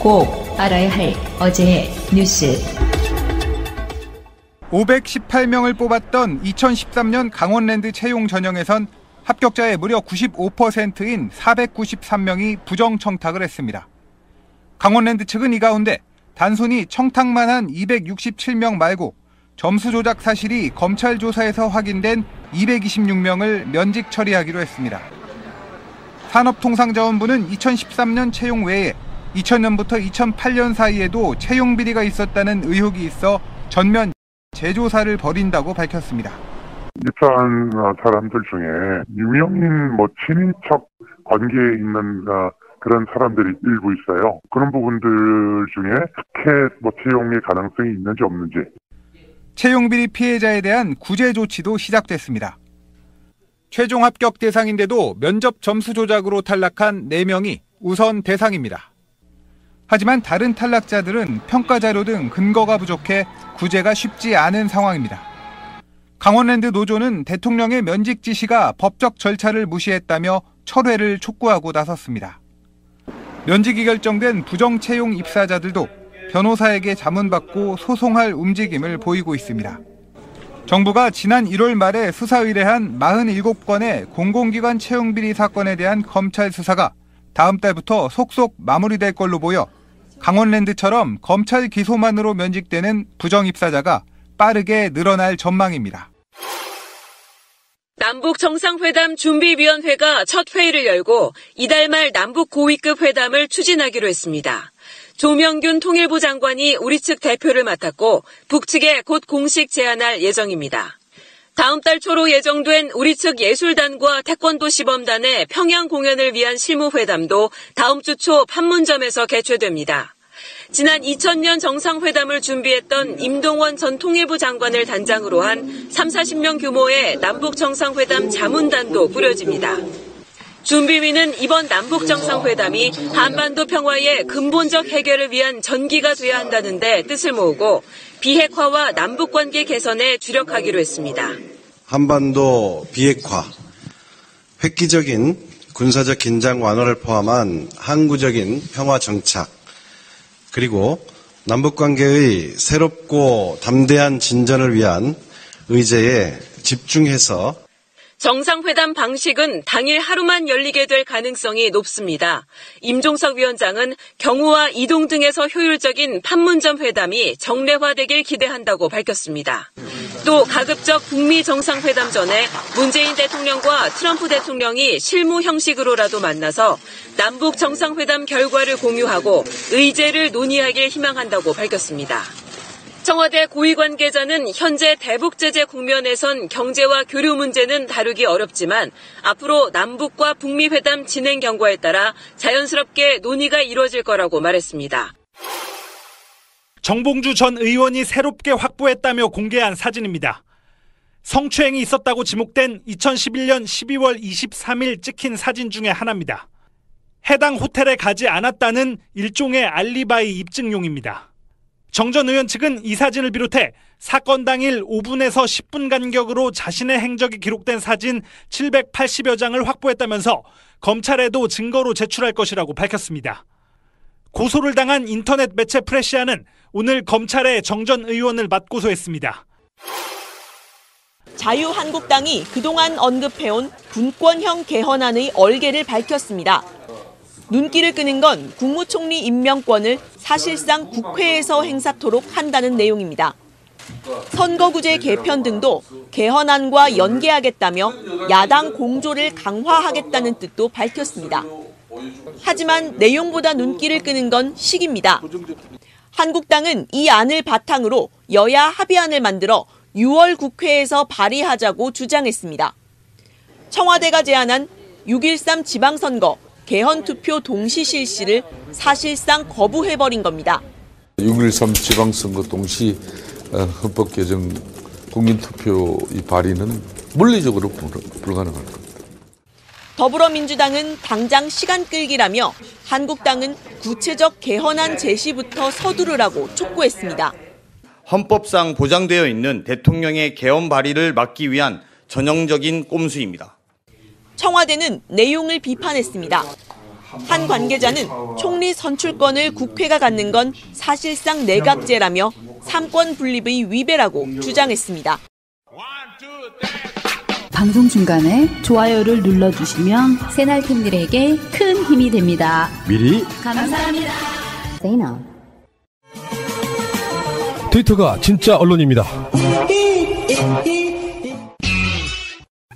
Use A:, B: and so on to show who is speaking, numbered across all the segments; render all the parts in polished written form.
A: 꼭 알아야 할 어제의 뉴스.
B: 518명을 뽑았던 2013년 강원랜드 채용 전형에선 합격자의 무려 95%인 493명이 부정 청탁을 했습니다. 강원랜드 측은 이 가운데 단순히 청탁만 한 267명 말고 점수 조작 사실이 검찰 조사에서 확인된 226명을 면직 처리하기로 했습니다. 산업통상자원부는 2013년 채용 외에 2000년부터 2008년 사이에도 채용 비리가 있었다는 의혹이 있어 전면 재조사를 벌인다고 밝혔습니다.
C: 입사한 사람들 중에 유명인 친인척 관계에 있는 그런 사람들이 일부 있어요. 그런 부분들 중에 특혜 채용의 가능성이 있는지 없는지.
B: 채용 비리 피해자에 대한 구제 조치도 시작됐습니다. 최종 합격 대상인데도 면접 점수 조작으로 탈락한 4명이 우선 대상입니다. 하지만 다른 탈락자들은 평가 자료 등 근거가 부족해 구제가 쉽지 않은 상황입니다. 강원랜드 노조는 대통령의 면직 지시가 법적 절차를 무시했다며 철회를 촉구하고 나섰습니다. 면직이 결정된 부정 채용 입사자들도 변호사에게 자문받고 소송할 움직임을 보이고 있습니다. 정부가 지난 1월 말에 수사 의뢰한 47건의 공공기관 채용 비리 사건에 대한 검찰 수사가 다음 달부터 속속 마무리될 걸로 보여 강원랜드처럼 검찰 기소만으로 면직되는 부정 입사자가 빠르게 늘어날 전망입니다.
D: 남북 정상회담 준비위원회가 첫 회의를 열고 이달 말 남북 고위급 회담을 추진하기로 했습니다. 조명균 통일부 장관이 우리 측 대표를 맡았고 북측에 곧 공식 제안할 예정입니다. 다음 달 초로 예정된 우리 측 예술단과 태권도 시범단의 평양 공연을 위한 실무회담도 다음 주 초 판문점에서 개최됩니다. 지난 2000년 정상회담을 준비했던 임동원 전 통일부 장관을 단장으로 한 30-40명 규모의 남북 정상회담 자문단도 꾸려집니다. 준비위는 이번 남북 정상회담이 한반도 평화의 근본적 해결을 위한 전기가 돼야 한다는 데 뜻을 모으고 비핵화와 남북관계 개선에 주력하기로 했습니다.
E: 한반도 비핵화, 획기적인 군사적 긴장 완화를 포함한 항구적인 평화 정착, 그리고 남북관계의 새롭고 담대한 진전을 위한 의제에 집중해서
D: 정상회담 방식은 당일 하루만 열리게 될 가능성이 높습니다. 임종석 위원장은 경우와 이동 등에서 효율적인 판문점 회담이 정례화되길 기대한다고 밝혔습니다. 또 가급적 북미 정상회담 전에 문재인 대통령과 트럼프 대통령이 실무 형식으로라도 만나서 남북 정상회담 결과를 공유하고 의제를 논의하길 희망한다고 밝혔습니다. 청와대 고위 관계자는 현재 대북 제재 국면에선 경제와 교류 문제는 다루기 어렵지만 앞으로 남북과 북미 회담 진행 경과에 따라 자연스럽게 논의가 이루어질 거라고 말했습니다.
F: 정봉주 전 의원이 새롭게 확보했다며 공개한 사진입니다. 성추행이 있었다고 지목된 2011년 12월 23일 찍힌 사진 중에 하나입니다. 해당 호텔에 가지 않았다는 일종의 알리바이 입증용입니다. 정 전 의원 측은 이 사진을 비롯해 사건 당일 5분에서 10분 간격으로 자신의 행적이 기록된 사진 780여 장을 확보했다면서 검찰에도 증거로 제출할 것이라고 밝혔습니다. 고소를 당한 인터넷 매체 프레시아는 오늘 검찰에 정 전 의원을 맞고소했습니다.
G: 자유한국당이 그동안 언급해온 군권형 개헌안의 얼개를 밝혔습니다. 눈길을 끄는 건 국무총리 임명권을 사실상 국회에서 행사토록 한다는 내용입니다. 선거구제 개편 등도 개헌안과 연계하겠다며 야당 공조를 강화하겠다는 뜻도 밝혔습니다. 하지만 내용보다 눈길을 끄는 건 시기입니다. 한국당은 이 안을 바탕으로 여야 합의안을 만들어 6월 국회에서 발의하자고 주장했습니다. 청와대가 제안한 6.13 지방선거 개헌 투표 동시 실시를 사실상 거부해버린 겁니다.
H: 6.13 지방선거 동시 헌법 개정 국민투표 이 발의는 물리적으로 불가능할 겁니다.
G: 더불어민주당은 당장 시간 끌기라며 한국당은 구체적 개헌안 제시부터 서두르라고 촉구했습니다.
I: 헌법상 보장되어 있는 대통령의 개헌 발의를 막기 위한 전형적인 꼼수입니다.
G: 청와대는 내용을 비판했습니다. 한 관계자는 총리 선출권을 국회가 갖는 건 사실상 내각제라며 삼권 분립의 위배라고 주장했습니다.
J: 방송 중간에 좋아요를 눌러주시면 새날팀들에게 큰 힘이 됩니다.
K: 미리
J: 감사합니다.
K: 트위터가 진짜 언론입니다.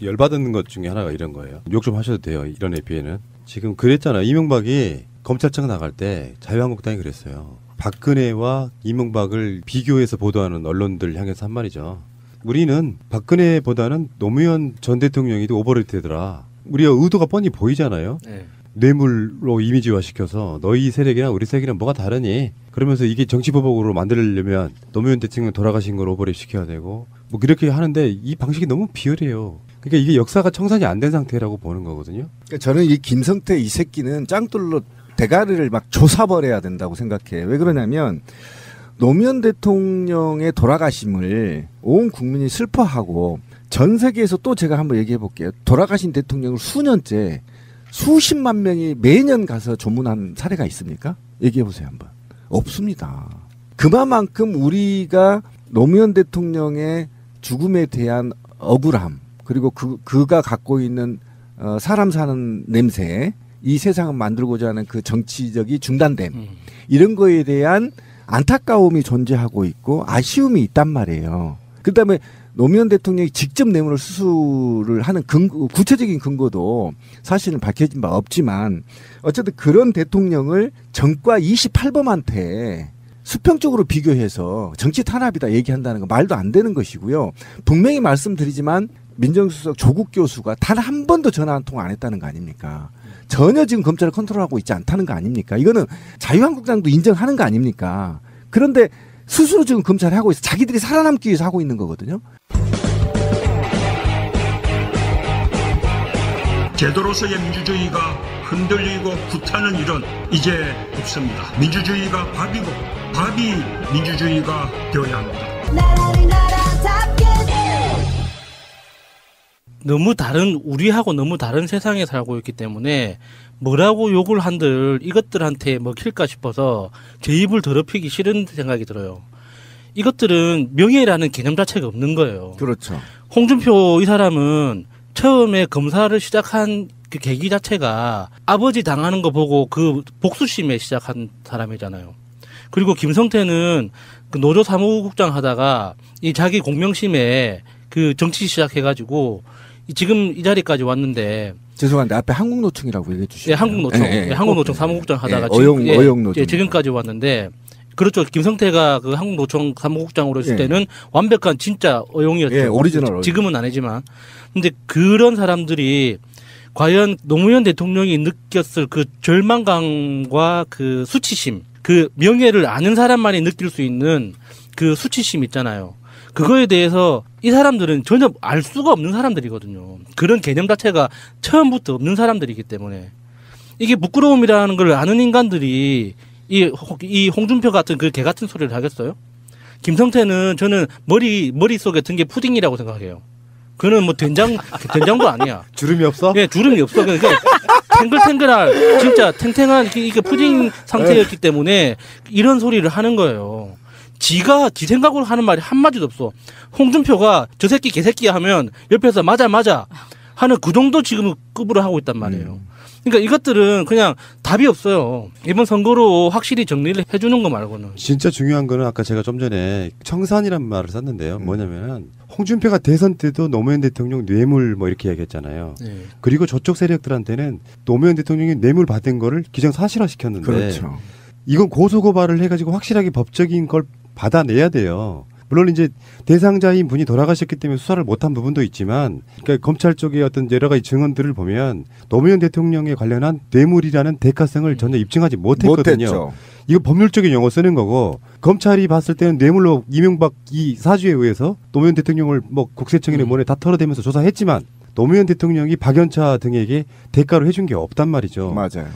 L: 열받은 것 중에 하나가 이런 거예요. 욕 좀 하셔도 돼요. 이런 애피에는. 지금 그랬잖아요. 이명박이 검찰청 나갈 때 자유한국당이 그랬어요. 박근혜와 이명박을 비교해서 보도하는 언론들 향해서 한 말이죠. 우리는 박근혜보다는 노무현 전 대통령이 오버레이트더라. 우리가 의도가 뻔히 보이잖아요. 네. 뇌물로 이미지화시켜서 너희 세력이랑 우리 세력이랑 뭐가 다르니? 그러면서 이게 정치보복으로 만들려면 노무현 대통령 돌아가신 걸 오버레이트 시켜야 되고 뭐 그렇게 하는데 이 방식이 너무 비열해요. 그러니까 이게 역사가 청산이 안 된 상태라고 보는 거거든요.
M: 그러니까 저는 이 김성태 이 새끼는 짱돌로 대가리를 막 조사버려야 된다고 생각해요. 왜 그러냐면 노무현 대통령의 돌아가심을 온 국민이 슬퍼하고 전 세계에서 또 제가 한번 얘기해 볼게요. 돌아가신 대통령을 수년째 수십만 명이 매년 가서 조문한 사례가 있습니까? 얘기해 보세요 한번. 없습니다. 그만큼 우리가 노무현 대통령의 죽음에 대한 억울함 그리고 그가 갖고 있는 사람 사는 냄새 이 세상을 만들고자 하는 그 정치적인 중단됨 이런 거에 대한 안타까움이 존재하고 있고 아쉬움이 있단 말이에요. 그다음에 노무현 대통령이 직접 뇌물을 수수를 하는 구체적인 근거도 사실은 밝혀진 바 없지만 어쨌든 그런 대통령을 전과 28범한테 수평적으로 비교해서 정치 탄압이다 얘기한다는 거 말도 안 되는 것이고요. 분명히 말씀드리지만 민정수석 조국 교수가 단 한 번도 전화 한 통 안 했다는 거 아닙니까? 전혀 지금 검찰을 컨트롤하고 있지 않다는 거 아닙니까? 이거는 자유한국당도 인정하는 거 아닙니까? 그런데 스스로 지금 검찰이 하고 있어. 자기들이 살아남기 위해서 하고 있는 거거든요.
N: 제도로서의 민주주의가 흔들리고 구타는 일은 이제 없습니다. 민주주의가 밥이고 밥이 민주주의가 되어야 합니다.
O: 너무 다른 우리하고 너무 다른 세상에 살고 있기 때문에 뭐라고 욕을 한들 이것들한테 먹힐까 싶어서 제 입을 더럽히기 싫은 생각이 들어요. 이것들은 명예라는 개념 자체가 없는 거예요.
M: 그렇죠.
O: 홍준표 이 사람은 처음에 검사를 시작한 그 계기 자체가 아버지 당하는 거 보고 그 복수심에 시작한 사람이잖아요. 그리고 김성태는 그 노조 사무국장 하다가 이 자기 공명심에 그 정치 시작해가지고 지금 이 자리까지 왔는데
M: 죄송한데 앞에 한국노총이라고 얘기해 주시죠.
O: 예, 한국노총, 한국노총 사무국장 하다가
M: 어용노총
O: 지금까지 왔는데 그렇죠. 김성태가 그 한국노총 사무국장으로 했을 때는 완벽한 진짜 어용이었죠.
M: 오리지널
O: 지금은 아니지만 근데 그런 사람들이 과연 노무현 대통령이 느꼈을 그 절망감과 그 수치심, 그 명예를 아는 사람만이 느낄 수 있는 그 수치심 있잖아요. 그거에 대해서 이 사람들은 전혀 알 수가 없는 사람들이거든요. 그런 개념 자체가 처음부터 없는 사람들이기 때문에 이게 부끄러움이라는 걸 아는 인간들이 이 홍준표 같은 그 개 같은 소리를 하겠어요? 김성태는 저는 머릿속에 든 게 푸딩이라고 생각해요. 그는 뭐 된장도 아니야.
L: 주름이 없어?
O: 네, 주름이 없어. 그러니까 탱글탱글한 진짜 탱탱한 이게 푸딩 상태였기 때문에 이런 소리를 하는 거예요. 지 생각으로 하는 말이 한마디도 없어. 홍준표가 저 새끼 개새끼야 하면 옆에서 맞아 하는 그 정도 지금 급으로 하고 있단 말이에요. 그러니까 이것들은 그냥 답이 없어요. 이번 선거로 확실히 정리를 해주는 거 말고는.
L: 진짜 중요한 거는 아까 제가 좀 전에 청산이란 말을 썼는데요. 뭐냐면 홍준표가 대선 때도 노무현 대통령 뇌물 뭐 이렇게 얘기했잖아요. 네. 그리고 저쪽 세력들한테는 노무현 대통령이 뇌물 받은 거를 기정사실화시켰는데
M: 그렇죠.
L: 이건 고소고발을 해가지고 확실하게 법적인 걸 받아내야 돼요. 물론 이제 대상자인 분이 돌아가셨기 때문에 수사를 못한 부분도 있지만, 그러니까 검찰 쪽의 어떤 여러 가지 증언들을 보면 노무현 대통령에 관련한 뇌물이라는 대가성을 전혀 입증하지 못했거든요.
M: 못했죠.
L: 이거 법률적인 용어 쓰는 거고, 검찰이 봤을 때는 뇌물로 이명박 이 사주에 의해서 노무현 대통령을 뭐 국세청이나 뭐네 다 털어대면서 조사했지만 노무현 대통령이 박연차 등에게 대가로 해준 게 없단 말이죠.
M: 맞아요.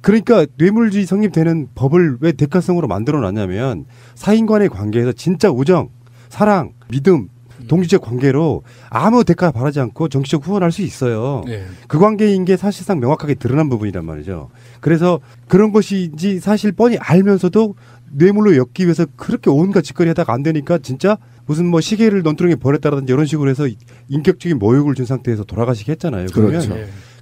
L: 그러니까 뇌물주의 성립되는 법을 왜 대가성으로 만들어 놨냐면 사인 간의 관계에서 진짜 우정, 사랑, 믿음 동지적 관계로 아무 대가 바라지 않고 정치적 후원할 수 있어요.
O: 네.
L: 그 관계인 게 사실상 명확하게 드러난 부분이란 말이죠. 그래서 그런 것인지 사실 뻔히 알면서도 뇌물로 엮기 위해서 그렇게 온갖 짓거리 하다가 안 되니까 진짜 무슨 뭐 시계를 논두렁에 버렸다라든지 이런 식으로 해서 인격적인 모욕을 준 상태에서 돌아가시게 했잖아요. 그러면
M: 그렇죠.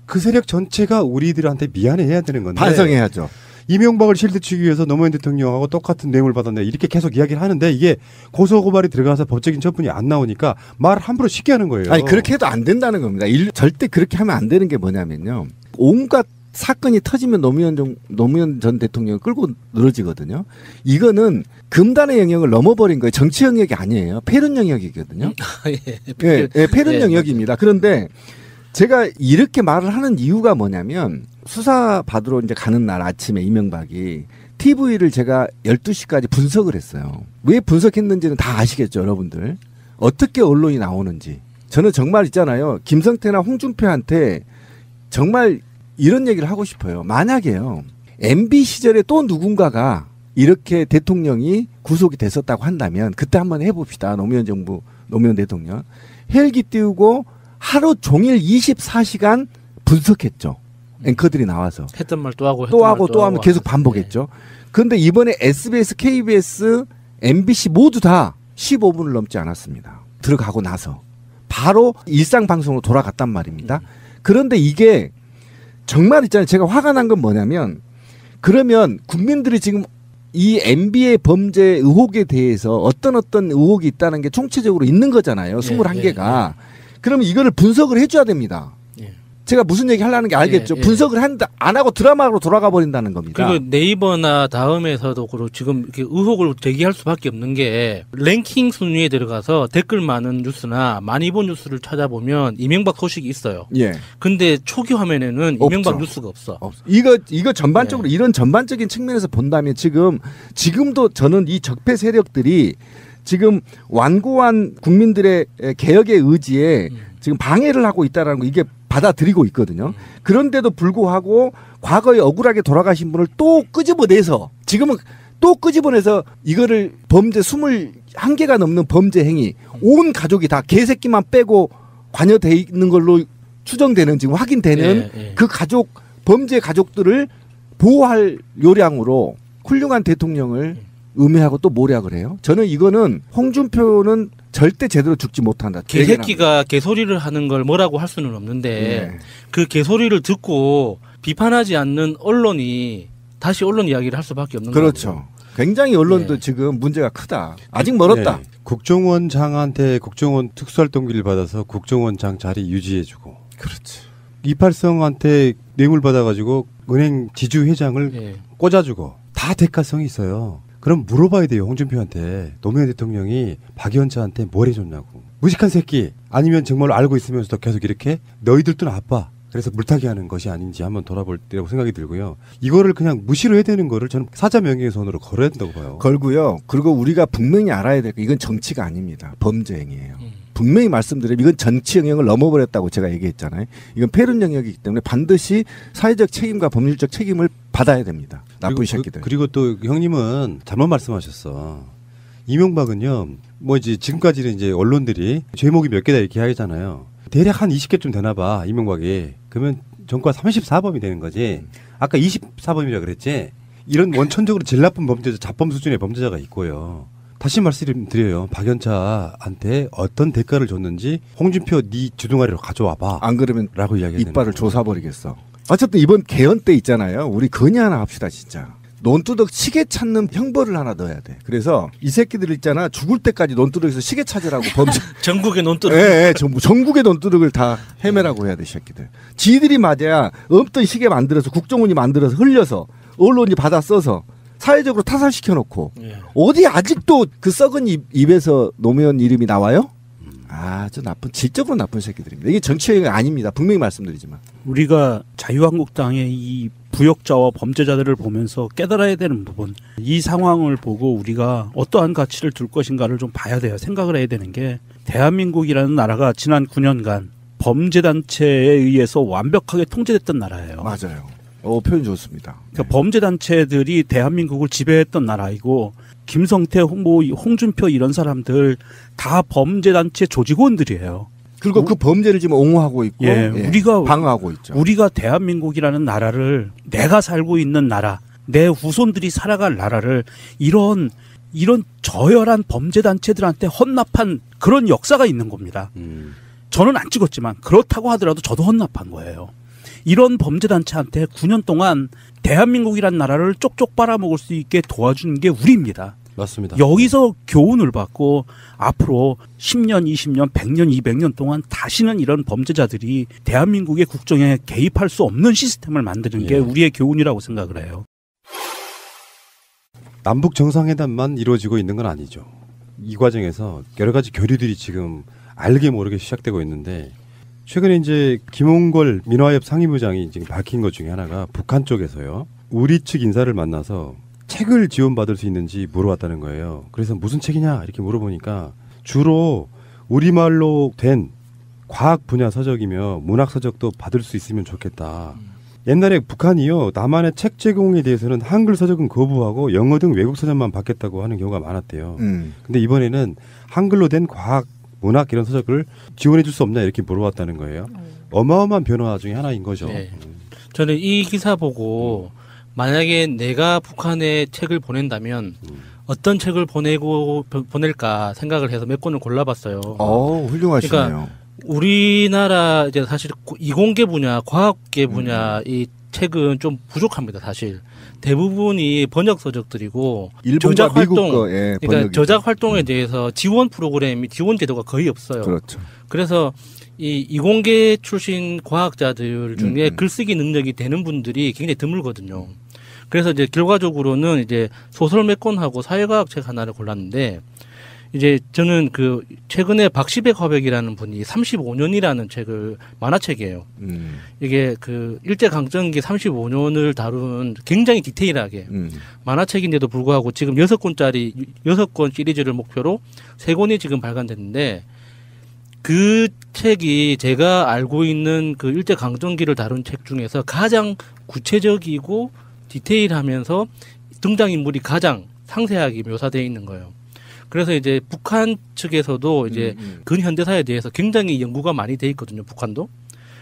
L: 그 세력 전체가 우리들한테 미안해해야 되는 건데
M: 반성해야죠.
L: 이명박을 실드치기 위해서 노무현 대통령하고 똑같은 뇌물 받았네 이렇게 계속 이야기를 하는데 이게 고소고발이 들어가서 법적인 처분이 안 나오니까 말을 함부로 쉽게 하는 거예요.
M: 아니 그렇게 해도 안 된다는 겁니다. 절대 그렇게 하면 안 되는 게 뭐냐면요. 온갖 사건이 터지면 노무현 전 대통령을 끌고 늘어지거든요. 이거는 금단의 영역을 넘어버린 거예요. 정치 영역이 아니에요. 패륜 영역이거든요. 패륜 영역입니다. 그런데 제가 이렇게 말을 하는 이유가 뭐냐면 수사 받으러 이제 가는 날 아침에 이명박이 TV를 제가 12시까지 분석을 했어요. 왜 분석했는지는 다 아시겠죠, 여러분들. 어떻게 언론이 나오는지. 저는 정말 있잖아요. 김성태나 홍준표한테 정말 이런 얘기를 하고 싶어요. 만약에요. MB 시절에 또 누군가가 이렇게 대통령이 구속이 됐었다고 한다면 그때 한번 해봅시다. 노무현 정부, 노무현 대통령. 헬기 띄우고 하루 종일 24시간 분석했죠. 앵커들이 나와서.
O: 했던 말 또 하고
M: 또 하면 계속 반복했죠. 그런데 이번에 SBS, KBS, MBC 모두 다 15분을 넘지 않았습니다. 들어가고 나서. 바로 일상방송으로 돌아갔단 말입니다. 그런데 이게 정말 있잖아요. 제가 화가 난 건 뭐냐면 그러면 국민들이 지금 이 MB의 범죄 의혹에 대해서 어떤 의혹이 있다는 게 총체적으로 있는 거잖아요. 21개가. 그러면 이거를 분석을 해줘야 됩니다. 제가 무슨 얘기 하려는 게 알겠죠. 분석을 안 하고 드라마로 돌아가 버린다는 겁니다.
O: 그리고 네이버나 다음에서도 그렇고 지금 이렇게 의혹을 제기할 수밖에 없는 게 랭킹 순위에 들어가서 댓글 많은 뉴스나 많이 본 뉴스를 찾아보면 이명박 소식이 있어요.
M: 예.
O: 근데 초기 화면에는 이명박 뉴스가 없어.
M: 이거 전반적으로 이런 전반적인 측면에서 본다면 지금도 저는 이 적폐 세력들이 지금 완고한 국민들의 개혁의 의지에 지금 방해를 하고 있다라는 거 이게 받아들이고 있거든요. 그런데도 불구하고 과거에 억울하게 돌아가신 분을 또 끄집어내서 지금은 또 끄집어내서 이거를 범죄 21개가 넘는 범죄 행위 온 가족이 다 개새끼만 빼고 관여돼 있는 걸로 추정되는 지금 확인되는 그 가족 범죄 가족들을 보호할 요량으로 훌륭한 대통령을 음해하고 또 모략을 해요. 저는 이거는 홍준표는 절대 제대로 죽지 못한다.
O: 개새끼가 개소리를 하는 걸 뭐라고 할 수는 없는데 그 개소리를 듣고 비판하지 않는 언론이 다시 언론 이야기를 할 수밖에 없는 거죠.
M: 그렇죠. 굉장히 언론도 지금 문제가 크다. 아직 멀었다.
L: 국정원장한테 국정원 특수활동비를 받아서 국정원장 자리 유지해주고.
M: 그렇지.
L: 이팔성한테 뇌물 받아가지고 은행 지주회장을 꽂아주고. 다 대가성이 있어요. 그럼 물어봐야 돼요. 홍준표한테. 노무현 대통령이 박연차한테 뭘 해줬냐고. 무식한 새끼. 아니면 정말 알고 있으면서도 계속 이렇게 너희들도 나빠. 그래서 물타기 하는 것이 아닌지 한번 돌아볼 때라고 생각이 들고요. 이거를 그냥 무시로 해야 되는 거를 저는 사자 명예훼손으로 걸어야 된다고 봐요.
M: 걸고요. 그리고 우리가 분명히 알아야 될 거 이건 정치가 아닙니다. 범죄 행위예요. 분명히 말씀드리면 이건 정치 영역을 넘어버렸다고 제가 얘기했잖아요. 이건 패륜 영역이기 때문에 반드시 사회적 책임과 법률적 책임을 받아야 됩니다. 나쁜 새끼들.
L: 그리고 또 형님은 잘못 말씀하셨어. 이명박은요. 뭐 이제 지금까지는 이제 언론들이 죄목이 몇 개다 이렇게 하잖아요. 대략 한 20개쯤 되나 봐. 이명박이. 그러면 전과 34범이 되는 거지. 아까 24범이라 그랬지. 이런 원천적으로 제일 나쁜 범죄자, 자범 수준의 범죄자가 있고요. 다시 말씀드려요. 박연차한테 어떤 대가를 줬는지 홍준표 네 주둥아리로 가져와봐.
M: 안 그러면
L: 라고 이야기해야
M: 이빨을 조사버리겠어. 어쨌든 이번 개헌 때 있잖아요. 우리 건의 하나 합시다 진짜. 논두덕 시계 찾는 형벌을 하나 넣어야 돼. 그래서 이 새끼들 있잖아. 죽을 때까지 논두덕에서 시계 찾으라고 범죄.
O: 전국의 논두덕.
M: 예, 전국의 논두덕을 다 헤매라고 해야 돼, 새끼들. 지들이 맞아야 없던 시계 만들어서 국정원이 만들어서 흘려서 언론이 받아 써서 사회적으로 타살시켜놓고 어디 아직도 그 썩은 입에서 노무현 이름이 나와요? 아주 나쁜 질적으로 나쁜 새끼들입니다. 이게 정치행위 아닙니다. 분명히 말씀드리지만
K: 우리가 자유한국당의 이 부역자와 범죄자들을 보면서 깨달아야 되는 부분, 이 상황을 보고 우리가 어떠한 가치를 둘 것인가를 좀 봐야 돼요. 생각을 해야 되는 게 대한민국이라는 나라가 지난 9년간 범죄단체에 의해서 완벽하게 통제됐던 나라예요.
M: 맞아요. 표현 좋습니다.
K: 그러니까 범죄 단체들이 대한민국을 지배했던 나라이고 김성태, 홍준표 이런 사람들 다 범죄 단체 조직원들이에요.
M: 그리고 그 범죄를 지금 옹호하고 있고
K: 우리가
M: 방어하고 있죠.
K: 우리가 대한민국이라는 나라를 내가 살고 있는 나라, 내 후손들이 살아갈 나라를 이런 저열한 범죄 단체들한테 헌납한 그런 역사가 있는 겁니다. 저는 안 찍었지만 그렇다고 하더라도 저도 헌납한 거예요. 이런 범죄 단체한테 9년 동안 대한민국이란 나라를 쪽쪽 빨아먹을 수 있게 도와준 게 우리입니다.
L: 맞습니다.
K: 여기서 교훈을 받고 앞으로 10년, 20년, 100년, 200년 동안 다시는 이런 범죄자들이 대한민국의 국정에 개입할 수 없는 시스템을 만드는 게 우리의 교훈이라고 생각을 해요.
L: 남북 정상회담만 이루어지고 있는 건 아니죠. 이 과정에서 여러 가지 교류들이 지금 알게 모르게 시작되고 있는데 최근에 이제 김홍걸 민화협 상임부장이 지금 밝힌 것 중에 하나가 북한 쪽에서요. 우리 측 인사를 만나서 책을 지원받을 수 있는지 물어봤다는 거예요. 그래서 무슨 책이냐 이렇게 물어보니까 주로 우리말로 된 과학 분야 서적이며 문학 서적도 받을 수 있으면 좋겠다. 옛날에 북한이요. 남한의 책 제공에 대해서는 한글 서적은 거부하고 영어 등 외국 서적만 받겠다고 하는 경우가 많았대요. 근데 이번에는 한글로 된 과학, 문학 이런 서적을 지원해 줄 수 없냐 이렇게 물어봤다는 거예요. 어마어마한 변화 중에 하나인 거죠.
O: 네. 저는 이 기사 보고 만약에 내가 북한에 책을 보낸다면 어떤 책을 보낼까 생각을 해서 몇 권을 골라봤어요.
M: 훌륭하시네요.
O: 그러니까 우리나라 이제 사실 이공계 분야, 과학계 분야 이 책은 좀 부족합니다. 사실 대부분이 번역 서적들이고 저작 활동, 그러니까 저작 활동에 대해서 지원 프로그램이 지원 제도가 거의 없어요.
M: 그렇죠.
O: 그래서 이 이공계 출신 과학자들 중에 글쓰기 능력이 되는 분들이 굉장히 드물거든요. 그래서 이제 결과적으로는 이제 소설 몇 권하고 사회과학 책 하나를 골랐는데 이제 저는 그 최근에 박시백 화백이라는 분이 35년이라는 책을 만화책이에요. 이게 그 일제강점기 35년을 다룬 굉장히 디테일하게 만화책인데도 불구하고 지금 6권 시리즈를 목표로 3권이 지금 발간됐는데 그 책이 제가 알고 있는 그 일제강점기를 다룬 책 중에서 가장 구체적이고 디테일하면서 등장인물이 가장 상세하게 묘사되어 있는 거예요. 그래서 이제 북한 측에서도 이제 근현대사에 대해서 굉장히 연구가 많이 돼 있거든요. 북한도.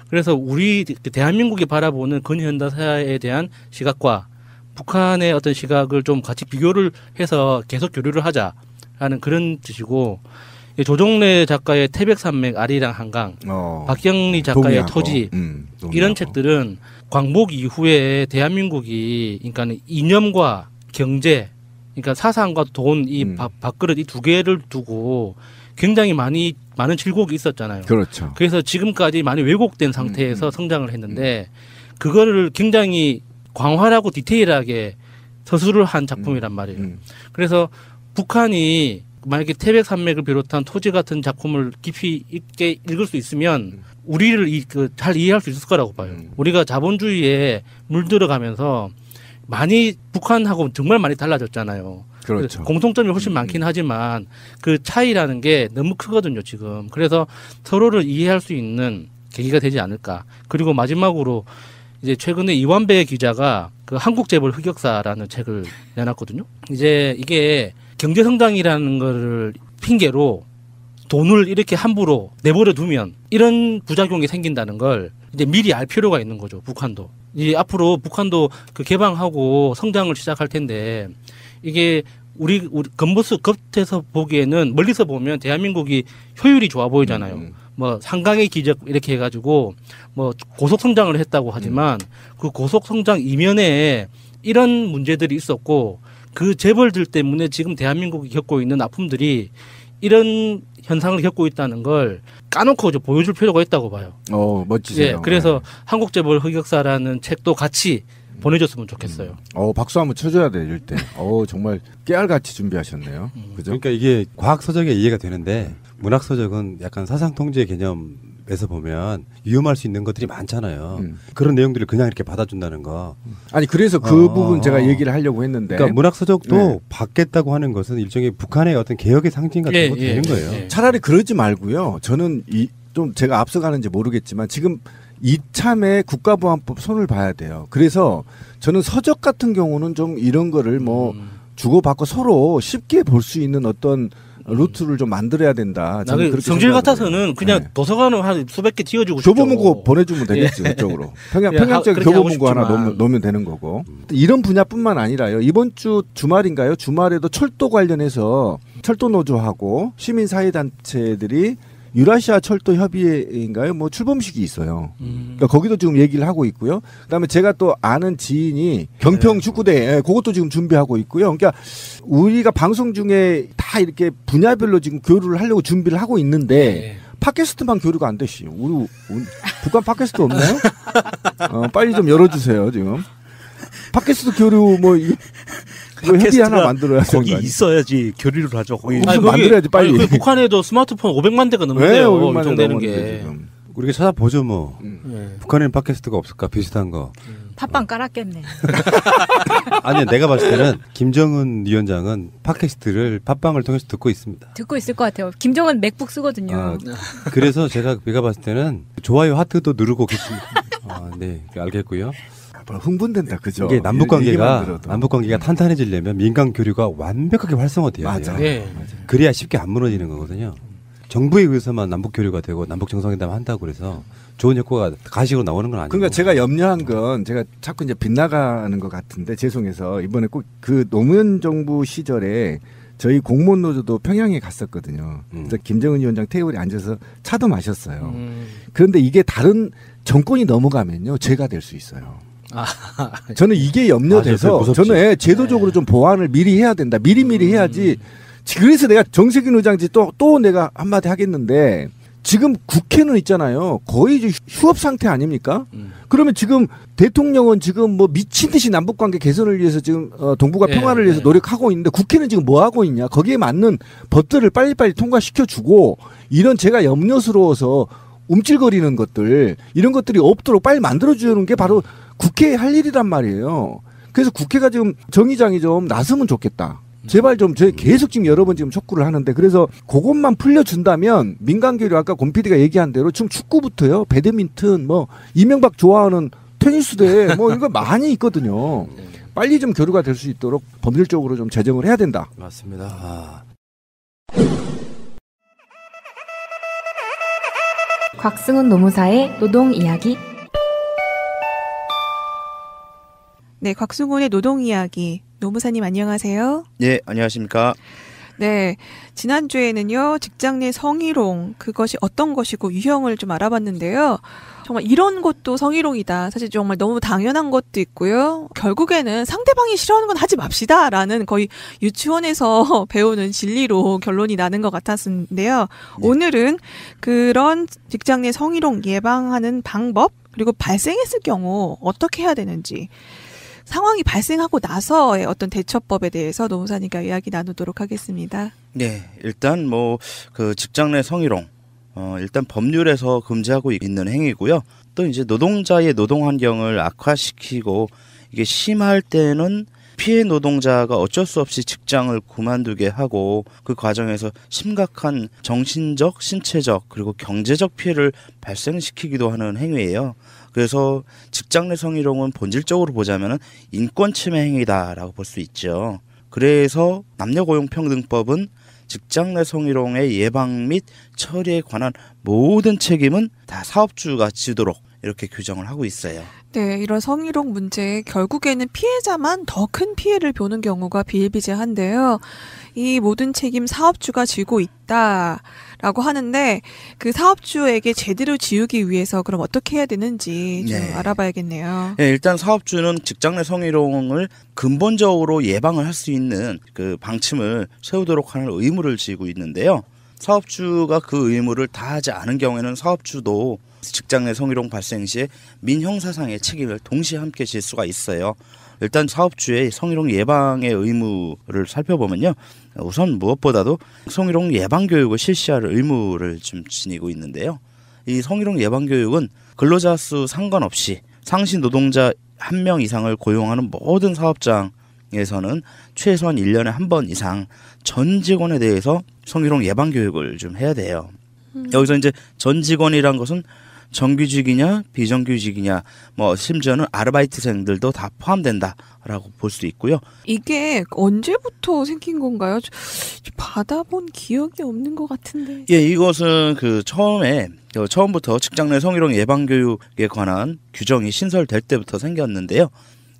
O: 그래서 우리 대한민국이 바라보는 근현대사에 대한 시각과 북한의 어떤 시각을 좀 같이 비교를 해서 계속 교류를 하자라는 그런 뜻이고 조정래 작가의 태백산맥 아리랑 한강, 박경리 작가의
M: 동의하고.
O: 토지 이런 책들은 광복 이후에 대한민국이 그러니까 이념과 경제, 그러니까 사상과 돈, 이 밥그릇 이 두 개를 두고 굉장히 많은 질곡이 있었잖아요.
M: 그렇죠.
O: 그래서 지금까지 많이 왜곡된 상태에서 성장을 했는데 그거를 굉장히 광활하고 디테일하게 서술을 한 작품이란 말이에요. 그래서 북한이 만약에 태백산맥을 비롯한 토지 같은 작품을 깊이 있게 읽을 수 있으면 우리를 잘 이해할 수 있을 거라고 봐요. 우리가 자본주의에 물들어가면서 많이 북한하고 정말 많이 달라졌잖아요.
M: 그렇죠.
O: 공통점이 훨씬 많긴 하지만 그 차이라는 게 너무 크거든요, 지금. 그래서 서로를 이해할 수 있는 계기가 되지 않을까. 그리고 마지막으로 이제 최근에 이완배 기자가 그 한국재벌 흑역사라는 책을 내놨거든요. 이제 이게 경제성장이라는 거를 핑계로 돈을 이렇게 함부로 내버려 두면 이런 부작용이 생긴다는 걸 이제 미리 알 필요가 있는 거죠, 북한도. 이제 앞으로 북한도 그 개방하고 성장을 시작할 텐데 이게 우리 겉에서 보기에는 멀리서 보면 대한민국이 효율이 좋아 보이잖아요. 뭐 상강의 기적 이렇게 해가지고 뭐 고속 성장을 했다고 하지만 그 고속 성장 이면에 이런 문제들이 있었고 그 재벌들 때문에 지금 대한민국이 겪고 있는 아픔들이 이런 현상을 겪고 있다는 걸 까놓고 보여줄 필요가 있다고 봐요.
M: 멋지세요.
O: 예, 그래서 한국재벌 흑역사라는 책도 같이 보내줬으면 좋겠어요.
M: 박수 한번 쳐줘야 돼, 이럴 때. 정말 깨알같이 준비하셨네요. 그죠?
L: 그러니까 이게 과학 서적에 이해가 되는데 문학 서적은 약간 사상 통제 개념에서 보면 위험할 수 있는 것들이 많잖아요. 그런 내용들을 그냥 이렇게 받아준다는 거.
M: 아니 그래서 그 부분 제가 얘기를 하려고 했는데.
L: 그러니까 문학 서적도 받겠다고 하는 것은 일종의 북한의 어떤 개혁의 상징 같은 것도 되는 거예요.
M: 차라리 그러지 말고요. 저는 좀 제가 앞서가는지 모르겠지만 지금 이참에 국가보안법 손을 봐야 돼요. 그래서 저는 서적 같은 경우는 좀 이런 거를 뭐 주고받고 서로 쉽게 볼 수 있는 어떤 루트를 좀 만들어야 된다. 저는 그렇게
O: 성질
M: 생각을
O: 같아서는
M: 해요.
O: 그냥
M: 네.
O: 도서관을 한 수백 개 띄워주고 싶죠.
M: 교보문고 보내주면 되겠죠. 그쪽으로. 평양적 교보문고 하나 놓으면 되는 거고. 이런 분야뿐만 아니라요. 이번 주 주말인가요? 주말에도 철도 관련해서 철도노조하고 시민사회단체들이 유라시아 철도 협의회인가요? 뭐 출범식이 있어요. 그러니까 거기도 지금 얘기를 하고 있고요. 그다음에 제가 또 아는 지인이 경평 축구대 그것도 지금 준비하고 있고요. 그러니까 우리가 방송 중에 다 이렇게 분야별로 지금 교류를 하려고 준비를 하고 있는데 팟캐스트만 교류가 안 되시요. 우리 북한 팟캐스트 없나요? 빨리 좀 열어주세요 지금. 팟캐스트 교류 뭐 협의 하나 만들어야 되는
K: 거기 있어야지 교류를 하죠. 거기
M: 만들어야지 빨리.
O: 아니, 북한에도 스마트폰 500만 대가 넘는데요. 유통되는 게.
L: 우리가 찾아보죠 뭐. 북한에는 팟캐스트가 없을까 비슷한 거.
P: 팟빵 깔았겠네.
L: 아니요, 내가 봤을 때는 김정은 위원장은 팟캐스트를 팟빵을 통해서 듣고 있습니다.
P: 듣고 있을 것 같아요. 김정은 맥북 쓰거든요.
L: 그래서 제가 봤을 때는 좋아요 하트도 누르고 계십니다. 네, 알겠고요.
M: 흥분된다, 그죠?
L: 이게 남북 관계가 탄탄해지려면 민간 교류가 완벽하게 활성화돼야 돼요.
O: 네.
L: 그래야 쉽게 안 무너지는 거거든요. 정부에 의해서만 남북 교류가 되고 남북 정상회담 한다고 그래서 좋은 효과가 가시로 나오는 건 아니고.
M: 그러니까 제가 염려한 건 제가 자꾸 이제 빗나가는 것 같은데 죄송해서 이번에 꼭 그 노무현 정부 시절에 저희 공무원 노조도 평양에 갔었거든요. 그래서 김정은 위원장 테이블에 앉아서 차도 마셨어요. 그런데 이게 다른 정권이 넘어가면요 죄가 될 수 있어요. 저는 이게 염려돼서 저는 제도적으로 좀 보완을 미리 해야 된다. 미리미리 해야지. 그래서 내가 정세균 의장지 또 내가 한마디 하겠는데 지금 국회는 있잖아요. 거의 이제 휴업 상태 아닙니까? 그러면 지금 대통령은 지금 뭐 미친 듯이 남북관계 개선을 위해서 지금 동북아 평화를 위해서 노력하고 있는데 국회는 지금 뭐 하고 있냐? 거기에 맞는 법들을 빨리빨리 통과시켜주고 이런 제가 염려스러워서 움찔거리는 것들 이런 것들이 없도록 빨리 만들어주는 게 바로 국회의 할 일이란 말이에요. 그래서 국회가 지금 정의장이 좀 나서면 좋겠다. 제발 좀 계속 지금 여러 번 지금 촉구를 하는데 그래서 그것만 풀려준다면 민간교류 아까 권 PD가 얘기한 대로 지금 축구부터요. 배드민턴 뭐 이명박 좋아하는 테니스대 뭐 이거 많이 있거든요. 빨리 좀 교류가 될 수 있도록 법률적으로 좀 제정을 해야 된다.
L: 맞습니다.
Q: 곽승훈 노무사의 노동 이야기.
R: 네, 곽승훈의 노동 이야기. 노무사님 안녕하세요.
I: 네, 안녕하십니까.
R: 네, 지난주에는요. 직장 내 성희롱 그것이 어떤 것이고 유형을 좀 알아봤는데요. 정말 이런 것도 성희롱이다. 사실 정말 너무 당연한 것도 있고요. 결국에는 상대방이 싫어하는 건 하지 맙시다라는 거의 유치원에서 배우는 진리로 결론이 나는 것 같았는데요. 네. 오늘은 그런 직장 내 성희롱 예방하는 방법 그리고 발생했을 경우 어떻게 해야 되는지 상황이 발생하고 나서의 어떤 대처법에 대해서 노무사님과 이야기 나누도록 하겠습니다.
I: 네, 일단 그 직장 내 성희롱 일단 법률에서 금지하고 있는 행위고요. 또 이제 노동자의 노동 환경을 악화시키고 이게 심할 때는 피해 노동자가 어쩔 수 없이 직장을 그만두게 하고 그 과정에서 심각한 정신적, 신체적 그리고 경제적 피해를 발생시키기도 하는 행위예요. 그래서 직장 내 성희롱은 본질적으로 보자면 인권 침해 행위다라고 볼 수 있죠. 그래서 남녀고용평등법은 직장 내 성희롱의 예방 및 처리에 관한 모든 책임은 다 사업주가 지도록 이렇게 규정을 하고 있어요.
R: 네, 이런 성희롱 문제 결국에는 피해자만 더 큰 피해를 보는 경우가 비일비재한데요. 이 모든 책임 사업주가 지고 있다라고 하는데 그 사업주에게 제대로 지우기 위해서 그럼 어떻게 해야 되는지 좀 알아봐야겠네요.
I: 네, 일단 사업주는 직장 내 성희롱을 근본적으로 예방을 할 수 있는 그 방침을 세우도록 하는 의무를 지고 있는데요. 사업주가 그 의무를 다하지 않은 경우에는 사업주도 직장 내 성희롱 발생 시에 민형사상의 책임을 동시에 함께 질 수가 있어요. 일단 사업주의 성희롱 예방의 의무를 살펴보면요. 우선 무엇보다도 성희롱 예방 교육을 실시할 의무를 좀 지니고 있는데요. 이 성희롱 예방 교육은 근로자 수 상관없이 상시 노동자 1명 이상을 고용하는 모든 사업장에서는 최소한 1년에 한 번 이상 전 직원에 대해서 성희롱 예방 교육을 좀 해야 돼요. 여기서 이제 전 직원이란 것은 정규직이냐 비정규직이냐 뭐 심지어는 아르바이트생들도 다 포함된다라고 볼 수도 있고요.
R: 이게 언제부터 생긴 건가요? 받아본 기억이 없는 것 같은데.
I: 예, 이것은 그 처음부터 직장 내 성희롱 예방 교육에 관한 규정이 신설될 때부터 생겼는데요.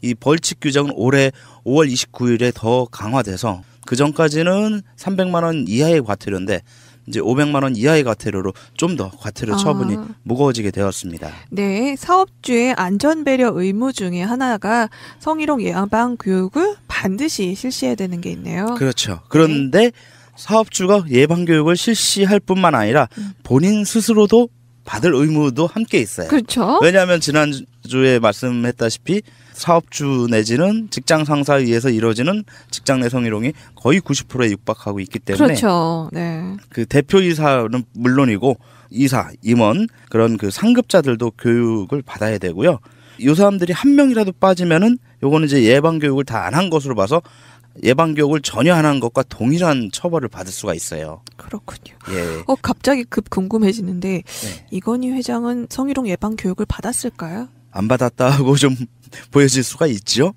I: 이 벌칙 규정은 올해 5월 29일에 더 강화돼서 그 전까지는 300만 원 이하의 과태료인데 이제 500만 원 이하의 과태료로 좀 더 과태료 처분이 무거워지게 되었습니다.
R: 네, 사업주의 안전배려 의무 중에 하나가 성희롱 예방 교육을 반드시 실시해야 되는 게 있네요.
I: 그렇죠. 그런데 사업주가 예방 교육을 실시할 뿐만 아니라 본인 스스로도 받을 의무도 함께 있어요.
R: 그렇죠.
I: 왜냐하면 지난주에 말씀했다시피 사업주 내지는 직장 상사에 의해서 이루어지는 직장 내 성희롱이 거의 90%에 육박하고 있기 때문에
R: 그렇죠. 네.
I: 그 대표이사는 물론이고 이사, 임원 그런 그 상급자들도 교육을 받아야 되고요. 이 사람들이 한 명이라도 빠지면은 요거는 이제 예방 교육을 다 안 한 것으로 봐서 예방 교육을 전혀 안 한 것과 동일한 처벌을 받을 수가 있어요.
R: 그렇군요.
I: 예.
R: 갑자기 급 궁금해지는데 이건희 회장은 성희롱 예방 교육을 받았을까요?
I: 안 받았다고 좀 보여질 수가 있죠.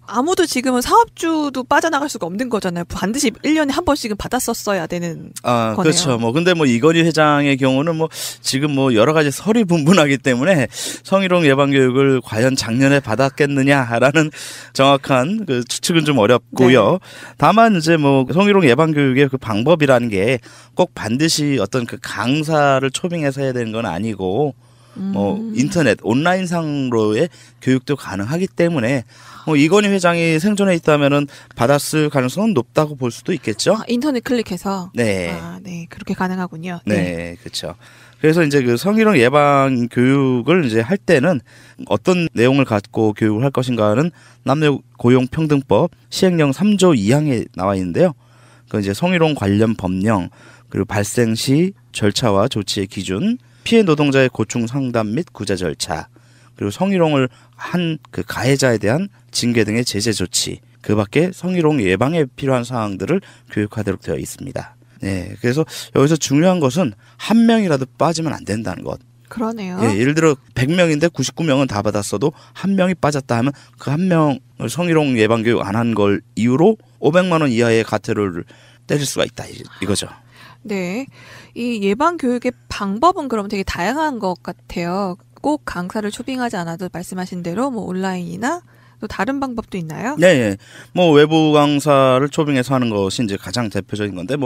R: 아무도 지금은 사업주도 빠져나갈 수가 없는 거잖아요. 반드시 1년에 한 번씩은 받았었어야 되는 거네요.
I: 그렇죠. 근데 이건희 회장의 경우는 지금 여러 가지 설이 분분하기 때문에 성희롱 예방 교육을 과연 작년에 받았겠느냐라는 정확한 그 추측은 좀 어렵고요. 네. 다만 이제 성희롱 예방 교육의 그 방법이라는 게 꼭 반드시 어떤 그 강사를 초빙해서 해야 되는 건 아니고 인터넷 온라인상으로의 교육도 가능하기 때문에 이건희 회장이 생존해 있다면은 받았을 가능성은 높다고 볼 수도 있겠죠.
R: 인터넷 클릭해서.
I: 네.
R: 네, 그렇게 가능하군요.
I: 네, 그렇죠. 그래서 이제 그 성희롱 예방 교육을 이제 할 때는 어떤 내용을 갖고 교육을 할 것인가는 남녀고용평등법 시행령 3조 2항에 나와 있는데요. 그 이제 성희롱 관련 법령 그리고 발생 시 절차와 조치의 기준, 피해 노동자의 고충 상담 및 구제 절차, 그리고 성희롱을 한 그 가해자에 대한 징계 등의 제재 조치, 그 밖에 성희롱 예방에 필요한 사항들을 교육하도록 되어 있습니다. 네, 그래서 여기서 중요한 것은 한 명이라도 빠지면 안 된다는 것.
R: 그러네요.
I: 예, 예를 들어 100명인데 99명은 다 받았어도 한 명이 빠졌다 하면 그 한 명을 성희롱 예방 교육 안 한 걸 이유로 500만 원 이하의 과태료를 때릴 수가 있다 이거죠.
R: 네, 이 예방 교육의 방법은 그럼 되게 다양한 것 같아요. 꼭 강사를 초빙하지 않아도 말씀하신 대로 온라인이나 또 다른 방법도 있나요?
I: 네, 외부 강사를 초빙해서 하는 것이 이제 가장 대표적인 건데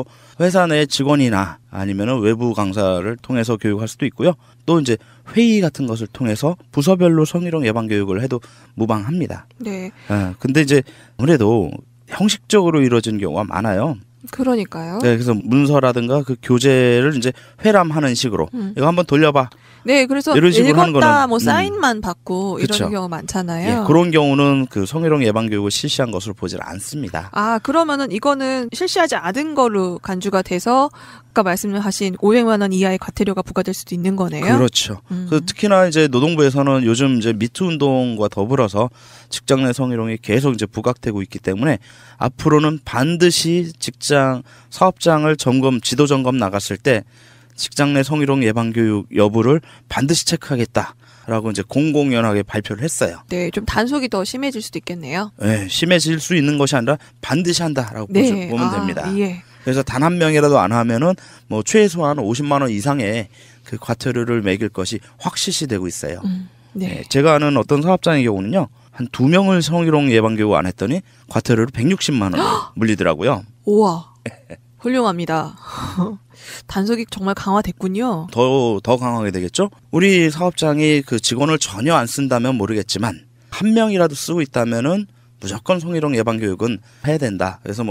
I: 회사 내 직원이나 아니면은 외부 강사를 통해서 교육할 수도 있고요. 또 이제 회의 같은 것을 통해서 부서별로 성희롱 예방 교육을 해도 무방합니다.
R: 네.
I: 근데 이제 아무래도 형식적으로 이루어지는 경우가 많아요.
R: 그러니까요.
I: 네, 그래서 문서라든가 그 교재를 이제 회람하는 식으로 이거 한번 돌려봐.
R: 네, 그래서
I: 이런 식으로 하는
R: 읽었다
I: 거는
R: 사인만 받고 이런
I: 그쵸.
R: 경우 많잖아요.
I: 예, 그런 경우는 그 성희롱 예방 교육을 실시한 것으로 보질 않습니다.
R: 그러면은 이거는 실시하지 않은 거로 간주가 돼서 아까 말씀하신 500만 원 이하의 과태료가 부과될 수도 있는 거네요.
I: 그렇죠. 특히나 이제 노동부에서는 요즘 이제 미투 운동과 더불어서 직장 내 성희롱이 계속 이제 부각되고 있기 때문에 앞으로는 반드시 직장 사업장을 지도 점검 나갔을 때 직장 내 성희롱 예방 교육 여부를 반드시 체크하겠다라고 이제 공공연하게 발표를 했어요.
R: 네, 좀 단속이 더 심해질 수도 있겠네요.
I: 네, 심해질 수 있는 것이 아니라 반드시 한다라고 보면 됩니다.
R: 예.
I: 그래서 단 한 명이라도 안 하면은 최소한 50만 원 이상의 그 과태료를 매길 것이 확실시되고 있어요.
R: 네.
I: 제가 아는 어떤 사업장의 경우는요, 한 2명을 성희롱 예방 교육 안 했더니 과태료를 160만 원 물리더라고요.
R: 우와, 훌륭합니다. 단속이 정말 강화됐군요.
I: 더 강하게 되겠죠? 우리 사업장이 그 직원을 전혀 안 쓴다면 모르겠지만 한 명이라도 쓰고 있다면은 무조건 성희롱 예방 교육은 해야 된다. 그래서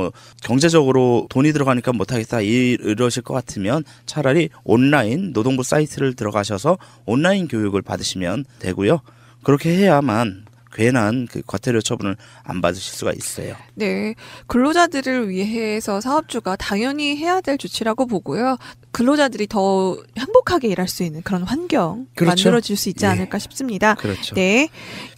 I: 경제적으로 돈이 들어가니까 못하겠다 이러실 것 같으면 차라리 온라인 노동부 사이트를 들어가셔서 온라인 교육을 받으시면 되고요. 그렇게 해야만 괜한 그 과태료 처분을 안 받으실 수가 있어요.
R: 네, 근로자들을 위해서 사업주가 당연히 해야 될 조치라고 보고요. 근로자들이 더 행복하게 일할 수 있는 그런 환경
I: 그렇죠.
R: 만들어질 수 있지 않을까 싶습니다.
I: 그렇죠.
R: 네,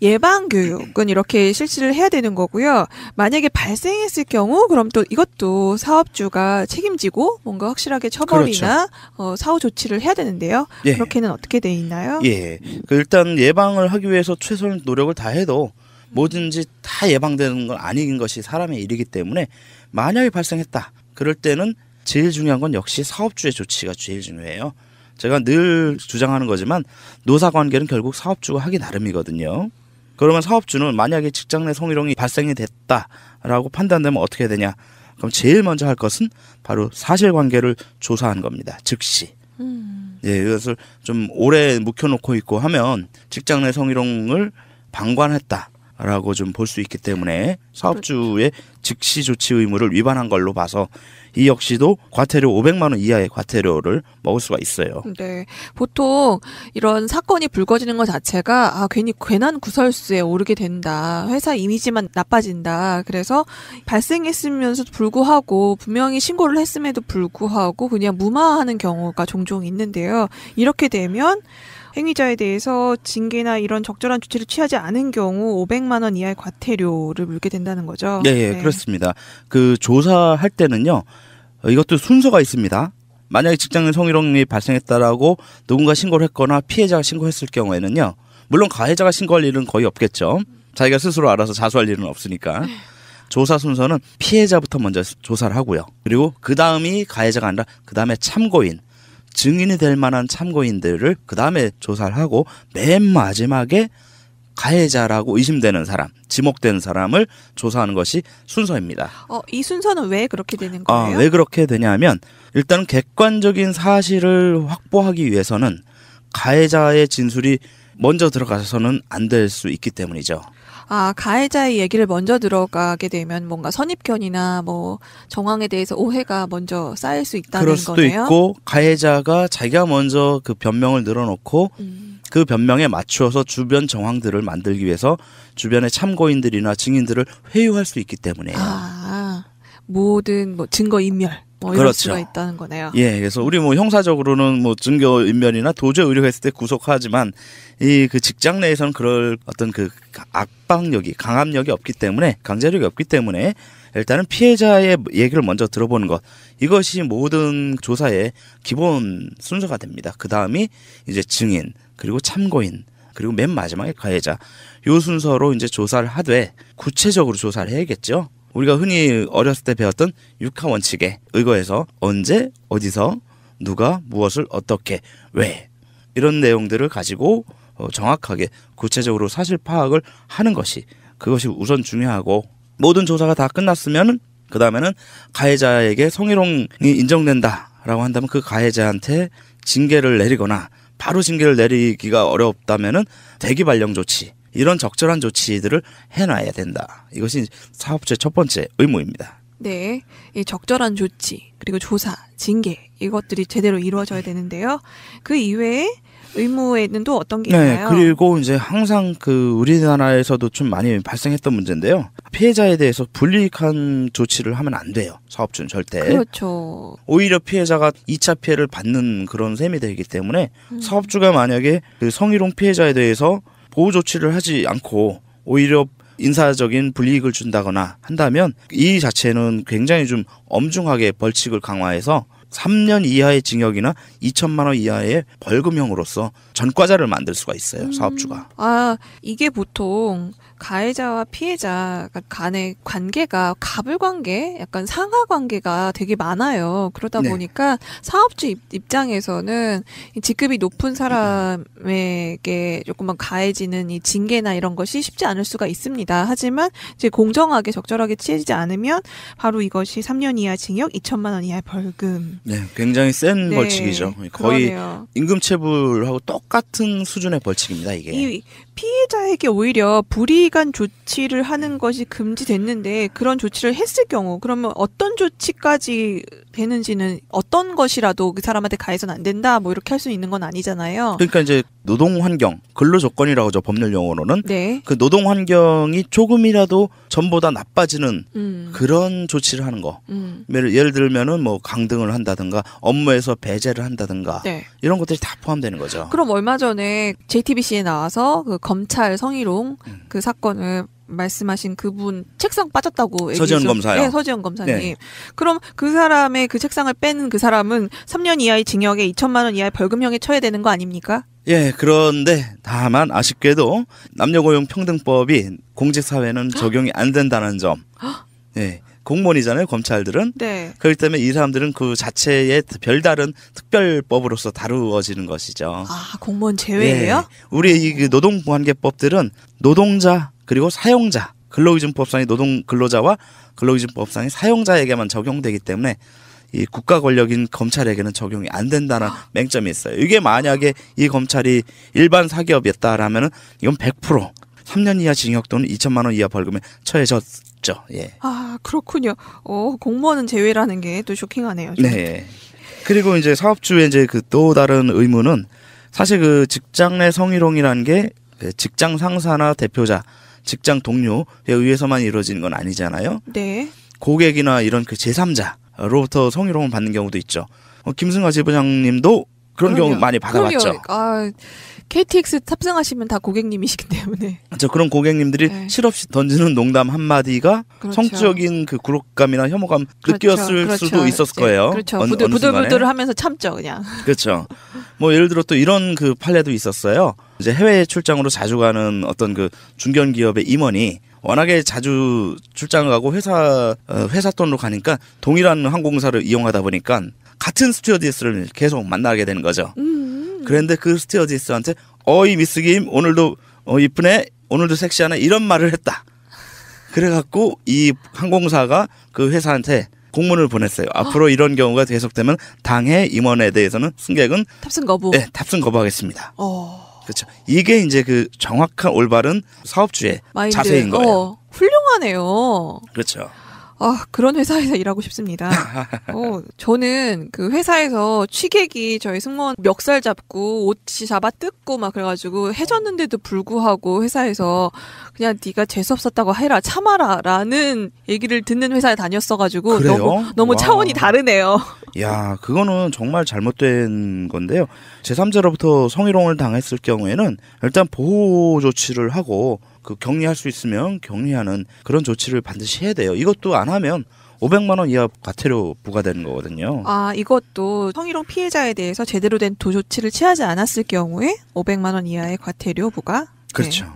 R: 예방 교육은 이렇게 실시를 해야 되는 거고요. 만약에 발생했을 경우 그럼 또 이것도 사업주가 책임지고 뭔가 확실하게 처벌이나 사후 조치를 해야 되는데요.
I: 예.
R: 그렇게는 어떻게 돼 있나요?
I: 예, 일단 예방을 하기 위해서 최선의 노력을 다해도 뭐든지 다 예방되는 건 아닌 것이 사람의 일이기 때문에 만약에 발생했다. 그럴 때는 제일 중요한 건 역시 사업주의 조치가 제일 중요해요. 제가 늘 주장하는 거지만 노사관계는 결국 사업주가 하기 나름이거든요. 그러면 사업주는 만약에 직장 내 성희롱이 발생이 됐다라고 판단되면 어떻게 되냐. 그럼 제일 먼저 할 것은 바로 사실관계를 조사하는 겁니다. 즉시. 예, 이것을 좀 오래 묵혀놓고 있고 하면 직장 내 성희롱을 방관했다라고 좀 볼 수 있기 때문에 사업주의 즉시 조치 의무를 위반한 걸로 봐서 이 역시도 과태료 500만 원 이하의 과태료를 먹을 수가 있어요.
R: 네, 보통 이런 사건이 불거지는 것 자체가 괜히 괜한 구설수에 오르게 된다. 회사 이미지만 나빠진다. 그래서 발생했으면서도 불구하고 분명히 신고를 했음에도 불구하고 그냥 무마하는 경우가 종종 있는데요. 이렇게 되면 행위자에 대해서 징계나 이런 적절한 조치를 취하지 않은 경우 500만 원 이하의 과태료를 물게 된다는 거죠.
I: 네, 그렇습니다. 그 조사할 때는요. 이것도 순서가 있습니다. 만약에 직장 내 성희롱이 발생했다라고 누군가 신고를 했거나 피해자가 신고했을 경우에는요. 물론 가해자가 신고할 일은 거의 없겠죠. 자기가 스스로 알아서 자수할 일은 없으니까. 조사 순서는 피해자부터 먼저 조사를 하고요. 그리고 그 다음이 가해자가 아니라 그 다음에 참고인. 증인이 될 만한 참고인들을 그 다음에 조사를 하고 맨 마지막에 가해자라고 의심되는 사람, 지목된 사람을 조사하는 것이 순서입니다.
R: 이 순서는 왜 그렇게 되는 거예요?
I: 왜 그렇게 되냐면 일단 객관적인 사실을 확보하기 위해서는 가해자의 진술이 먼저 들어가서는 안 될 수 있기 때문이죠.
R: 가해자의 얘기를 먼저 들어가게 되면 뭔가 선입견이나 뭐 정황에 대해서 오해가 먼저 쌓일 수 있다는
I: 그럴 수도
R: 거네요.
I: 있고 가해자가 자기가 먼저 그 변명을 늘어놓고 그 변명에 맞추어서 주변 정황들을 만들기 위해서 주변의 참고인들이나 증인들을 회유할 수 있기 때문에요.
R: 모든 증거 인멸 이럴
I: 그렇죠.
R: 수가 있다는 거네요.
I: 예, 그래서 우리 형사적으로는 증거 인멸이나 도주 의뢰가 있을 때 구속하지만 이 그 직장 내에서는 그럴 어떤 그 압박력이 강압력이 없기 때문에 강제력이 없기 때문에 일단은 피해자의 얘기를 먼저 들어보는 것 이것이 모든 조사의 기본 순서가 됩니다. 그 다음이 이제 증인 그리고 참고인 그리고 맨 마지막에 가해자 요 순서로 이제 조사를 하되 구체적으로 조사를 해야겠죠. 우리가 흔히 어렸을 때 배웠던 육하 원칙에 의거해서 언제 어디서 누가 무엇을 어떻게 왜 이런 내용들을 가지고 정확하게 구체적으로 사실 파악을 하는 것이 그것이 우선 중요하고 모든 조사가 다 끝났으면 그 다음에는 가해자에게 성희롱이 인정된다라고 한다면 그 가해자한테 징계를 내리거나 바로 징계를 내리기가 어렵다면은 대기 발령 조치 이런 적절한 조치들을 해놔야 된다. 이것이 사업주의 첫 번째 의무입니다.
R: 네, 이 적절한 조치 그리고 조사, 징계 이것들이 제대로 이루어져야 되는데요. 그 이외에 의무에는 또 어떤 게 있나요?
I: 네, 그리고 이제 항상 그 우리나라에서도 좀 많이 발생했던 문제인데요. 피해자에 대해서 불이익한 조치를 하면 안 돼요. 사업주는 절대.
R: 그렇죠.
I: 오히려 피해자가 2차 피해를 받는 그런 셈이 되기 때문에 사업주가 만약에 그 성희롱 피해자에 대해서 보호 조치를 하지 않고 오히려 인사적인 불이익을 준다거나 한다면 이 자체는 굉장히 좀 엄중하게 벌칙을 강화해서 3년 이하의 징역이나 2천만 원 이하의 벌금형으로서 전과자를 만들 수가 있어요. 사업주가.
R: 이게 보통 가해자와 피해자 간의 관계가 가불관계, 약간 상하관계가 되게 많아요. 그러다 보니까 사업주 입장에서는 직급이 높은 사람에게 조금만 가해지는 이 징계나 이런 것이 쉽지 않을 수가 있습니다. 하지만 이제 공정하게 적절하게 취해지지 않으면 바로 이것이 3년 이하 징역, 2천만 원 이하의 벌금.
I: 네, 굉장히 센 벌칙이죠. 거의
R: 그러네요.
I: 임금체불하고 똑같은 수준의 벌칙입니다. 이게.
R: 이 피해자에게 오히려 불이익을 장기간 조치를 하는 것이 금지됐는데 그런 조치를 했을 경우 그러면 어떤 조치까지 되는지는 어떤 것이라도 그 사람한테 가해서는 안 된다 뭐 이렇게 할 수 있는 건 아니잖아요.
I: 그러니까 이제 노동 환경, 근로 조건이라고 하죠. 법률 용어로는.
R: 네.
I: 그 노동 환경이 조금이라도 전보다 나빠지는 그런 조치를 하는 거. 예를 들면은 뭐 강등을 한다든가 업무에서 배제를 한다든가
R: 네.
I: 이런 것들이 다 포함되는 거죠.
R: 그럼 얼마 전에 JTBC에 나와서 그 검찰 성희롱 그 사건을 말씀하신 그분 책상 빠졌다고
I: 서지현 검사요.
R: 네, 서지현 검사님.
I: 네.
R: 그럼 그 사람의 그 책상을 뺀 그 사람은 3년 이하의 징역에 2천만 원 이하의 벌금형에 처해되는 거 아닙니까?
I: 예, 그런데 다만 아쉽게도 남녀고용평등법이 공직사회는 적용이 안 된다는 점. 예, 공무원이잖아요, 검찰들은.
R: 네.
I: 그렇기 때문에 이 사람들은 그 자체의 별다른 특별법으로서 다루어지는 것이죠.
R: 아, 공무원 제외예요?
I: 예, 우리 이 노동관계법들은 노동자 그리고 사용자, 근로기준법상의 노동 근로자와 근로기준법상의 사용자에게만 적용되기 때문에 이 국가 권력인 검찰에게는 적용이 안 된다는 맹점이 있어요. 이게 만약에 이 검찰이 일반 사기업이었다라면은 이건 100% 3년 이하 징역 또는 2천만 원 이하 벌금에 처해졌죠. 예.
R: 아, 그렇군요. 공무원은 제외라는 게 또 쇼킹하네요. 좀.
I: 네. 그리고 이제 사업주의 이제 그 또 다른 의무는 사실 그 직장 내 성희롱이라는 게 직장 상사나 대표자, 직장 동료에 의해서만 이루어지는 건 아니잖아요.
R: 네.
I: 고객이나 이런 그 제3자로부터 성희롱을 받는 경우도 있죠. 김승하 지부장님도 그런 경우 많이 받아봤죠.
R: 아, KTX 탑승하시면 다 고객님이시기 때문에.
I: 그렇죠. 그런 고객님들이 실없이 던지는 농담 한마디가
R: 그렇죠.
I: 성적인 그 굴욕감이나 혐오감 느꼈을 수도 있었을 거예요.
R: 그렇죠.
I: 어느
R: 부들부들 하면서 참죠, 그냥.
I: 그렇죠. 뭐 예를 들어 또 이런 그 판례도 있었어요. 이제 해외 출장으로 자주 가는 어떤 그 중견 기업의 임원이 워낙에 자주 출장을 가고 회사 돈으로 가니까 동일한 항공사를 이용하다 보니까 같은 스튜어디스를 계속 만나게 되는 거죠. 그런데 그 스튜어디스한테 어이 미스 김 오늘도 이쁘네 오늘도 섹시하네 이런 말을 했다. 그래갖고 이 항공사가 그 회사한테 공문을 보냈어요. 앞으로 이런 경우가 계속되면 당해 임원에 대해서는 승객은
R: 탑승 거부.
I: 네, 탑승 거부하겠습니다. 그렇죠. 이게 이제 그 정확한 올바른 사업주의
R: 마인드.
I: 자세인 거예요.
R: 훌륭하네요.
I: 그렇죠.
R: 아, 그런 회사에서 일하고 싶습니다. 저는 그 회사에서 취객이 저희 승무원 멱살 잡고 옷이 잡아 뜯고 막 그래가지고 해줬는데도 불구하고 회사에서 그냥 네가 재수 없었다고 해라 참아라라는 얘기를 듣는 회사에 다녔어가지고
I: 그래요?
R: 너무
I: 와.
R: 차원이 다르네요.
I: 야, 그거는 정말 잘못된 건데요. 제3자로부터 성희롱을 당했을 경우에는 일단 보호 조치를 하고 그 격리할 수 있으면 격리하는 그런 조치를 반드시 해야 돼요. 이것도 안 하면 500만 원 이하 과태료 부과되는 거거든요.
R: 아, 이것도 성희롱 피해자에 대해서 제대로 된 조치를 취하지 않았을 경우에 500만 원 이하의 과태료 부과.
I: 그렇죠.
R: 네.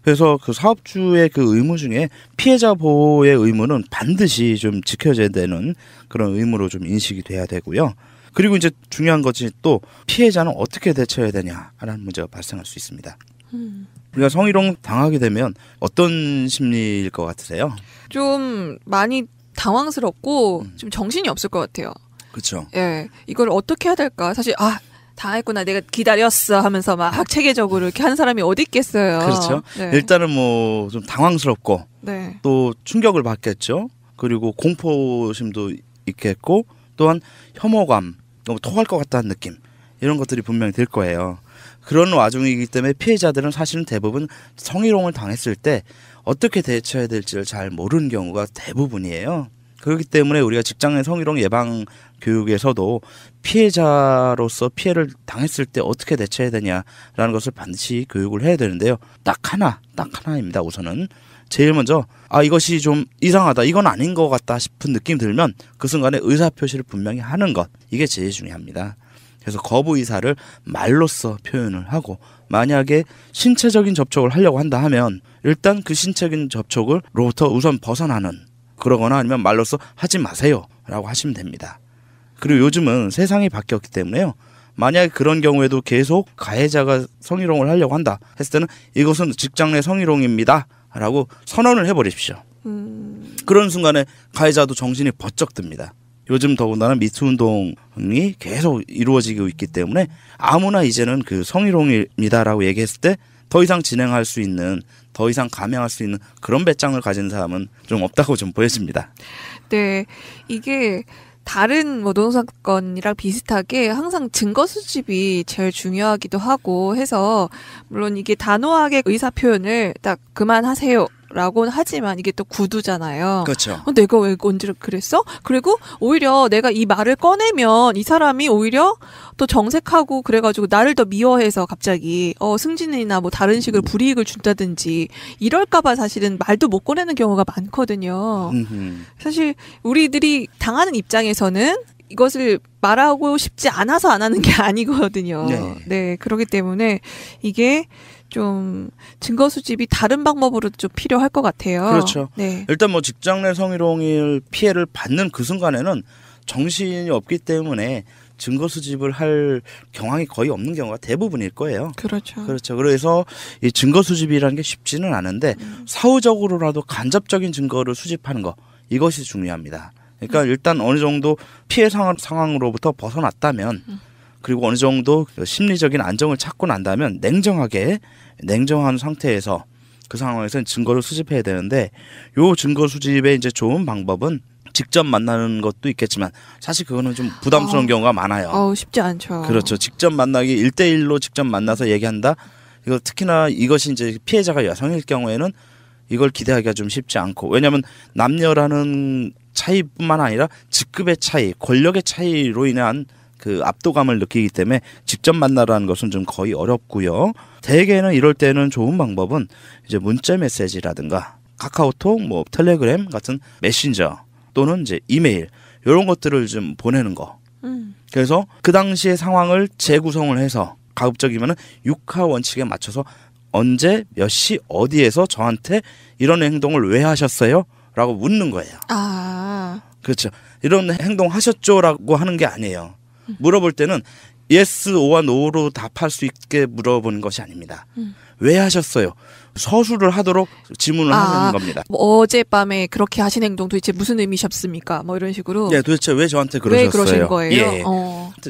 I: 그래서 그 사업주의 그 의무 중에 피해자 보호의 의무는 반드시 좀 지켜져야 되는 그런 의무로 좀 인식이 돼야 되고요. 그리고 이제 중요한 것이 또 피해자는 어떻게 대처해야 되냐라는 문제가 발생할 수 있습니다. 우리가 성희롱 당하게 되면 어떤 심리일 것 같으세요?
R: 좀 많이 당황스럽고 좀 정신이 없을 것 같아요.
I: 그렇죠.
R: 예, 이걸 어떻게 해야 될까? 사실 당했구나, 내가 기다렸어 하면서 막 체계적으로 이렇게 하는 사람이 어디 있겠어요.
I: 그렇죠.
R: 네.
I: 일단은 뭐 좀 당황스럽고
R: 네.
I: 또 충격을 받겠죠. 그리고 공포심도 있겠고 또한 혐오감, 너무 토할 것 같다는 느낌 이런 것들이 분명히 들 거예요. 그런 와중이기 때문에 피해자들은 사실은 대부분 성희롱을 당했을 때 어떻게 대처해야 될지를 잘 모르는 경우가 대부분이에요. 그렇기 때문에 우리가 직장 내 성희롱 예방 교육에서도 피해자로서 피해를 당했을 때 어떻게 대처해야 되냐라는 것을 반드시 교육을 해야 되는데요. 딱 하나입니다. 우선은 제일 먼저 이것이 좀 이상하다, 이건 아닌 것 같다 싶은 느낌 들면 그 순간에 의사표시를 분명히 하는 것, 이게 제일 중요합니다. 그래서 거부 의사를 말로써 표현을 하고, 만약에 신체적인 접촉을 하려고 한다 하면 일단 그 신체적인 접촉으로부터 우선 벗어나는, 그러거나 아니면 말로써 하지 마세요 라고 하시면 됩니다. 그리고 요즘은 세상이 바뀌었기 때문에요, 만약에 그런 경우에도 계속 가해자가 성희롱을 하려고 한다 했을 때는 이것은 직장 내 성희롱입니다 라고 선언을 해버리십시오. 그런 순간에 가해자도 정신이 번쩍 듭니다. 요즘 더군다나 미투 운동이 계속 이루어지고 있기 때문에 아무나 이제는 그 성희롱입니다라고 얘기했을 때 더 이상 진행할 수 있는 더 이상 감행할 수 있는 그런 배짱을 가진 사람은 좀 없다고 좀 보여집니다.
R: 네, 이게 다른 뭐 노동사건이랑 비슷하게 항상 증거 수집이 제일 중요하기도 하고 해서 물론 이게 단호하게 의사 표현을 딱 그만하세요. 라고는 하지만 이게 또 구두잖아요.
I: 그렇죠.
R: 내가 왜 언제 그랬어? 그리고 오히려 내가 이 말을 꺼내면 이 사람이 오히려 또 정색하고 그래가지고 나를 더 미워해서 갑자기 승진이나 뭐 다른 식으로 불이익을 준다든지 이럴까봐 사실은 말도 못 꺼내는 경우가 많거든요. 사실 우리들이 당하는 입장에서는 이것을 말하고 싶지 않아서 안 하는 게 아니거든요. 네, 그렇기 때문에 이게 좀 증거 수집이 다른 방법으로 좀 필요할 것 같아요.
I: 그렇죠.
R: 네.
I: 일단 뭐 직장 내 성희롱을 피해를 받는 그 순간에는 정신이 없기 때문에 증거 수집을 할 경황이 거의 없는 경우가 대부분일 거예요.
R: 그렇죠.
I: 그렇죠. 그래서 이 증거 수집이라는 게 쉽지는 않은데 사후적으로라도 간접적인 증거를 수집하는 거 이것이 중요합니다. 그러니까 일단 어느 정도 피해 상황으로부터 벗어났다면 그리고 어느 정도 심리적인 안정을 찾고 난다면 냉정한 상태에서 그 상황에서는 증거를 수집해야 되는데 요 증거 수집의 이제 좋은 방법은 직접 만나는 것도 있겠지만 사실 그거는 좀 부담스러운 경우가 많아요.
R: 쉽지 않죠.
I: 그렇죠. 직접 만나기 1대1로 직접 만나서 얘기한다. 이거 특히나 이것이 이제 피해자가 여성일 경우에는 이걸 기대하기가 좀 쉽지 않고 왜냐하면 남녀라는 차이뿐만 아니라 직급의 차이, 권력의 차이로 인한 그 압도감을 느끼기 때문에 직접 만나라는 것은 좀 거의 어렵고요. 대개는 이럴 때는 좋은 방법은 이제 문자 메시지라든가 카카오톡, 뭐 텔레그램 같은 메신저 또는 이제 이메일 이런 것들을 좀 보내는 거. 그래서 그 당시의 상황을 재구성을 해서 가급적이면은 6하 원칙에 맞춰서 언제 몇 시 어디에서 저한테 이런 행동을 왜 하셨어요? 라고 묻는 거예요. 그렇죠. 이런 행동 하셨죠라고 하는 게 아니에요. 물어볼 때는 yes, or와 no로 답할 수 있게 물어보는 것이 아닙니다. 왜 하셨어요? 서술을 하도록 질문을 하는 겁니다.
R: 뭐 어젯밤에 그렇게 하신 행동 도대체 무슨 의미셨습니까? 뭐 이런 식으로.
I: 네, 도대체 왜 저한테 그러셨어요?
R: 왜 그러신 거예요?
I: 예.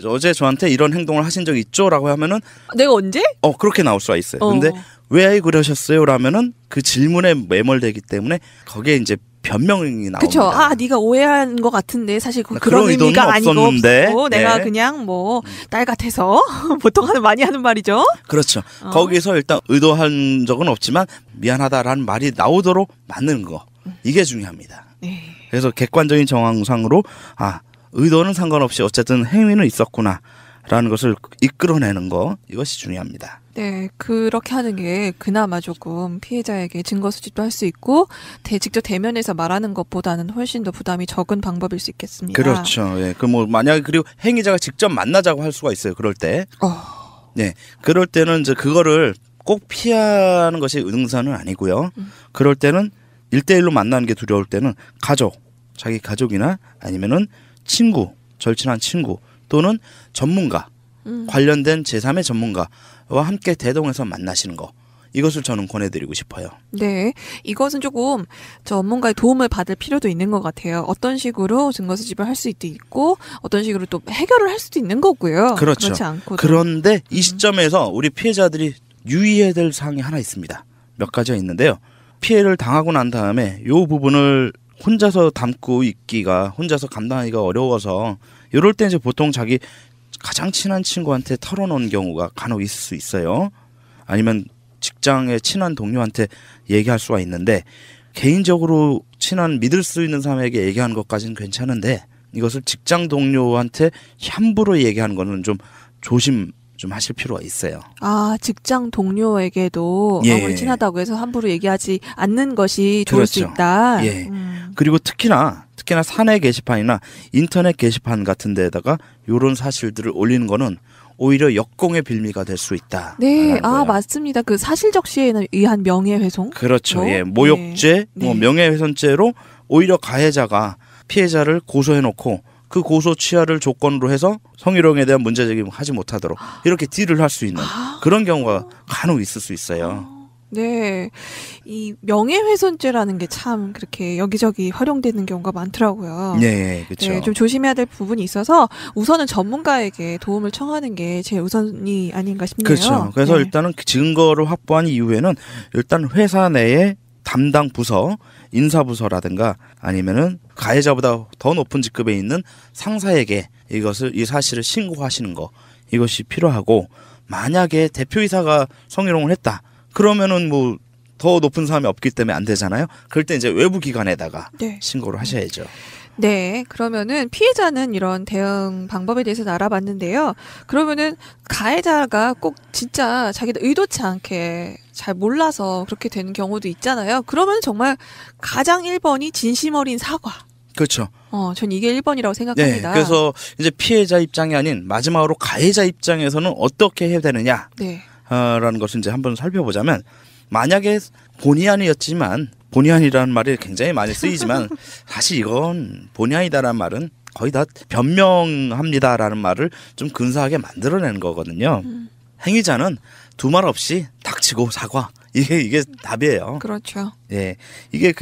I: 어제 저한테 이런 행동을 하신 적 있죠? 라고 하면은
R: 내가 언제?
I: 그렇게 나올 수가 있어요. 근데 왜 그러셨어요? 라면은 그 질문에 매몰되기 때문에 거기에 이제 변명이 나옵니다.
R: 그렇죠. 네가 오해한 것 같은데 사실 그런
I: 의도는
R: 의미가 아니고
I: 없었는데.
R: 없고 내가 그냥 뭐 딸 같아서 보통 많이 하는 말이죠.
I: 그렇죠. 거기서 일단 의도한 적은 없지만 미안하다라는 말이 나오도록 만드는 거. 이게 중요합니다.
R: 네.
I: 그래서 객관적인 정황상으로 의도는 상관없이 어쨌든 행위는 있었구나라는 것을 이끌어내는 거 이것이 중요합니다.
R: 네, 그렇게 하는 게 그나마 조금 피해자에게 증거 수집도 할 수 있고 직접 대면에서 말하는 것보다는 훨씬 더 부담이 적은 방법일 수 있겠습니다.
I: 그렇죠. 예. 만약에 그리고 행위자가 직접 만나자고 할 수가 있어요. 그럴 때. 네. 그럴 때는 이제 그거를 꼭 피하는 것이 응사는 아니고요. 그럴 때는 1대1로 만나는 게 두려울 때는 자기 가족이나 아니면은 친구, 절친한 친구 또는 전문가, 관련된 제3의 전문가와 함께 대동해서 만나시는 거. 이것을 저는 권해드리고 싶어요.
R: 네. 이것은 조금 전문가의 도움을 받을 필요도 있는 것 같아요. 어떤 식으로 증거 수집을 할 수도 있고 어떤 식으로 또 해결을 할 수도 있는 거고요.
I: 그렇죠.
R: 그렇지 않고도.
I: 그런데 이 시점에서 우리 피해자들이 유의해야 될 사항이 하나 있습니다. 몇 가지가 있는데요. 피해를 당하고 난 다음에 이 부분을 혼자서 담고 있기가 혼자서 감당하기가 어려워서 이럴 때 이제 보통 자기 가장 친한 친구한테 털어놓은 경우가 간혹 있을 수 있어요. 아니면 직장의 친한 동료한테 얘기할 수가 있는데 개인적으로 친한 믿을 수 있는 사람에게 얘기하는 것까지는 괜찮은데 이것을 직장 동료한테 함부로 얘기하는 거는 좀 조심 좀 하실 필요가 있어요.
R: 직장 동료에게도
I: 예.
R: 아무리 친하다고 해서 함부로 얘기하지 않는 것이 좋을 수 있다.
I: 예. 그리고 특히나 사내 게시판이나 인터넷 게시판 같은 데다가 이런 사실들을 올리는 거는 오히려 역공의 빌미가 될 수 있다.
R: 네, 맞습니다. 그 사실적시에 의한 명예훼손.
I: 그렇죠. 예, 모욕죄,
R: 네.
I: 명예훼손죄로 오히려 가해자가 피해자를 고소해놓고 그 고소 취하를 조건으로 해서 성희롱에 대한 문제 제기를 하지 못하도록 이렇게 딜을 할 수 있는 그런 경우가 간혹 있을 수 있어요.
R: 네. 이 명예훼손죄라는 게 참 그렇게 여기저기 활용되는 경우가 많더라고요.
I: 네, 그렇죠.
R: 네, 좀 조심해야 될 부분이 있어서 우선은 전문가에게 도움을 청하는 게 제일 우선이 아닌가 싶네요.
I: 그렇죠. 그래서
R: 네.
I: 일단은 증거를 확보한 이후에는 일단 회사 내에 담당 부서, 인사부서라든가 아니면은 가해자보다 더 높은 직급에 있는 상사에게 이 사실을 신고하시는 거, 이것이 필요하고, 만약에 대표이사가 성희롱을 했다. 그러면은 뭐 더 높은 사람이 없기 때문에 안 되잖아요. 그럴 때 이제 외부 기관에다가
R: 네.
I: 신고를 하셔야죠.
R: 네, 그러면은 피해자는 이런 대응 방법에 대해서 알아봤는데요. 그러면은 가해자가 꼭 진짜 자기도 의도치 않게 잘 몰라서 그렇게 되는 경우도 있잖아요. 그러면 정말 가장 1번이 진심 어린 사과.
I: 그렇죠.
R: 전 이게 1번이라고 생각합니다.
I: 네, 그래서 이제 피해자 입장이 아닌 마지막으로 가해자 입장에서는 어떻게 해야 되느냐.
R: 네.
I: 라는 것을 이제 한번 살펴보자면, 만약에 본의 아니었지만, 본의 아니라는 말이 굉장히 많이 쓰이지만 사실 이건 본의 아니다라는 말은 거의 다 변명합니다라는 말을 좀 근사하게 만들어내는 거거든요. 행위자는 두 말 없이 닥치고 사과. 이게 답이에요.
R: 그렇죠.
I: 예. 이게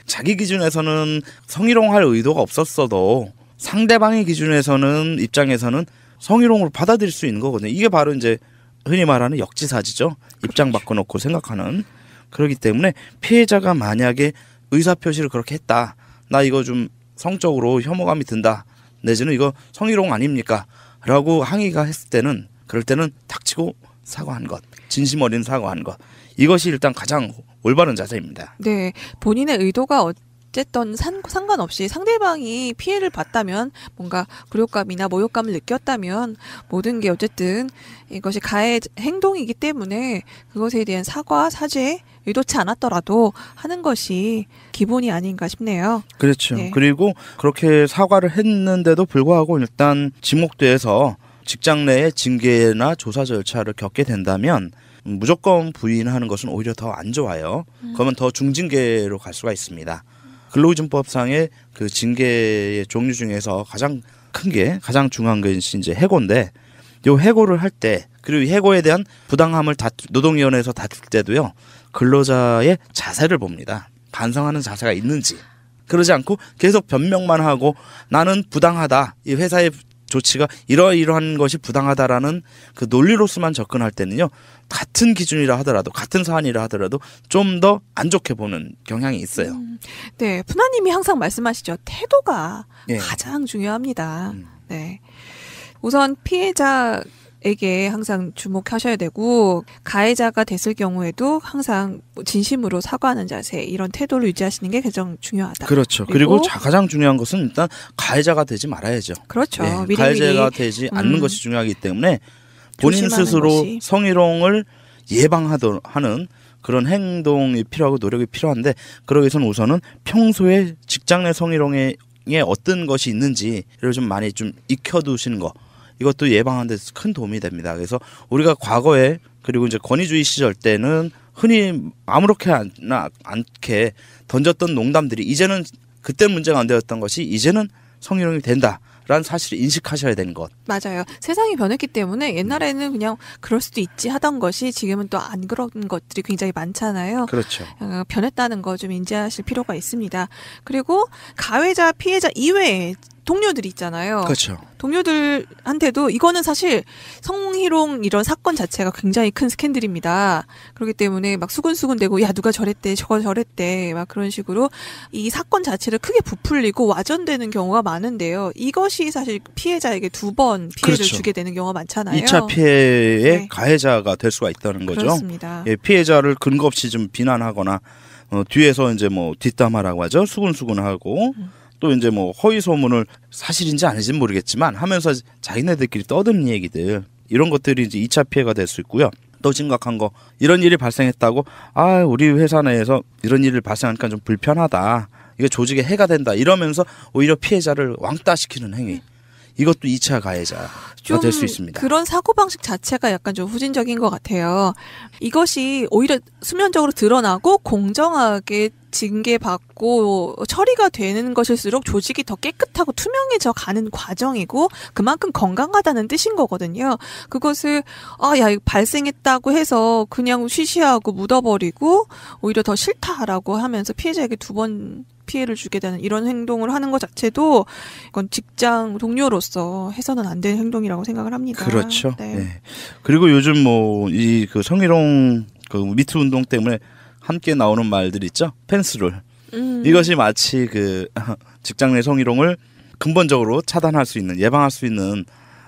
I: 자기 기준에서는 성희롱할 의도가 없었어도 상대방의 기준에서는 입장에서는 성희롱으로 받아들일 수 있는 거거든요. 이게 바로 이제 흔히 말하는 역지사지죠. 입장 바꿔놓고 생각하는. 그렇기 때문에 피해자가 만약에 의사표시를 그렇게 했다. 나 이거 좀 성적으로 혐오감이 든다. 내지는 이거 성희롱 아닙니까? 라고 항의가 했을 때는, 그럴 때는 닥치고 사과한 것. 진심 어린 사과한 것. 이것이 일단 가장 올바른 자세입니다.
R: 네. 본인의 의도가 어쨌든 상관없이 상대방이 피해를 봤다면, 뭔가 굴욕감이나 모욕감을 느꼈다면 모든 게 어쨌든 이것이 가해 행동이기 때문에 그것에 대한 사과, 사죄, 의도치 않았더라도 하는 것이 기본이 아닌가 싶네요.
I: 그렇죠.
R: 네.
I: 그리고 그렇게 사과를 했는데도 불구하고 일단 지목돼서 직장 내에 징계나 조사 절차를 겪게 된다면 무조건 부인하는 것은 오히려 더 안 좋아요. 그러면 더 중징계로 갈 수가 있습니다. 근로기준법상의 그 징계의 종류 중에서 가장 큰 게, 가장 중요한 것이 이제 해고인데, 요 해고를 할 때, 그리고 이 해고에 대한 부당함을 노동위원회에서 다툴 때도요, 근로자의 자세를 봅니다. 반성하는 자세가 있는지. 그러지 않고 계속 변명만 하고 나는 부당하다, 이 회사의 조치가 이러이러한 것이 부당하다라는 그 논리로서만 접근할 때는요, 같은 기준이라 하더라도, 같은 사안이라 하더라도 좀 더 안 좋게 보는 경향이 있어요.
R: 네, 푸나님이 항상 말씀하시죠. 태도가
I: 예.
R: 가장 중요합니다. 네, 우선 피해자에게 항상 주목하셔야 되고, 가해자가 됐을 경우에도 항상 진심으로 사과하는 자세, 이런 태도를 유지하시는 게 가장 중요하다.
I: 그렇죠. 그리고 가장 중요한 것은 일단 가해자가 되지 말아야죠.
R: 그렇죠.
I: 예,
R: 미리미리.
I: 가해자가 되지 않는 것이 중요하기 때문에 본인 스스로
R: 것이.
I: 성희롱을 예방하는 그런 행동이 필요하고 노력이 필요한데, 그러기 위해서는 우선은 평소에 직장 내 성희롱에 어떤 것이 있는지를 좀 많이 좀 익혀두시는 거, 이것도 예방하는 데 큰 도움이 됩니다. 그래서 우리가 과거에, 그리고 이제 권위주의 시절 때는 흔히 아무렇게 않게 던졌던 농담들이 이제는, 그때 문제가 안 되었던 것이 이제는 성희롱이 된다라는 사실을 인식하셔야 되는 것.
R: 맞아요. 세상이 변했기 때문에 옛날에는 그냥 그럴 수도 있지 하던 것이 지금은 또 안 그런 것들이 굉장히 많잖아요.
I: 그렇죠.
R: 변했다는 거 좀 인지하실 필요가 있습니다. 그리고 가해자, 피해자 이외에 동료들이 있잖아요.
I: 그렇죠.
R: 동료들한테도 이거는 사실 성희롱 이런 사건 자체가 굉장히 큰 스캔들입니다. 그렇기 때문에 막 수근수근대고, 야 누가 저랬대, 저거 저랬대, 막 그런 식으로 이 사건 자체를 크게 부풀리고 와전되는 경우가 많은데요. 이것이 사실 피해자에게 두 번 피해를
I: 그렇죠.
R: 주게 되는 경우가 많잖아요.
I: 2차 피해의
R: 네.
I: 가해자가 될 수가 있다는 거죠.
R: 그렇습니다.
I: 예, 피해자를 근거 없이 좀 비난하거나 뒤에서 이제 뭐 뒷담화라고 하죠. 수근수근하고 또 이제 뭐 허위 소문을 사실인지 아닌지는 모르겠지만 하면서 자기네들끼리 떠드는 얘기들, 이런 것들이 이제 2차 피해가 될 수 있고요. 또 심각한 거, 이런 일이 발생했다고, 우리 회사 내에서 이런 일이 발생하니까 좀 불편하다, 이게 조직에 해가 된다, 이러면서 오히려 피해자를 왕따시키는 행위, 이것도 2차 가해자가 될 수 있습니다.
R: 그런 사고방식 자체가 약간 좀 후진적인 것 같아요. 이것이 오히려 수면적으로 드러나고 공정하게 징계받고 처리가 되는 것일수록 조직이 더 깨끗하고 투명해져 가는 과정이고 그만큼 건강하다는 뜻인 거거든요. 그것을 이거 발생했다고 해서 그냥 쉬쉬하고 묻어버리고 오히려 더 싫다라고 하면서 피해자에게 2번 피해를 주게 되는 이런 행동을 하는 것 자체도 이건 직장 동료로서 해서는 안 되는 행동이라고 생각을 합니다.
I: 그렇죠.
R: 네.
I: 네. 그리고 요즘 뭐 이 그 성희롱 그 미투 운동 때문에 함께 나오는 말들 있죠. 펜스룰. 이것이 마치 그 직장 내 성희롱을 근본적으로 차단할 수 있는, 예방할 수 있는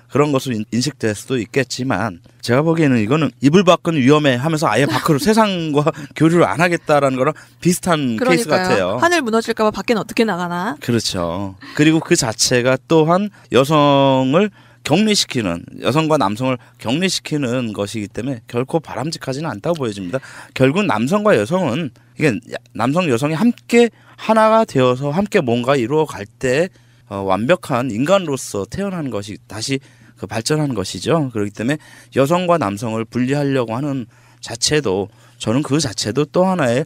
I: 그런 것으로 인식될 수도 있겠지만 제가 보기에는 이거는 이불 밖은 위험해 하면서 아예 밖으로 세상과 교류를 안 하겠다라는 거랑 비슷한
R: 그러니까요.
I: 케이스 같아요.
R: 하늘 무너질까 봐 밖에는 어떻게 나가나.
I: 그렇죠. 그리고 그 자체가 또한 여성을 격리시키는, 여성과 남성을 격리시키는 것이기 때문에 결코 바람직하지는 않다고 보여집니다. 결국 남성과 여성은 이게 남성 여성이 함께 하나가 되어서 함께 뭔가 이루어갈 때 완벽한 인간으로서 태어난 것이 다시 그 발전하는 것이죠. 그렇기 때문에 여성과 남성을 분리하려고 하는 자체도 저는 그 자체도 또 하나의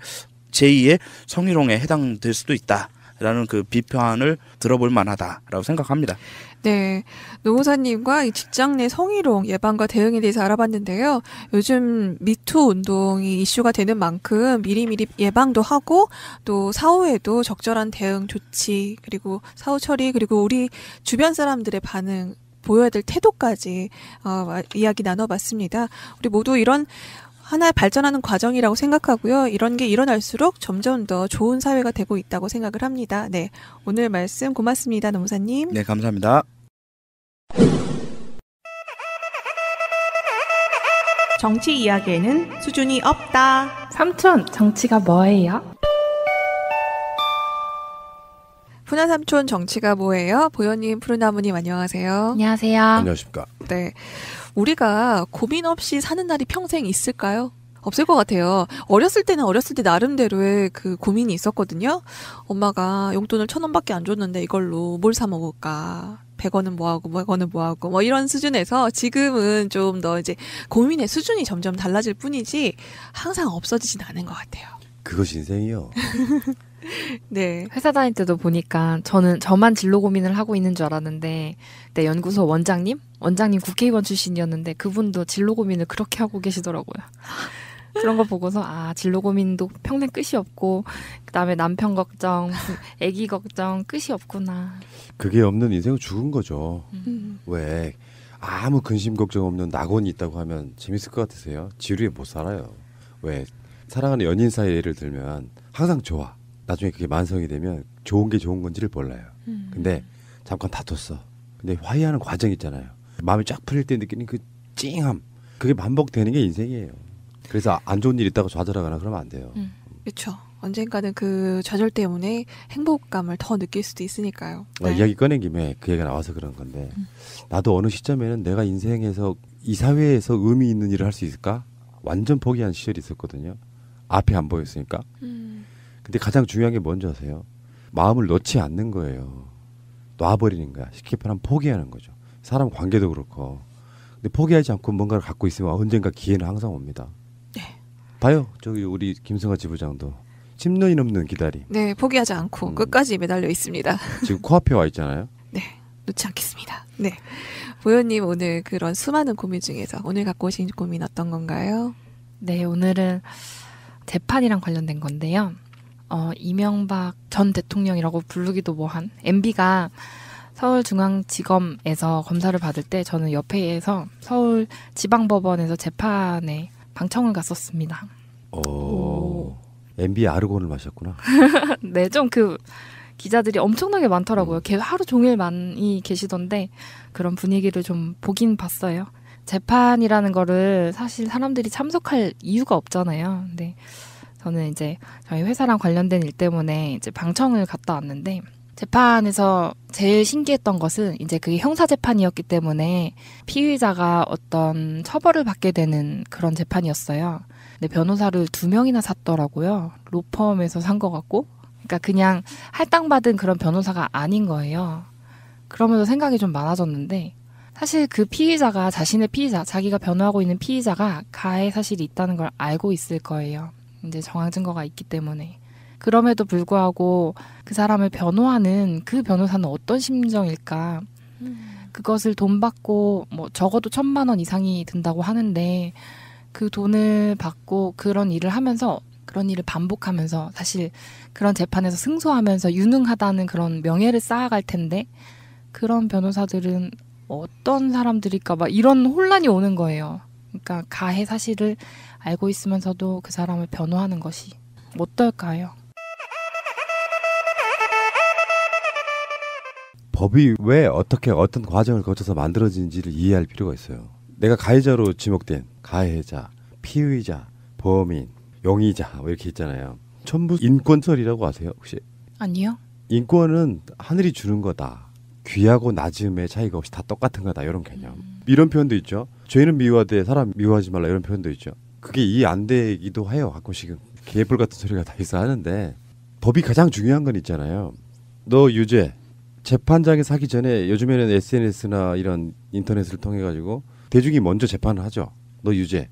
I: 제2의 성희롱에 해당될 수도 있다라는 그 비판을 들어볼 만하다라고 생각합니다.
R: 네, 노무사님과 이 직장 내 성희롱 예방과 대응에 대해서 알아봤는데요. 요즘 미투 운동이 이슈가 되는 만큼 미리미리 예방도 하고 또 사후에도 적절한 대응 조치 그리고 사후 처리 그리고 우리 주변 사람들의 반응 보여야 될 태도까지 이야기 나눠봤습니다. 우리 모두 이런 하나의 발전하는 과정이라고 생각하고요. 이런 게 일어날수록 점점 더 좋은 사회가 되고 있다고 생각을 합니다. 네, 오늘 말씀 고맙습니다. 노무사님.
I: 네, 감사합니다.
G: 정치 이야기에는 수준이 없다. 삼촌, 정치가 뭐예요?
R: 푸나 삼촌 정치가 뭐예요? 보현님, 푸르나무님 안녕하세요.
Q: 안녕하세요.
L: 안녕하십니까.
R: 네, 우리가 고민 없이 사는 날이 평생 있을까요? 없을 것 같아요. 어렸을 때는 어렸을 때 나름대로의 그 고민이 있었거든요. 엄마가 용돈을 1,000원밖에 안 줬는데 이걸로 뭘 사 먹을까? 100원은 뭐하고 100원은 뭐하고 뭐 이런 수준에서 지금은 좀 더 이제 고민의 수준이 점점 달라질 뿐이지 항상 없어지진 않은 것 같아요.
L: 그것이 인생이요.
Q: 네. 회사 다닐 때도 보니까 저만 진로 고민을 하고 있는 줄 알았는데 그때 연구소 원장님 국회의원 출신이었는데 그분도 진로 고민을 그렇게 하고 계시더라고요. 그런 거 보고서 진로 고민도 평생 끝이 없고 그다음에 남편 걱정, 아기 걱정 끝이 없구나.
L: 그게 없는 인생은 죽은 거죠. 왜 아무 근심 걱정 없는 낙원이 있다고 하면 재밌을 것 같으세요? 지루해 못 살아요. 왜 사랑하는 연인 사이 예를 들면 항상 좋아. 나중에 그게 만성이 되면 좋은 게 좋은 건지를 몰라요. 근데 잠깐 다퉜어. 근데 화해하는 과정 있잖아요. 마음이 쫙 풀릴 때 느끼는 그 찡함. 그게 반복되는 게 인생이에요. 그래서 안 좋은 일 있다고 좌절하거나 그러면 안 돼요.
R: 그렇죠. 언젠가는 그 좌절 때문에 행복감을 더 느낄 수도 있으니까요.
L: 네. 이야기 꺼낸 김에 그 얘기가 나와서 그런 건데 나도 어느 시점에는 내가 인생에서 이 사회에서 의미 있는 일을 할 수 있을까? 완전 포기한 시절이 있었거든요. 앞이 안 보였으니까. 근데 가장 중요한 게 뭔지 아세요? 마음을 놓지 않는 거예요. 놔버리는 거야. 쉽게 말하면 포기하는 거죠. 사람 관계도 그렇고. 근데 포기하지 않고 뭔가를 갖고 있으면 언젠가 기회는 항상 옵니다.
R: 네.
L: 봐요. 저기 우리 김성아 지부장도 10년이 넘는 기다림.
R: 네, 포기하지 않고 끝까지 매달려 있습니다.
L: 지금 코앞에 와 있잖아요.
R: 네, 놓지 않겠습니다. 네, 보현님 오늘 그런 수많은 고민 중에서 오늘 갖고 오신 고민 어떤 건가요?
Q: 네, 오늘은 재판이랑 관련된 건데요. 이명박 전 대통령이라고 부르기도 뭐한 MB가 서울중앙지검에서 검사를 받을 때 저는 옆에서 서울지방법원에서 재판에 방청을 갔었습니다.
L: MB의 아르곤을 마셨구나.
Q: 네, 좀 기자들이 엄청나게 많더라고요. 하루 종일 많이 계시던데 그런 분위기를 좀 보긴 봤어요. 재판이라는 거를 사실 사람들이 참석할 이유가 없잖아요. 근데 저는 이제 저희 회사랑 관련된 일 때문에 이제 방청을 갔다 왔는데 재판에서 제일 신기했던 것은 이제 그게 형사재판이었기 때문에 피의자가 어떤 처벌을 받게 되는 그런 재판이었어요. 근데 변호사를 2명이나 샀더라고요. 로펌에서 산 것 같고. 그러니까 그냥 할당받은 그런 변호사가 아닌 거예요. 그러면서 생각이 좀 많아졌는데 사실 그 피의자가 자신의 피의자, 자기가 변호하고 있는 피의자가 가해 사실이 있다는 걸 알고 있을 거예요. 이제 정황 증거가 있기 때문에. 그럼에도 불구하고 그 사람을 변호하는 그 변호사는 어떤 심정일까? 그것을 돈 받고 뭐 적어도 1,000만 원 이상이 든다고 하는데 그 돈을 받고 그런 일을 하면서 그런 일을 반복하면서 사실 그런 재판에서 승소하면서 유능하다는 그런 명예를 쌓아갈 텐데 그런 변호사들은 어떤 사람들일까 막 이런 혼란이 오는 거예요. 그러니까 가해 사실을 알고 있으면서도 그 사람을 변호하는 것이 어떨까요?
L: 법이 왜 어떻게 어떤 과정을 거쳐서 만들어진지를 이해할 필요가 있어요. 내가 가해자로 지목된 가해자, 피의자, 범인, 용의자 뭐 이렇게 있잖아요. 전부 인권설이라고 아세요 혹시?
Q: 아니요.
L: 인권은 하늘이 주는 거다. 귀하고 낮음의 차이가 없이 다 똑같은 거다 이런 개념. 이런 표현도 있죠. 죄는 미워하되 사람 미워하지 말라 이런 표현도 있죠. 그게 이해 안 되기도 해요. 가끔씩은 개뿔 같은 소리가 다 있어 하는데 법이 가장 중요한 건 있잖아요. 너 유죄. 재판장에 서기 전에 요즘에는 SNS나 이런 인터넷을 통해 가지고 대중이 먼저 재판을 하죠. 너 유죄.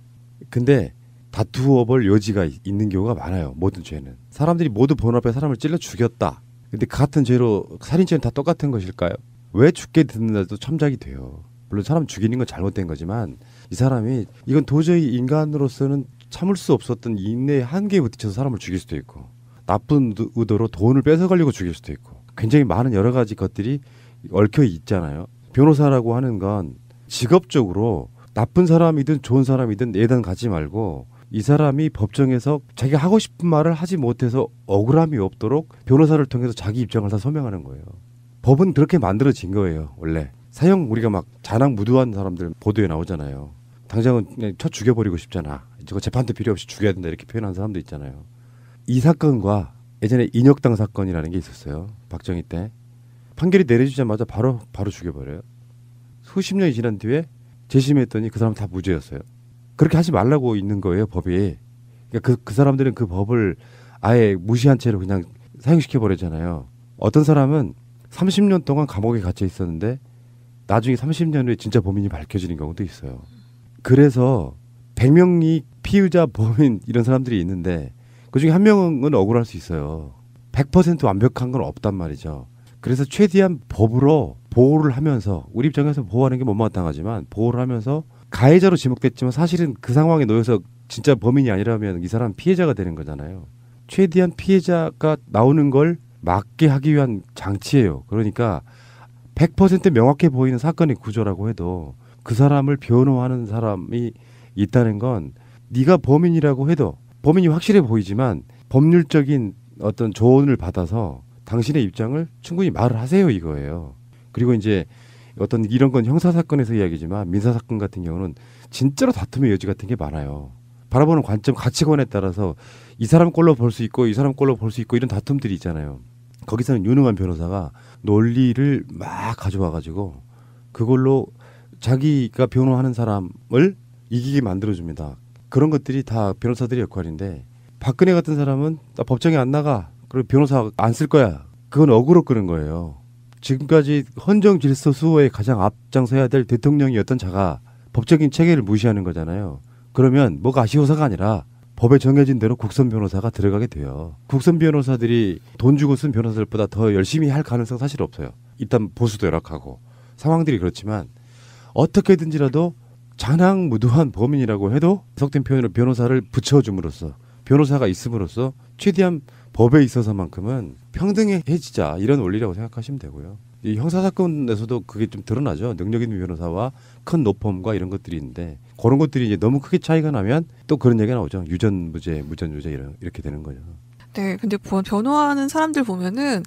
L: 근데 다투어볼 여지가 있는 경우가 많아요. 모든 죄는. 사람들이 모두 본 앞에 사람을 찔러 죽였다. 근데 같은 죄로 살인죄는 다 똑같은 것일까요? 왜 죽게 됐는데도 첨작이 돼요. 물론 사람 죽이는 건 잘못된 거지만 이 사람이 이건 도저히 인간으로서는 참을 수 없었던 인내의 한계에 부딪혀서 사람을 죽일 수도 있고 나쁜 의도로 돈을 뺏어가려고 죽일 수도 있고 굉장히 많은 여러 가지 것들이 얽혀 있잖아요. 변호사라고 하는 건 직업적으로 나쁜 사람이든 좋은 사람이든 예단 갖지 말고 이 사람이 법정에서 자기가 하고 싶은 말을 하지 못해서 억울함이 없도록 변호사를 통해서 자기 입장을 다 설명하는 거예요. 법은 그렇게 만들어진 거예요. 원래 사형 우리가 막 잔악무도한 사람들 보도에 나오잖아요. 당장은 그냥 쳐 죽여버리고 싶잖아. 저거 재판도 필요 없이 죽여야 된다 이렇게 표현하는 사람도 있잖아요. 이 사건과 예전에 인혁당 사건이라는 게 있었어요. 박정희 때. 판결이 내려지자마자 바로 죽여버려요. 수십 년이 지난 뒤에 재심했더니 그 사람 다 무죄였어요. 그렇게 하지 말라고 있는 거예요, 법이. 그러니까 그 사람들은 그 법을 아예 무시한 채로 그냥 사형시켜버리잖아요. 어떤 사람은 30년 동안 감옥에 갇혀 있었는데 나중에 30년 후에 진짜 범인이 밝혀지는 경우도 있어요. 그래서 100명이 피의자, 범인 이런 사람들이 있는데 그중에 한 명은 억울할 수 있어요. 100% 완벽한 건 없단 말이죠. 그래서 최대한 법으로 보호를 하면서 우리 입장에서 보호하는 게 못마땅하지만 보호를 하면서 가해자로 지목됐지만 사실은 그 상황에 놓여서 진짜 범인이 아니라면 이 사람은 피해자가 되는 거잖아요. 최대한 피해자가 나오는 걸 막게 하기 위한 장치예요. 그러니까 100% 명확해 보이는 사건의 구조라고 해도 그 사람을 변호하는 사람이 있다는 건 네가 범인이라고 해도 범인이 확실해 보이지만 법률적인 어떤 조언을 받아서 당신의 입장을 충분히 말을 하세요 이거예요. 그리고 이제 어떤 이런 건 형사사건에서 이야기지만 민사사건 같은 경우는 진짜로 다툼의 여지 같은 게 많아요. 바라보는 관점, 가치관에 따라서 이 사람 꼴로 볼 수 있고 이 사람 꼴로 볼 수 있고 이런 다툼들이 있잖아요. 거기서는 유능한 변호사가 논리를 막 가져와가지고 그걸로 자기가 변호하는 사람을 이기게 만들어줍니다. 그런 것들이 다 변호사들의 역할인데 박근혜 같은 사람은 나 법정에 안 나가. 그리고 변호사 안 쓸 거야. 그건 억울로 끄는 거예요. 지금까지 헌정 질서 수호에 가장 앞장서야 될 대통령이었던 자가 법적인 체계를 무시하는 거잖아요. 그러면 뭐가 아쉬워서가 아니라 법에 정해진 대로 국선 변호사가 들어가게 돼요. 국선 변호사들이 돈 주고 쓴 변호사들보다 더 열심히 할 가능성 사실 없어요. 일단 보수도 열악하고 상황들이 그렇지만 어떻게든지라도 잔악무도한 범인이라고 해도 속된 표현으로 변호사를 붙여줌으로써 변호사가 있음으로써 최대한 법에 있어서만큼은 평등해지자 이런 원리라고 생각하시면 되고요. 이 형사사건에서도 그게 좀 드러나죠. 능력 있는 변호사와 큰 노펌과 이런 것들이 있는데 그런 것들이 이제 너무 크게 차이가 나면 또 그런 얘기가 나오죠. 유전무죄, 무전유죄 이렇게 되는 거죠.
R: 네, 근데 변호하는 사람들 보면은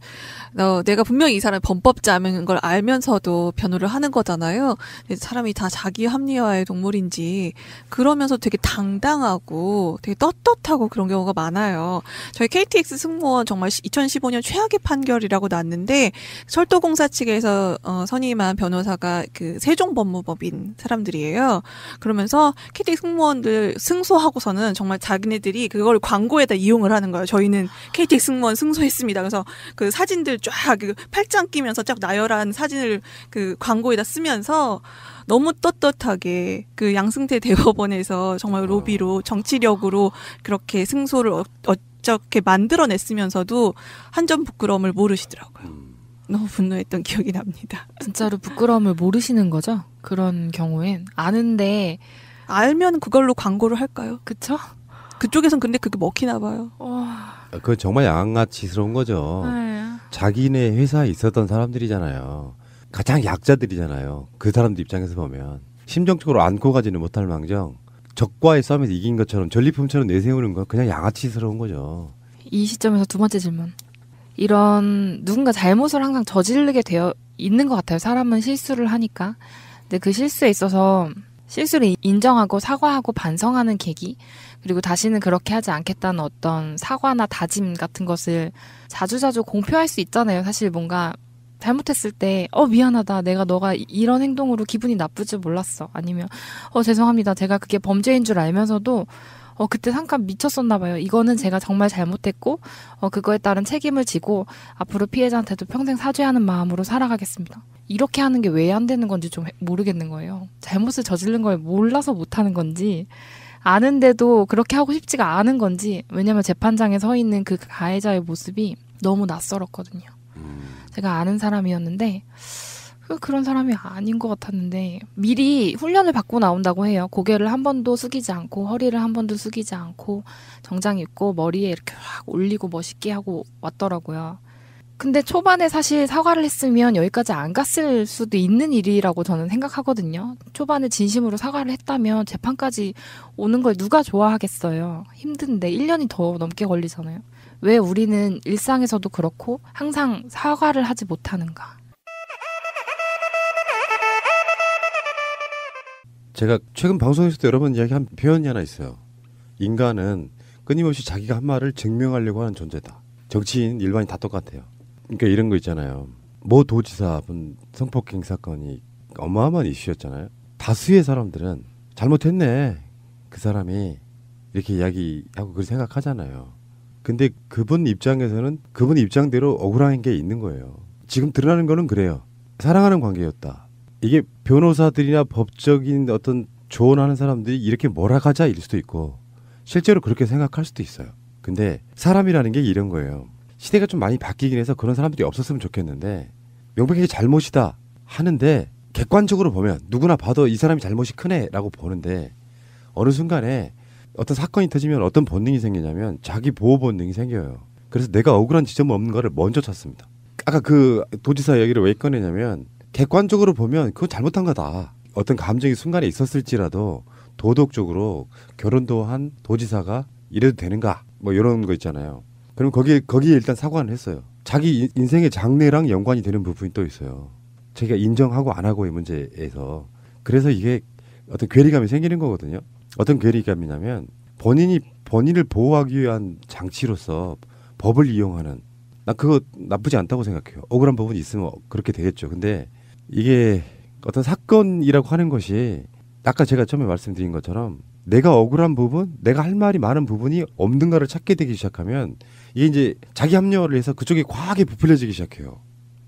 R: 내가 분명히 이 사람이 범법자인 걸 알면서도 변호를 하는 거잖아요. 사람이 다 자기 합리화의 동물인지 그러면서 되게 당당하고 되게 떳떳하고 그런 경우가 많아요. 저희 KTX 승무원 정말 2015년 최악의 판결이라고 났는데 철도공사 측에서 선임한 변호사가 그 세종법무법인 사람들이에요. 그러면서 KTX 승무원들 승소하고서는 정말 자기네들이 그걸 광고에다 이용을 하는 거예요. 저희는 저는 KTX 승무원 승소했습니다. 그래서 그 사진들 쫙 그 팔짱 끼면서 쫙 나열한 사진을 그 광고에다 쓰면서 너무 떳떳하게 그 양승태 대법원에서 정말 로비로 정치력으로 그렇게 승소를 어떻게 만들어냈으면서도 한 점 부끄러움을 모르시더라고요. 너무 분노했던 기억이 납니다.
Q: 진짜로 부끄러움을 모르시는 거죠? 그런 경우엔 아는데
R: 알면 그걸로 광고를 할까요?
Q: 그쵸?
R: 그쪽에선 근데 그게 먹히나 봐요.
L: 그건 정말 양아치스러운 거죠.
Q: 네.
L: 자기네 회사에 있었던 사람들이잖아요. 가장 약자들이잖아요. 그 사람들 입장에서 보면 심정적으로 안고 가지는 못할 망정 적과의 싸움에서 이긴 것처럼 전리품처럼 내세우는 건 그냥 양아치스러운 거죠.
Q: 이 시점에서 두 번째 질문. 이런 누군가 잘못을 항상 저지르게 되어 있는 것 같아요. 사람은 실수를 하니까. 근데 그 실수에 있어서 실수를 인정하고 사과하고 반성하는 계기, 그리고 다시는 그렇게 하지 않겠다는 어떤 사과나 다짐 같은 것을 자주자주 공표할 수 있잖아요. 사실 뭔가 잘못했을 때 미안하다. 내가 너가 이런 행동으로 기분이 나쁠 줄 몰랐어. 아니면 죄송합니다. 제가 그게 범죄인 줄 알면서도 그때 잠깐 미쳤었나 봐요. 이거는 제가 정말 잘못했고 그거에 따른 책임을 지고 앞으로 피해자한테도 평생 사죄하는 마음으로 살아가겠습니다. 이렇게 하는 게 왜 안 되는 건지 좀 모르겠는 거예요. 잘못을 저지른 걸 몰라서 못하는 건지 아는데도 그렇게 하고 싶지가 않은 건지. 왜냐면 재판장에 서 있는 그 가해자의 모습이 너무 낯설었거든요. 제가 아는 사람이었는데 그런 사람이 아닌 것 같았는데 미리 훈련을 받고 나온다고 해요. 고개를 한 번도 숙이지 않고 허리를 한 번도 숙이지 않고 정장 입고 머리에 이렇게 확 올리고 멋있게 하고 왔더라고요. 근데 초반에 사실 사과를 했으면 여기까지 안 갔을 수도 있는 일이라고 저는 생각하거든요. 초반에 진심으로 사과를 했다면 재판까지 오는 걸 누가 좋아하겠어요. 힘든데 1년이 더 넘게 걸리잖아요. 왜 우리는 일상에서도 그렇고 항상 사과를 하지 못하는가?
L: 제가 최근 방송에서도 여러 번 이야기한 표현이 하나 있어요. 인간은 끊임없이 자기가 한 말을 증명하려고 하는 존재다. 정치인, 일반인 다 똑같아요. 그러니까 이런 거 있잖아요. 모 도지사분 성폭행 사건이 어마어마한 이슈였잖아요. 다수의 사람들은 잘못했네. 그 사람이 이렇게 이야기하고 그렇게 생각하잖아요. 근데 그분 입장에서는 그분 입장대로 억울한 게 있는 거예요. 지금 드러나는 거는 그래요. 사랑하는 관계였다. 이게 변호사들이나 법적인 어떤 조언하는 사람들이 이렇게 몰아가자일 수도 있고 실제로 그렇게 생각할 수도 있어요. 근데 사람이라는 게 이런 거예요. 시대가 좀 많이 바뀌긴 해서 그런 사람들이 없었으면 좋겠는데 명백하게 잘못이다 하는데 객관적으로 보면 누구나 봐도 이 사람이 잘못이 크네라고 보는데 어느 순간에 어떤 사건이 터지면 어떤 본능이 생기냐면 자기 보호 본능이 생겨요. 그래서 내가 억울한 지점은 없는 거를 먼저 찾습니다. 아까 그 도지사 얘기를 왜 꺼내냐면 객관적으로 보면 그건 잘못한 거다. 어떤 감정이 순간에 있었을지라도 도덕적으로 결혼도 한 도지사가 이래도 되는가 뭐 이런 거 있잖아요. 그럼 거기에 일단 사과는 했어요. 자기 인생의 장래랑 연관이 되는 부분이 또 있어요. 자기가 인정하고 안 하고의 문제에서. 그래서 이게 어떤 괴리감이 생기는 거거든요. 어떤 괴리감이냐면 본인을 보호하기 위한 장치로서 법을 이용하는, 난 그거 나쁘지 않다고 생각해요. 억울한 부분이 있으면 그렇게 되겠죠. 근데 이게 어떤 사건이라고 하는 것이 아까 제가 처음에 말씀드린 것처럼 내가 억울한 부분, 내가 할 말이 많은 부분이 없는가를 찾게 되기 시작하면 이게 이제 자기 합리화를 해서 그쪽이 과하게 부풀려지기 시작해요.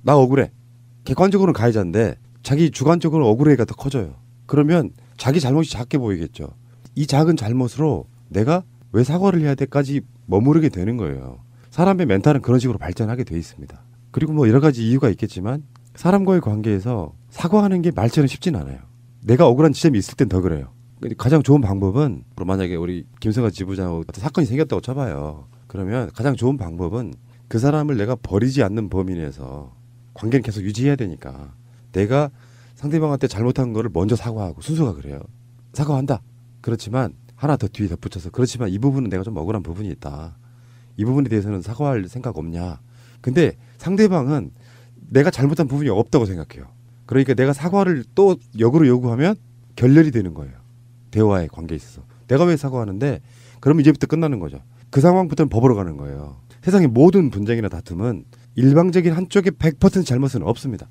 L: 나 억울해. 객관적으로는 가해자인데 자기 주관적으로 억울해가 더 커져요. 그러면 자기 잘못이 작게 보이겠죠. 이 작은 잘못으로 내가 왜 사과를 해야 돼까지 머무르게 되는 거예요. 사람의 멘탈은 그런 식으로 발전하게 돼 있습니다. 그리고 뭐 여러 가지 이유가 있겠지만 사람과의 관계에서 사과하는 게 말처럼 쉽진 않아요. 내가 억울한 지점이 있을 땐 더 그래요. 가장 좋은 방법은 만약에 우리 김성아 지부장하고 사건이 생겼다고 쳐봐요. 그러면 가장 좋은 방법은 그 사람을 내가 버리지 않는 범위 내에서 관계는 계속 유지해야 되니까 내가 상대방한테 잘못한 거를 먼저 사과하고 순서가 그래요. 사과한다. 그렇지만 하나 더 뒤에 덧붙여서 그렇지만 이 부분은 내가 좀 억울한 부분이 있다. 이 부분에 대해서는 사과할 생각 없냐. 근데 상대방은 내가 잘못한 부분이 없다고 생각해요. 그러니까 내가 사과를 또 역으로 요구하면 결렬이 되는 거예요. 대화의 관계에 있어서. 내가 왜 사과하는데? 그러면 이제부터 끝나는 거죠. 그 상황부터는 법으로 가는 거예요. 세상의 모든 분쟁이나 다툼은 일방적인 한쪽의 100% 잘못은 없습니다.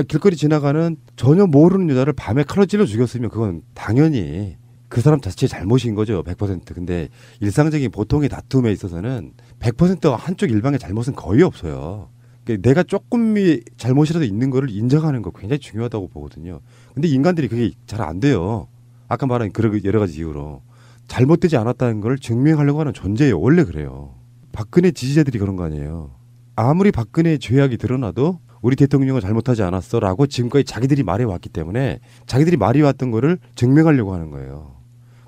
L: 길거리 지나가는 전혀 모르는 여자를 밤에 칼로 찔러 죽였으면 그건 당연히 그 사람 자체의 잘못인 거죠. 100%. 근데 일상적인 보통의 다툼에 있어서는 100% 한쪽 일방의 잘못은 거의 없어요. 그러니까 내가 조금의 잘못이라도 있는 거를 인정하는 거 굉장히 중요하다고 보거든요. 근데 인간들이 그게 잘 안 돼요. 아까 말한 그런 여러 가지 이유로 잘못되지 않았다는 걸 증명하려고 하는 존재예요. 원래 그래요. 박근혜 지지자들이 그런 거 아니에요. 아무리 박근혜의 죄악이 드러나도 우리 대통령은 잘못하지 않았어라고 지금까지 자기들이 말해왔기 때문에 자기들이 말해왔던 거를 증명하려고 하는 거예요.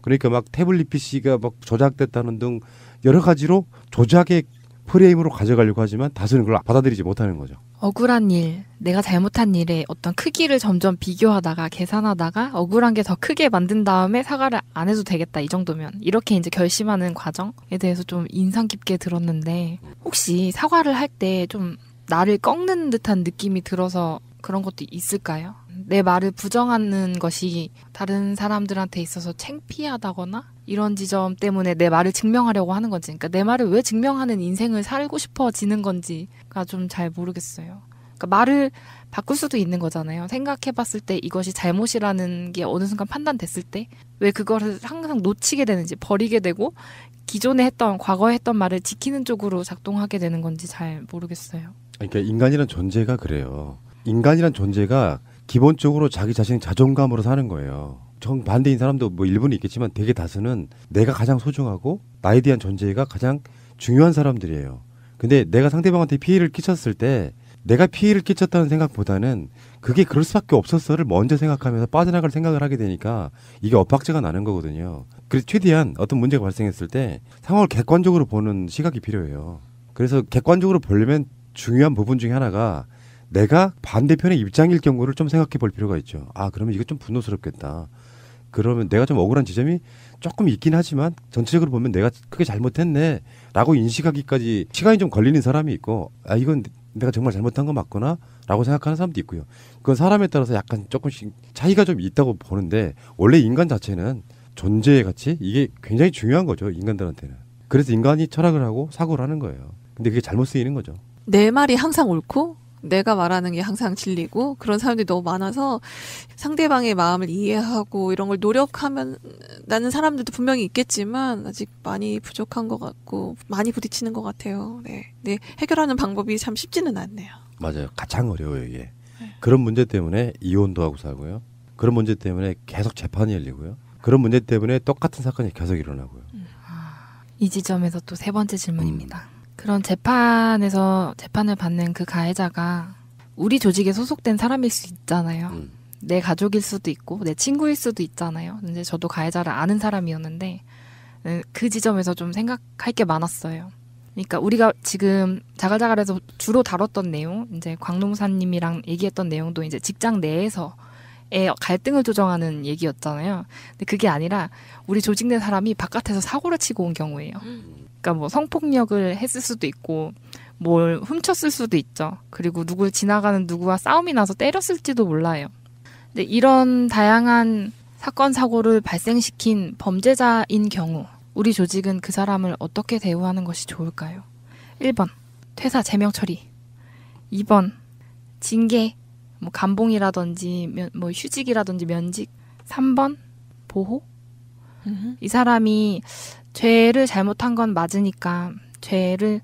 L: 그러니까 막 태블릿 PC가 막 조작됐다는 등 여러 가지로 조작의 프레임으로 가져가려고 하지만 다수는 그걸 받아들이지 못하는 거죠.
Q: 억울한 일, 내가 잘못한 일의 어떤 크기를 점점 비교하다가 계산하다가 억울한 게 더 크게 만든 다음에 사과를 안 해도 되겠다 이 정도면 이렇게 이제 결심하는 과정에 대해서 좀 인상 깊게 들었는데 혹시 사과를 할 때 좀 나를 꺾는 듯한 느낌이 들어서 그런 것도 있을까요? 내 말을 부정하는 것이 다른 사람들한테 있어서 창피하다거나 이런 지점 때문에 내 말을 증명하려고 하는 건지, 그러니까 내 말을 왜 증명하는 인생을 살고 싶어지는 건지가 좀 잘 모르겠어요. 그러니까 말을 바꿀 수도 있는 거잖아요. 생각해봤을 때 이것이 잘못이라는 게 어느 순간 판단됐을 때 왜 그거를 항상 놓치게 되는지, 버리게 되고 기존에 했던, 과거에 했던 말을 지키는 쪽으로 작동하게 되는 건지 잘 모르겠어요.
L: 그러니까 인간이란 존재가 그래요. 인간이란 존재가 기본적으로 자기 자신의 자존감으로 사는 거예요. 정반대인 사람도 뭐 일부는 있겠지만 대개 다수는 내가 가장 소중하고 나에 대한 존재가 가장 중요한 사람들이에요. 근데 내가 상대방한테 피해를 끼쳤을 때 내가 피해를 끼쳤다는 생각보다는 그게 그럴 수밖에 없었어를 먼저 생각하면서 빠져나갈 생각을 하게 되니까 이게 엇박자가 나는 거거든요. 그래서 최대한 어떤 문제가 발생했을 때 상황을 객관적으로 보는 시각이 필요해요. 그래서 객관적으로 보려면 중요한 부분 중에 하나가 내가 반대편의 입장일 경우를 좀 생각해 볼 필요가 있죠. 아, 그러면 이거 좀 분노스럽겠다. 그러면 내가 좀 억울한 지점이 조금 있긴 하지만 전체적으로 보면 내가 크게 잘못했네 라고 인식하기까지 시간이 좀 걸리는 사람이 있고, 아, 이건 내가 정말 잘못한 거 맞구나 라고 생각하는 사람도 있고요. 그건 사람에 따라서 약간 조금씩 차이가 좀 있다고 보는데, 원래 인간 자체는 존재의 가치, 이게 굉장히 중요한 거죠, 인간들한테는. 그래서 인간이 철학을 하고 사고를 하는 거예요. 근데 그게 잘못 쓰이는 거죠.
R: 내 말이 항상 옳고 내가 말하는 게 항상 진리고 그런 사람들이 너무 많아서 상대방의 마음을 이해하고 이런 걸 노력하면 나는 사람들도 분명히 있겠지만 아직 많이 부족한 것 같고 많이 부딪히는 것 같아요. 네. 네. 해결하는 방법이 참 쉽지는 않네요.
L: 맞아요. 가장 어려워요, 이게. 네. 그런 문제 때문에 이혼도 하고 살고요. 그런 문제 때문에 계속 재판이 열리고요. 그런 문제 때문에 똑같은 사건이 계속 일어나고요.
Q: 이 지점에서 또 세 번째 질문입니다. 그런 재판에서 재판을 받는 그 가해자가 우리 조직에 소속된 사람일 수 있잖아요. 내 가족일 수도 있고 내 친구일 수도 있잖아요. 근데 저도 가해자를 아는 사람이었는데 그 지점에서 좀 생각할 게 많았어요. 그러니까 우리가 지금 자갈자갈에서 주로 다뤘던 내용, 이제 광농사님이랑 얘기했던 내용도 이제 직장 내에서의 갈등을 조정하는 얘기였잖아요. 근데 그게 아니라 우리 조직 내 사람이 바깥에서 사고를 치고 온 경우예요. 그러니까 뭐 성폭력을 했을 수도 있고 뭘 훔쳤을 수도 있죠. 그리고 누굴 지나가는 누구와 싸움이 나서 때렸을지도 몰라요. 근데 이런 다양한 사건 사고를 발생시킨 범죄자인 경우 우리 조직은 그 사람을 어떻게 대우하는 것이 좋을까요? 1번 퇴사 제명 처리, 2번 징계, 뭐 감봉이라든지 뭐 휴직이라든지 면직, 3번 보호. 이 사람이 죄를 잘못한 건 맞으니까 죄를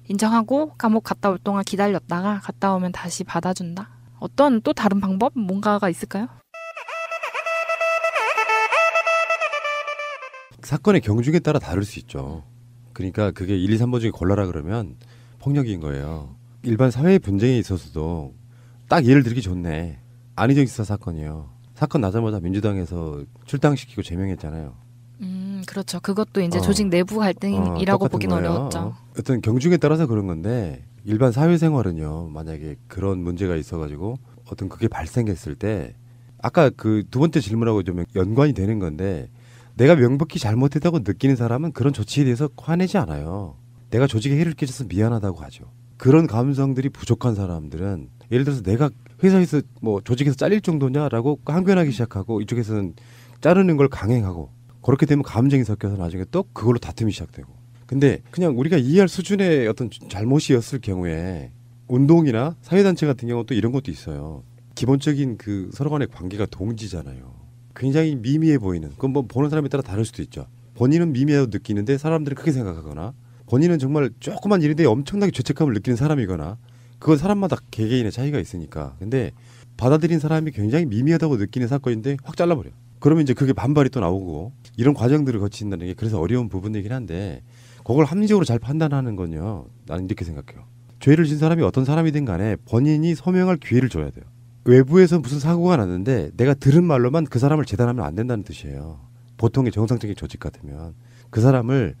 Q: 인정하고 감옥 갔다 올 동안 기다렸다가 갔다 오면 다시 받아준다. 어떤 또 다른 방법 뭔가가 있을까요?
L: 사건의 경중에 따라 다를 수 있죠. 그러니까 그게 1, 2, 3번 중에 골라라 그러면 폭력인 거예요. 일반 사회의 분쟁에 있어서도 딱 예를 들기 좋네. 안희정 지사 사건이에요. 사건 나자마자 민주당에서 출당시키고 제명했잖아요.
Q: 그렇죠. 그것도 이제 조직 내부 갈등이라고 보긴
L: 거예요.
Q: 어려웠죠.
L: 어떤 경중에 따라서 그런 건데 일반 사회생활은요. 만약에 그런 문제가 있어가지고 어떤 그게 발생했을 때 아까 그 두 번째 질문하고 좀 연관이 되는 건데 내가 명백히 잘못했다고 느끼는 사람은 그런 조치에 대해서 화내지 않아요. 내가 조직에 해를 끼쳐서 미안하다고 하죠. 그런 감성들이 부족한 사람들은 예를 들어서 내가 회사에서 뭐 조직에서 잘릴 정도냐라고 항변하기 시작하고 이쪽에서는 자르는 걸 강행하고 그렇게 되면 감정이 섞여서 나중에 또 그걸로 다툼이 시작되고. 근데 그냥 우리가 이해할 수준의 어떤 잘못이었을 경우에 운동이나 사회단체 같은 경우는 또 이런 것도 있어요. 기본적인 그 서로 간의 관계가 동지잖아요. 굉장히 미미해 보이는, 그건 뭐 보는 사람에 따라 다를 수도 있죠. 본인은 미미하다고 느끼는데 사람들은 크게 생각하거나, 본인은 정말 조그만 일인데 엄청나게 죄책감을 느끼는 사람이거나, 그건 사람마다 개개인의 차이가 있으니까. 근데 받아들인 사람이 굉장히 미미하다고 느끼는 사건인데 확 잘라버려. 그러면 이제 그게 반발이 또 나오고, 이런 과정들을 거친다는 게 그래서 어려운 부분이긴 한데, 그걸 합리적으로 잘 판단하는 건요, 나는 이렇게 생각해요. 죄를 진 사람이 어떤 사람이든 간에 본인이 소명할 기회를 줘야 돼요. 외부에서 무슨 사고가 났는데 내가 들은 말로만 그 사람을 재단하면 안 된다는 뜻이에요. 보통의 정상적인 조직 같으면 그 사람을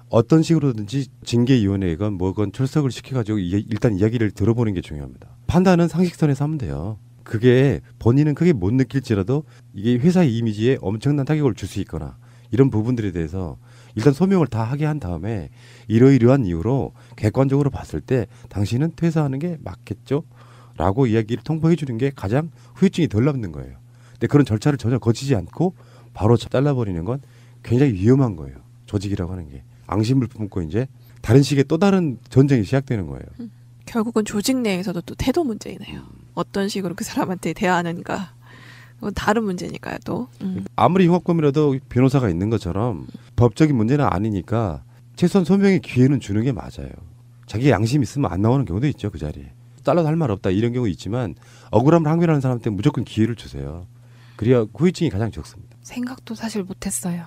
L: 어떤 식으로든지 징계위원회건 뭐건 출석을 시켜가지고 일단 이야기를 들어보는 게 중요합니다. 판단은 상식선에서 하면 돼요. 그게 본인은 크게 못 느낄지라도 이게 회사의 이미지에 엄청난 타격을 줄 수 있거나 이런 부분들에 대해서 일단 소명을 다 하게 한 다음에 이러이러한 이유로 객관적으로 봤을 때 당신은 퇴사하는 게 맞겠죠? 라고 이야기를 통보해 주는 게 가장 후유증이 덜 남는 거예요. 근데 그런 절차를 전혀 거치지 않고 바로 잘라버리는 건 굉장히 위험한 거예요. 조직이라고 하는 게. 앙심을 품고 이제 다른 식의 또 다른 전쟁이 시작되는 거예요.
R: 결국은 조직 내에서도 또 태도 문제이네요. 어떤 식으로 그 사람한테 대하는가. 그건 다른 문제니까요, 또.
L: 아무리 흉악범이라도 변호사가 있는 것처럼 법적인 문제는 아니니까 최소한 소명의 기회는 주는 게 맞아요. 자기 양심 있으면 안 나오는 경우도 있죠, 그 자리에. 잘라도 할 말 없다 이런 경우 있지만 억울함을 항변하는 사람한테 무조건 기회를 주세요. 그래야 후유증이 가장 적습니다.
Q: 생각도 사실 못했어요.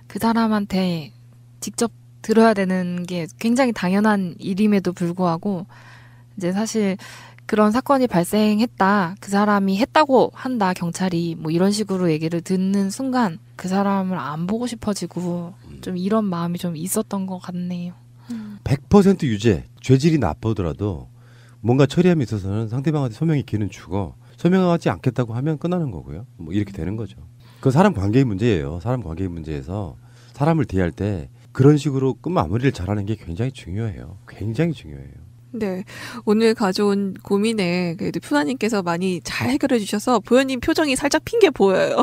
Q: 그 사람한테 직접 들어야 되는 게 굉장히 당연한 일임에도 불구하고 이제 사실 그런 사건이 발생했다, 그 사람이 했다고 한다, 경찰이 뭐 이런 식으로 얘기를 듣는 순간 그 사람을 안 보고 싶어지고 좀 이런 마음이 좀 있었던 것 같네요.
L: 100% 유죄, 죄질이 나쁘더라도 뭔가 처리함에 있어서는 상대방한테 소명의 기회는 주고 소명하지 않겠다고 하면 끝나는 거고요. 뭐 이렇게 되는 거죠. 그건 사람 관계의 문제예요. 사람 관계의 문제에서 사람을 대할 때 그런 식으로 끝마무리를 잘하는 게 굉장히 중요해요. 굉장히 중요해요.
R: 네. 오늘 가져온 고민에 그래도 푸나님께서 많이 잘 해결해 주셔서 보현님 표정이 살짝 핀 게 보여요.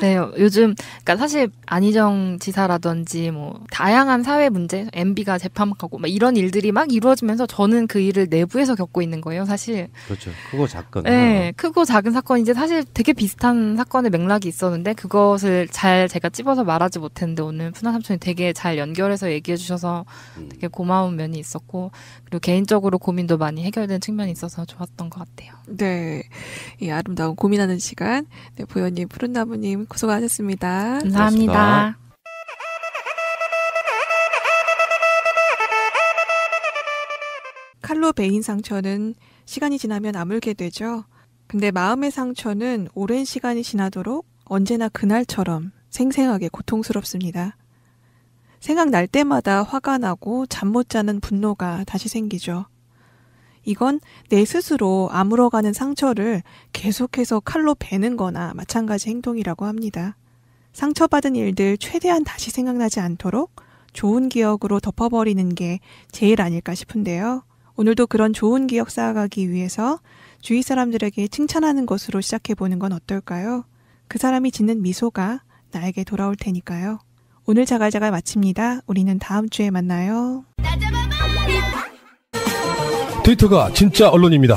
Q: 네, 요즘 그러니까 사실 안희정 지사라든지 뭐 다양한 사회 문제, MB가 재판하고 막 이런 일들이 막 이루어지면서 저는 그 일을 내부에서 겪고 있는 거예요, 사실.
L: 그렇죠. 크고 작건.
Q: 네, 크고 작은 사건 이제 사실 되게 비슷한 사건의 맥락이 있었는데 그것을 잘 제가 찝어서 말하지 못했는데 오늘 푸나 삼촌이 되게 잘 연결해서 얘기해 주셔서 되게 고마운 면이 있었고 그리고 개인적으로 고민도 많이 해결된 측면이 있어서 좋았던 것 같아요.
R: 네, 이 아름다운 고민하는 시간, 네, 보현님, 푸른나무님 고생하셨습니다.
Q: 감사합니다.
R: 칼로 베인 상처는 시간이 지나면 아물게 되죠. 근데 마음의 상처는 오랜 시간이 지나도록 언제나 그날처럼 생생하게 고통스럽습니다. 생각날 때마다 화가 나고 잠 못 자는 분노가 다시 생기죠. 이건 내 스스로 아물어가는 상처를 계속해서 칼로 베는 거나 마찬가지 행동이라고 합니다. 상처받은 일들 최대한 다시 생각나지 않도록 좋은 기억으로 덮어버리는 게 제일 아닐까 싶은데요. 오늘도 그런 좋은 기억 쌓아가기 위해서 주위 사람들에게 칭찬하는 것으로 시작해보는 건 어떨까요? 그 사람이 짓는 미소가 나에게 돌아올 테니까요. 오늘 자갈자갈 마칩니다. 우리는 다음 주에 만나요.
S: 트위터가 진짜 언론입니다.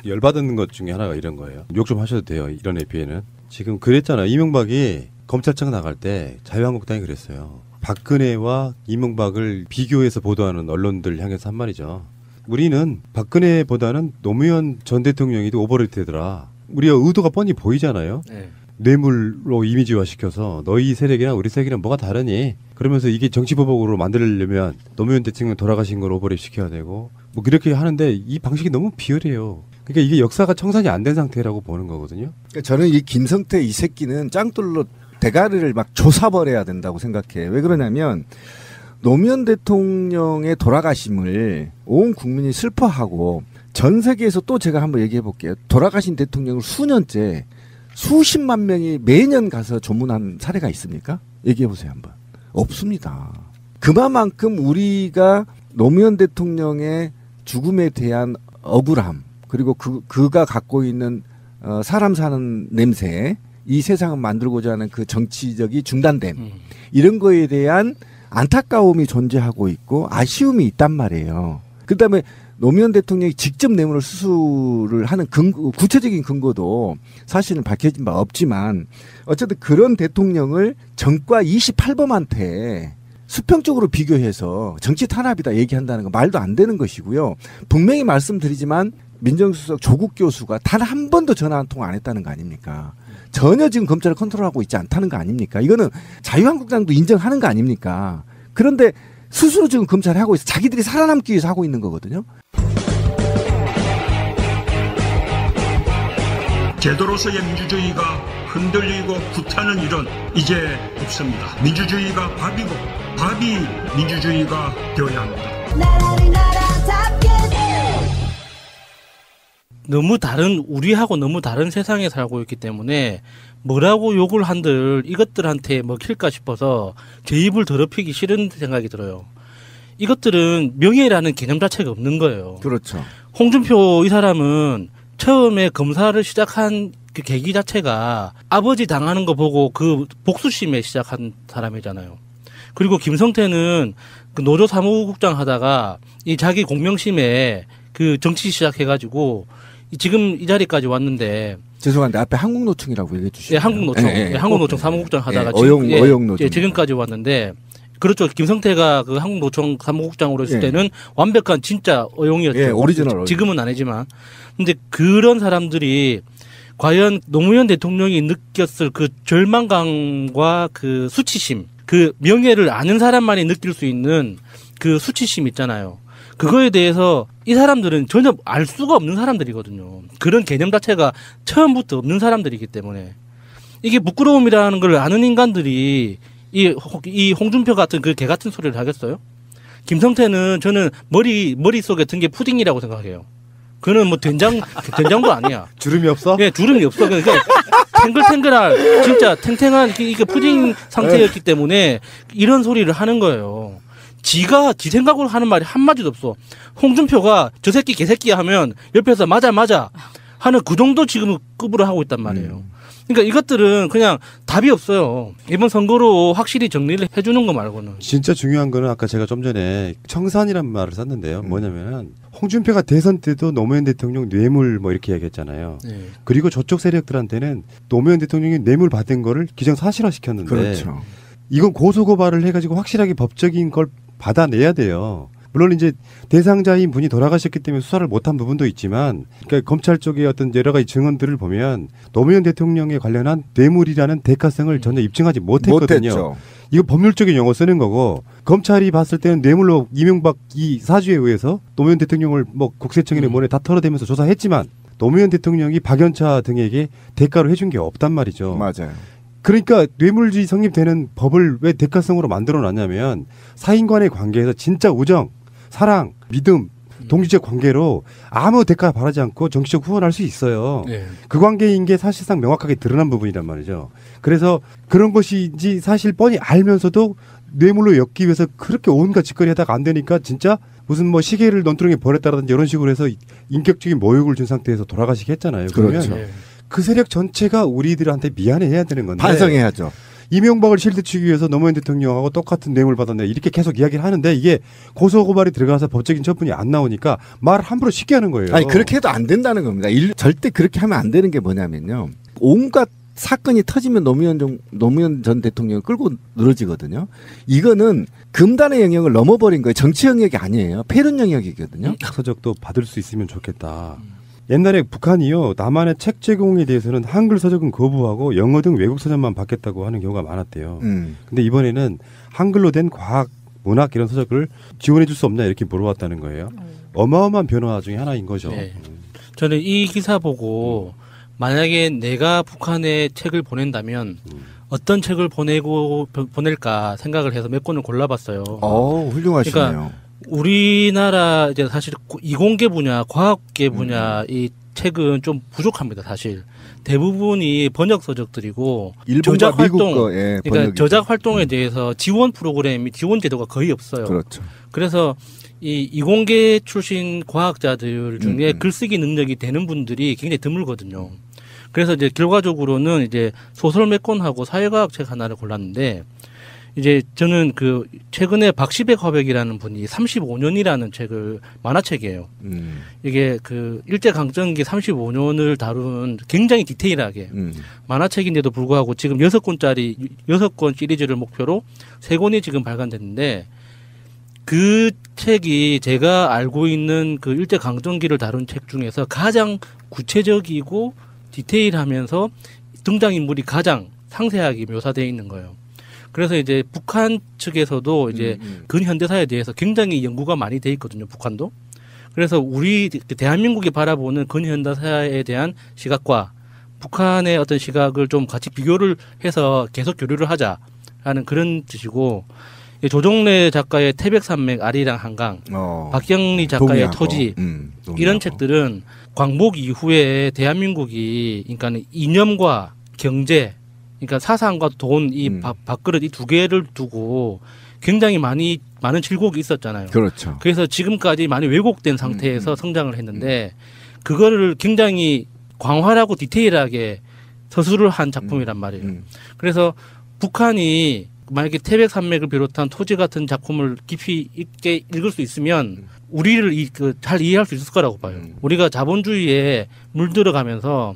L: 열받은 것 중에 하나가 이런 거예요. 욕 좀 하셔도 돼요. 이런 에피에는. 지금 그랬잖아요. 이명박이 검찰청 나갈 때 자유한국당이 그랬어요. 박근혜와 이명박을 비교해서 보도하는 언론들 향해서 한 말이죠. 우리는 박근혜보다는 노무현 전 대통령이 더 오버레이트더라. 우리가 의도가 뻔히 보이잖아요. 네. 뇌물로 이미지화 시켜서 너희 세력이랑 우리 세력이랑 뭐가 다르니? 그러면서 이게 정치보복으로 만들려면 노무현 대통령 돌아가신 걸 오버레이트 시켜야 되고 뭐 그렇게 하는데 이 방식이 너무 비열해요. 그러니까 이게 역사가 청산이 안 된 상태라고 보는 거거든요.
M: 그러니까 저는 이 김성태 이 새끼는 짱돌로 대가리를 막 조사버려야 된다고 생각해. 왜 그러냐면 노무현 대통령의 돌아가심을 온 국민이 슬퍼하고 전 세계에서 또 제가 한번 얘기해 볼게요. 돌아가신 대통령을 수년째 수십만 명이 매년 가서 조문한 사례가 있습니까? 얘기해 보세요 한번. 없습니다. 그만큼 우리가 노무현 대통령의 죽음에 대한 억울함 그리고 그가 갖고 있는 사람 사는 냄새 이 세상을 만들고자 하는 그 정치적인 중단됨 이런 거에 대한 안타까움이 존재하고 있고 아쉬움이 있단 말이에요. 그다음에 노무현 대통령이 직접 뇌물을 수수를 하는 구체적인 근거도 사실은 밝혀진 바 없지만 어쨌든 그런 대통령을 전과 28범한테 수평적으로 비교해서 정치 탄압이다 얘기한다는 건 말도 안 되는 것이고요. 분명히 말씀드리지만 민정수석 조국 교수가 단 한 번도 전화 한 통 안 했다는 거 아닙니까? 전혀 지금 검찰을 컨트롤하고 있지 않다는 거 아닙니까? 이거는 자유한국당도 인정하는 거 아닙니까? 그런데 스스로 지금 검찰이 하고 있어. 자기들이 살아남기 위해서 하고 있는 거거든요.
N: 제도로서의 민주주의가 흔들리고 구타는 일은 이제 없습니다. 민주주의가 밥이고 밥이 민주주의가 되어야 합니다.
O: 너무 다른 우리하고 너무 다른 세상에 살고 있기 때문에 뭐라고 욕을 한들 이것들한테 먹힐까 싶어서 제 입을 더럽히기 싫은 생각이 들어요. 이것들은 명예라는 개념 자체가 없는 거예요.
M: 그렇죠.
O: 홍준표 이 사람은 처음에 검사를 시작한 그 계기 자체가 아버지 당하는 거 보고 그 복수심에 시작한 사람이잖아요. 그리고 김성태는 그 노조 사무국장 하다가 이 자기 공명심에 그 정치 시작해가지고 지금 이 자리까지 왔는데.
M: 죄송한데 앞에 한국노총이라고 얘기해 주시죠.
O: 예, 한국노총. 예, 한국노총 사무국장 하다가
M: 어용노총.
O: 지금까지 왔는데. 그렇죠. 김성태가 그 한국노총 사무국장으로 했을
M: 예.
O: 때는 완벽한 진짜 어용이었죠.
M: 예, 오리지널.
O: 지금은 아니지만. 근데 그런 사람들이 과연 노무현 대통령이 느꼈을 그 절망감과 그 수치심, 그 명예를 아는 사람만이 느낄 수 있는 그 수치심 있잖아요. 그거에 대해서 이 사람들은 전혀 알 수가 없는 사람들이거든요. 그런 개념 자체가 처음부터 없는 사람들이기 때문에 이게 부끄러움이라는 걸 아는 인간들이 이 홍준표 같은 그 개 같은 소리를 하겠어요? 김성태는 저는 머릿속에 든 게 푸딩이라고 생각해요. 그는 뭐 된장도 아니야.
L: 주름이 없어?
O: 네, 주름이 없어. 그러니까 탱글탱글한 진짜 탱탱한 이게 푸딩 상태였기 때문에 이런 소리를 하는 거예요. 지 생각으로 하는 말이 한마디도 없어. 홍준표가 저 새끼 개새끼야 하면 옆에서 맞아 하는 그 정도 지금 급으로 하고 있단 말이에요. 그러니까 이것들은 그냥 답이 없어요. 이번 선거로 확실히 정리를 해주는 거 말고는.
L: 진짜 중요한 거는 아까 제가 좀 전에 청산이란 말을 썼는데요. 뭐냐면 홍준표가 대선 때도 노무현 대통령 뇌물 뭐 이렇게 얘기했잖아요.
O: 네.
L: 그리고 저쪽 세력들한테는 노무현 대통령이 뇌물 받은 거를 기정사실화시켰는데
M: 그렇죠.
L: 이건 고소고발을 해가지고 확실하게 법적인 걸 받아내야 돼요. 물론 이제 대상자인 분이 돌아가셨기 때문에 수사를 못한 부분도 있지만, 그러니까 검찰 쪽의 어떤 여러 가지 증언들을 보면 노무현 대통령에 관련한 뇌물이라는 대가성을 전혀 입증하지 못했거든요.
M: 못했죠.
L: 이거 법률적인 용어 쓰는 거고, 검찰이 봤을 때는 뇌물로 이명박 이 사주에 의해서 노무현 대통령을 뭐 국세청이나 뭐네 다 털어대면서 조사했지만 노무현 대통령이 박연차 등에게 대가로 해준 게 없단 말이죠.
M: 맞아요.
L: 그러니까 뇌물주의 성립되는 법을 왜 대가성으로 만들어 놨냐면 사인 간의 관계에서 진짜 우정, 사랑, 믿음, 동지적 관계로 아무 대가 바라지 않고 정치적 후원할 수 있어요.
O: 네.
L: 그 관계인 게 사실상 명확하게 드러난 부분이란 말이죠. 그래서 그런 것인지 사실 뻔히 알면서도 뇌물로 엮기 위해서 그렇게 온갖 짓거리 하다가 안 되니까 진짜 무슨 뭐 시계를 논두렁에 버렸다라든지 이런 식으로 해서 인격적인 모욕을 준 상태에서 돌아가시게 했잖아요. 그러면
M: 그렇죠.
L: 그 세력 전체가 우리들한테 미안해해야 되는 건데
M: 반성해야죠.
L: 이명박을 실드치기 위해서 노무현 대통령하고 똑같은 뇌물 받았네 이렇게 계속 이야기를 하는데 이게 고소고발이 들어가서 법적인 처분이 안 나오니까 말을 함부로 쉽게 하는 거예요.
M: 아니 그렇게 해도 안 된다는 겁니다. 절대 그렇게 하면 안 되는 게 뭐냐면요. 온갖 사건이 터지면 노무현 전 대통령을 끌고 늘어지거든요. 이거는 금단의 영역을 넘어버린 거예요. 정치 영역이 아니에요. 폐륜 영역이거든요.
L: 서적도 받을 수 있으면 좋겠다. 옛날에 북한이요 남한의 책 제공에 대해서는 한글 서적은 거부하고 영어 등 외국 서적만 받겠다고 하는 경우가 많았대요. 근데 이번에는 한글로 된 과학, 문학 이런 서적을 지원해 줄 수 없냐 이렇게 물어봤다는 거예요. 어마어마한 변화 중에 하나인 거죠.
O: 네. 저는 이 기사 보고 만약에 내가 북한에 책을 보낸다면 어떤 책을 보낼까 생각을 해서 몇 권을 골라봤어요.
M: 훌륭하시네요.
O: 그러니까 우리나라 이제 사실 이공계 분야, 과학계 분야 이 책은 좀 부족합니다. 사실 대부분이 번역 서적들이고 저작 활동, 그러니까 저작 활동에 대해서 지원 프로그램이 지원 제도가 거의 없어요.
M: 그렇죠.
O: 그래서 이 이공계 출신 과학자들 중에 글쓰기 능력이 되는 분들이 굉장히 드물거든요. 그래서 이제 결과적으로는 이제 소설 몇 권하고 사회과학 책 하나를 골랐는데 이제 저는 그 최근에 박시백 화백이라는 분이 35년이라는 책을 만화책이에요. 이게 그 일제강점기 35년을 다룬 굉장히 디테일하게 만화책인데도 불구하고 지금 6권 시리즈를 목표로 3권이 지금 발간됐는데 그 책이 제가 알고 있는 그 일제강점기를 다룬 책 중에서 가장 구체적이고 디테일하면서 등장인물이 가장 상세하게 묘사되어 있는 거예요. 그래서 이제 북한 측에서도 이제 근현대사에 대해서 굉장히 연구가 많이 돼 있거든요. 북한도. 그래서 우리 대한민국이 바라보는 근현대사에 대한 시각과 북한의 어떤 시각을 좀 같이 비교를 해서 계속 교류를 하자라는 그런 뜻이고, 조정래 작가의 태백산맥 아리랑 한강, 박경리 작가의
M: 동의하고.
O: 토지 이런 책들은 광복 이후에 대한민국이 그러니까 이념과 경제, 그러니까 사상과 돈, 이 밥그릇 이 두 개를 두고 굉장히 많은 질곡이 있었잖아요.
M: 그렇죠.
O: 그래서 지금까지 많이 왜곡된 상태에서 성장을 했는데 그거를 굉장히 광활하고 디테일하게 서술을 한 작품이란 말이에요. 그래서 북한이 만약에 태백산맥을 비롯한 토지 같은 작품을 깊이 있게 읽을 수 있으면 우리를 잘 이해할 수 있을 거라고 봐요. 우리가 자본주의에 물들어가면서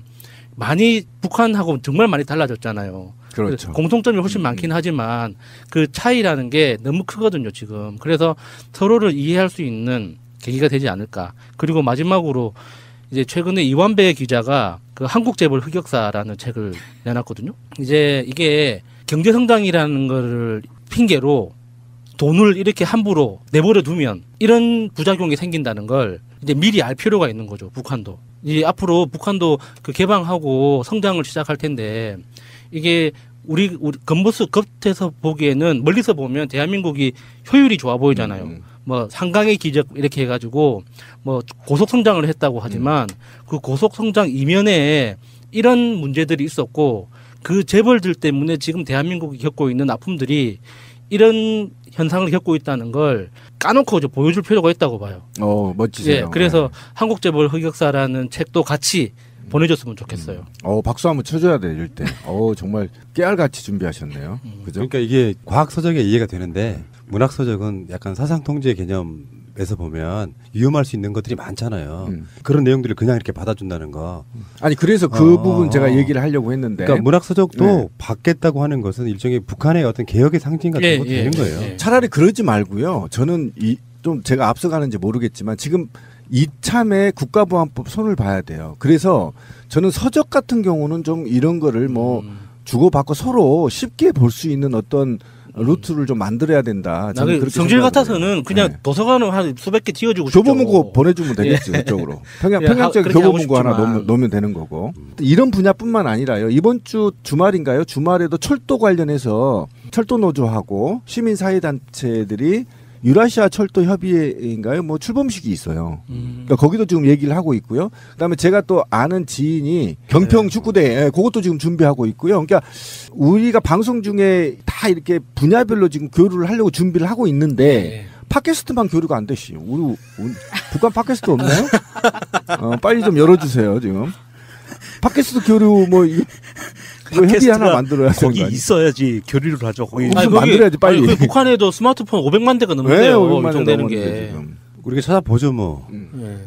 O: 많이 북한하고 정말 많이 달라졌잖아요.
M: 그렇죠.
O: 공통점이 훨씬 많긴 하지만 그 차이라는 게 너무 크거든요, 지금. 그래서 서로를 이해할 수 있는 계기가 되지 않을까. 그리고 마지막으로 이제 최근에 이완배 기자가 그 한국재벌 흑역사라는 책을 내놨거든요. 이제 이게 경제성장이라는 거를 핑계로 돈을 이렇게 함부로 내버려 두면 이런 부작용이 생긴다는 걸 이제 미리 알 필요가 있는 거죠, 북한도. 이제 앞으로 북한도 그 개방하고 성장을 시작할 텐데 이게 우리 겉에서 보기에는 멀리서 보면 대한민국이 효율이 좋아 보이잖아요. 뭐 상강의 기적 이렇게 해가지고 뭐 고속 성장을 했다고 하지만 그 고속 성장 이면에 이런 문제들이 있었고 그 재벌들 때문에 지금 대한민국이 겪고 있는 아픔들이 이런 현상을 겪고 있다는 걸 까놓고 보여줄 필요가 있다고 봐요.
M: 멋지세요.
O: 예, 그래서 한국재벌 흑역사라는 책도 같이 보내줬으면 좋겠어요.
M: 박수 한번 쳐줘야 돼, 이럴 때. 정말 깨알같이 준비하셨네요. 그죠?
L: 그러니까 이게 과학 서적에 이해가 되는데 문학 서적은 약간 사상 통제 개념에서 보면 위험할 수 있는 것들이 많잖아요. 그런 내용들을 그냥 이렇게 받아준다는 거.
M: 아니 그래서 그 부분 제가 얘기를 하려고 했는데.
L: 그러니까 문학 서적도 받겠다고 하는 것은 일종의 북한의 어떤 개혁의 상징 같은 것도 되는 거예요.
M: 차라리 그러지 말고요. 저는 좀 제가 앞서가는지 모르겠지만 지금 이참에 국가보안법 손을 봐야 돼요. 그래서 저는 서적 같은 경우는 좀 이런 거를 뭐 주고받고 서로 쉽게 볼 수 있는 어떤 루트를 좀 만들어야 된다. 저는 그렇게
O: 성질 같아서는 그냥 도서관을 한 수백 개 띄워주고 싶죠.
M: 교보문고 보내주면 되겠지, 그쪽으로. 평양적 교보문고 하나 놓으면 되는 거고. 이런 분야뿐만 아니라요. 이번 주 주말인가요? 주말에도 철도 관련해서 철도 노조하고 시민사회단체들이 유라시아 철도 협의회인가요? 뭐 출범식이 있어요. 그러니까 거기도 지금 얘기를 하고 있고요. 그다음에 제가 또 아는 지인이 경평 축구대 그것도 지금 준비하고 있고요. 그러니까 우리가 방송 중에 다 이렇게 분야별로 지금 교류를 하려고 준비를 하고 있는데 팟캐스트만 교류가 안 되시. 우리 북한 팟캐스트 없나요? 빨리 좀 열어주세요 지금. 팟캐스트 교류 뭐 협의 하나 만들어야 되는
K: 거기 있어야지 교류를 하죠. 거기
M: 만들어야지 빨리.
O: 북한에도 스마트폰 500만 대가 넘는데요. 이동되는 게.
L: 우리가 찾아보죠 뭐.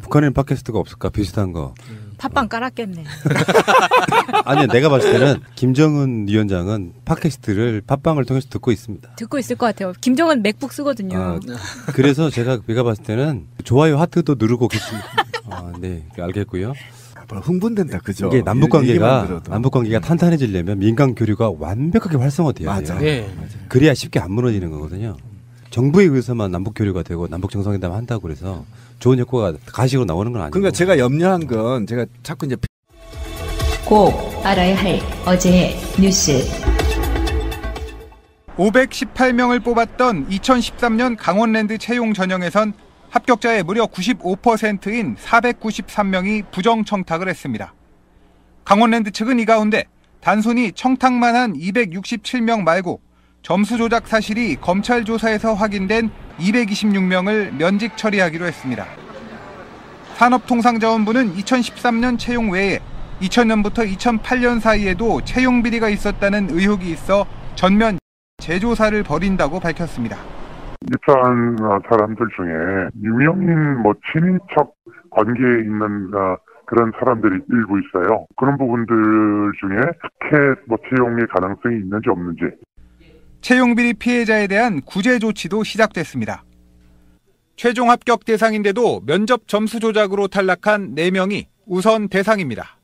L: 북한에는 팟캐스트가 없을까 비슷한 거.
P: 팟빵 깔았겠네.
L: 아니요, 내가 봤을 때는 김정은 위원장은 팟캐스트를 팟빵을 통해서 듣고 있습니다.
P: 듣고 있을 것 같아요. 김정은 맥북 쓰거든요.
L: 그래서 제가 봤을 때는 좋아요 하트도 누르고 계십니다. 네, 알겠고요.
M: 흥분된다, 그죠?
L: 이게 남북 관계가 탄탄해지려면 민간 교류가 완벽하게 활성화돼야 돼요.
O: 네.
L: 그래야 쉽게 안 무너지는 거거든요. 정부에 의해서만 남북 교류가 되고 남북 정상회담 한다고 그래서 좋은 효과가 가시로 나오는 건 아니고.
M: 그러니까 제가 염려한 건 제가 자꾸 이제
A: 꼭 알아야 할 어제의 뉴스.
B: 518명을 뽑았던 2013년 강원랜드 채용 전형에선 합격자의 무려 95%인 493명이 부정 청탁을 했습니다. 강원랜드 측은 이 가운데 단순히 청탁만 한 267명 말고 점수 조작 사실이 검찰 조사에서 확인된 226명을 면직 처리하기로 했습니다. 산업통상자원부는 2013년 채용 외에 2000년부터 2008년 사이에도 채용 비리가 있었다는 의혹이 있어 전면 재조사를 벌인다고 밝혔습니다.
C: 입사한 사람들 중에 유명인 친인척 관계에 있는 그런 사람들이 일부 있어요. 그런 부분들 중에 특혜 채용의 가능성이 있는지 없는지.
B: 채용비리 피해자에 대한 구제 조치도 시작됐습니다. 최종 합격 대상인데도 면접 점수 조작으로 탈락한 4명이 우선 대상입니다.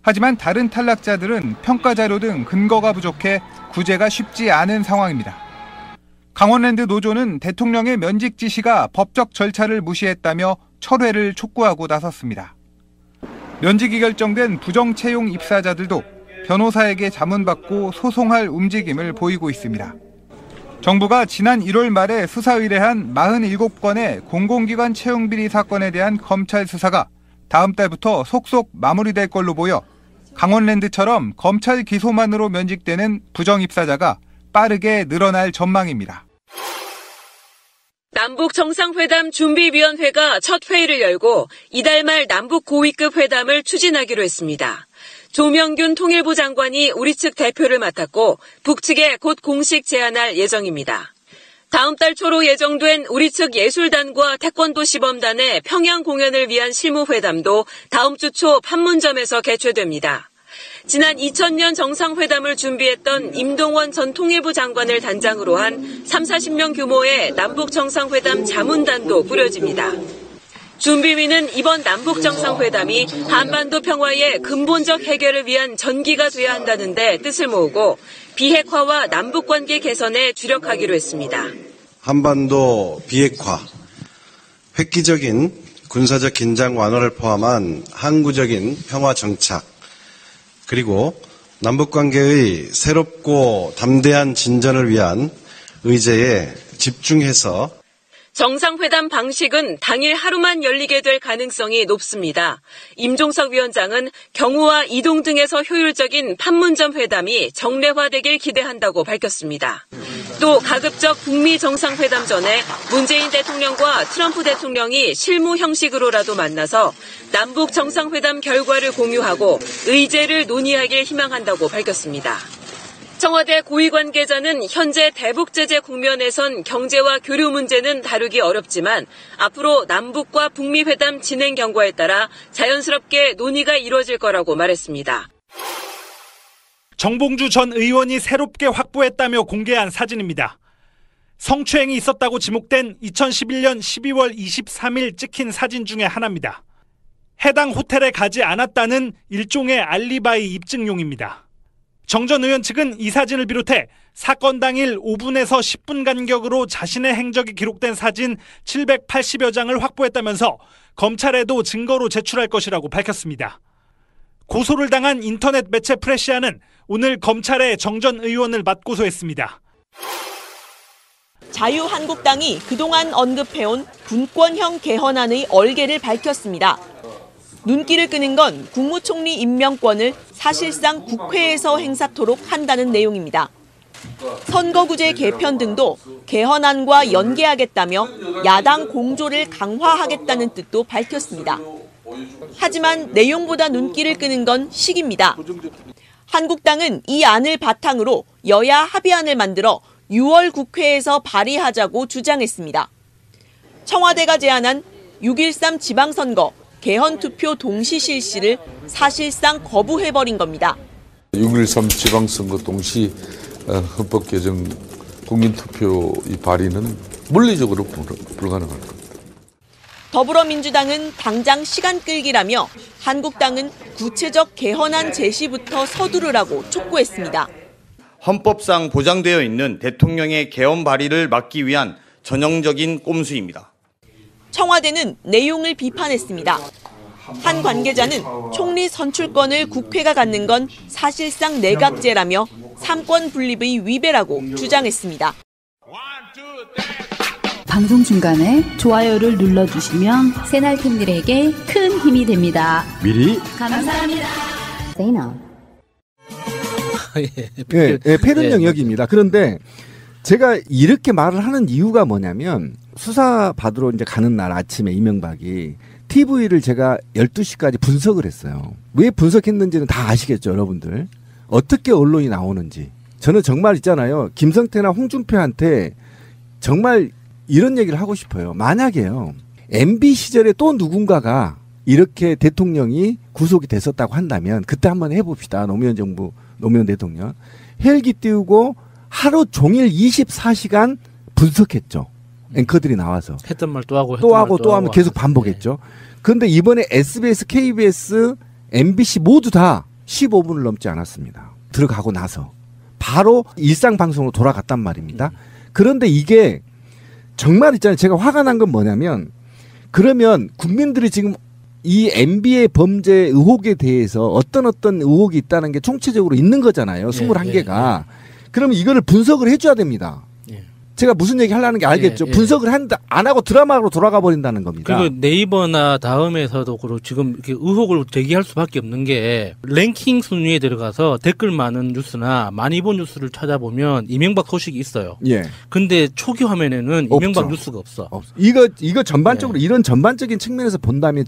B: 하지만 다른 탈락자들은 평가 자료 등 근거가 부족해 구제가 쉽지 않은 상황입니다. 강원랜드 노조는 대통령의 면직 지시가 법적 절차를 무시했다며 철회를 촉구하고 나섰습니다. 면직이 결정된 부정 채용 입사자들도 변호사에게 자문받고 소송할 움직임을 보이고 있습니다. 정부가 지난 1월 말에 수사 의뢰한 47건의 공공기관 채용비리 사건에 대한 검찰 수사가 다음 달부터 속속 마무리될 걸로 보여 강원랜드처럼 검찰 기소만으로 면직되는 부정 입사자가 빠르게 늘어날 전망입니다.
D: 남북 정상회담 준비위원회가 첫 회의를 열고 이달 말 남북 고위급 회담을 추진하기로 했습니다. 조명균 통일부 장관이 우리 측 대표를 맡았고 북측에 곧 공식 제안할 예정입니다. 다음 달 초로 예정된 우리 측 예술단과 태권도 시범단의 평양 공연을 위한 실무회담도 다음 주 초 판문점에서 개최됩니다. 지난 2000년 정상회담을 준비했던 임동원 전 통일부 장관을 단장으로 한 30-40명 규모의 남북 정상회담 자문단도 꾸려집니다. 준비위는 이번 남북 정상회담이 한반도 평화의 근본적 해결을 위한 전기가 돼야 한다는 데 뜻을 모으고 비핵화와 남북관계 개선에 주력하기로 했습니다.
E: 한반도 비핵화, 획기적인 군사적 긴장 완화를 포함한 항구적인 평화 정착, 그리고 남북관계의 새롭고 담대한 진전을 위한 의제에 집중해서
D: 정상회담 방식은 당일 하루만 열리게 될 가능성이 높습니다. 임종석 위원장은 경우와 이동 등에서 효율적인 판문점 회담이 정례화되길 기대한다고 밝혔습니다. 또 가급적 북미 정상회담 전에 문재인 대통령과 트럼프 대통령이 실무 형식으로라도 만나서 남북 정상회담 결과를 공유하고 의제를 논의하길 희망한다고 밝혔습니다. 청와대 고위 관계자는 현재 대북 제재 국면에선 경제와 교류 문제는 다루기 어렵지만 앞으로 남북과 북미 회담 진행 경과에 따라 자연스럽게 논의가 이루어질 거라고 말했습니다.
F: 정봉주 전 의원이 새롭게 확보했다며 공개한 사진입니다. 성추행이 있었다고 지목된 2011년 12월 23일 찍힌 사진 중에 하나입니다. 해당 호텔에 가지 않았다는 일종의 알리바이 입증용입니다. 정 전 의원 측은 이 사진을 비롯해 사건 당일 5분에서 10분 간격으로 자신의 행적이 기록된 사진 780여 장을 확보했다면서 검찰에도 증거로 제출할 것이라고 밝혔습니다. 고소를 당한 인터넷 매체 프레시아는 오늘 검찰에 정 전 의원을 맞고소했습니다.
G: 자유한국당이 그동안 언급해온 군권형 개헌안의 얼개를 밝혔습니다. 눈길을 끄는 건 국무총리 임명권을 사실상 국회에서 행사토록 한다는 내용입니다. 선거구제 개편 등도 개헌안과 연계하겠다며 야당 공조를 강화하겠다는 뜻도 밝혔습니다. 하지만 내용보다 눈길을 끄는 건 시기입니다. 한국당은 이 안을 바탕으로 여야 합의안을 만들어 6월 국회에서 발의하자고 주장했습니다. 청와대가 제안한 6.13 지방선거 개헌 투표 동시 실시를 사실상 거부해버린 겁니다.
H: 6.13 지방선거 동시 헌법 개정 국민투표 이 발의는 물리적으로 불가능할 겁니다.
G: 더불어민주당은 당장 시간 끌기라며 한국당은 구체적 개헌안 제시부터 서두르라고 촉구했습니다.
T: 헌법상 보장되어 있는 대통령의 개헌 발의를 막기 위한 전형적인 꼼수입니다.
G: 청와대는 내용을 비판했습니다. 한 관계자는 총리 선출권을 국회가 갖는 건 사실상 내각제라며 삼권 분립의 위배라고 주장했습니다.
J: 방송 중간에 좋아요를 눌러주시면 새날팀들에게 큰 힘이 됩니다.
S: 미리
J: 감사합니다.
M: 패는 영역입니다. 그런데 제가 이렇게 말을 하는 이유가 뭐냐면 수사 받으러 이제 가는 날 아침에 이명박이 TV를 제가 12시까지 분석을 했어요. 왜 분석했는지는 다 아시겠죠, 여러분들. 어떻게 언론이 나오는지. 저는 정말 있잖아요. 김성태나 홍준표한테 정말 이런 얘기를 하고 싶어요. 만약에요. MB 시절에 또 누군가가 이렇게 대통령이 구속이 됐었다고 한다면 그때 한번 해봅시다. 노무현 정부, 노무현 대통령. 헬기 띄우고 하루 종일 24시간 분석했죠. 앵커들이 나와서.
O: 했던 말 또 하고
M: 또 하면 계속 반복했죠. 그런데 이번에 SBS, KBS, MBC 모두 다 15분을 넘지 않았습니다. 들어가고 나서. 바로 일상 방송으로 돌아갔단 말입니다. 그런데 이게 정말 있잖아요. 제가 화가 난 건 뭐냐면 그러면 국민들이 지금 이 MB의 범죄 의혹에 대해서 어떤 의혹이 있다는 게 총체적으로 있는 거잖아요. 21개가. 그러면 이거를 분석을 해줘야 됩니다. 제가 무슨 얘기 하려는 게 알겠죠. 분석을 안 하고 드라마로 돌아가 버린다는 겁니다.
O: 그리고 네이버나 다음에서도 지금 이렇게 의혹을 제기할 수밖에 없는 게 랭킹 순위에 들어가서 댓글 많은 뉴스나 많이 본 뉴스를 찾아보면 이명박 소식이 있어요.
M: 예.
O: 근데 초기 화면에는
M: 없죠.
O: 이명박 뉴스가 없어.
M: 이거 전반적으로 이런 전반적인 측면에서 본다면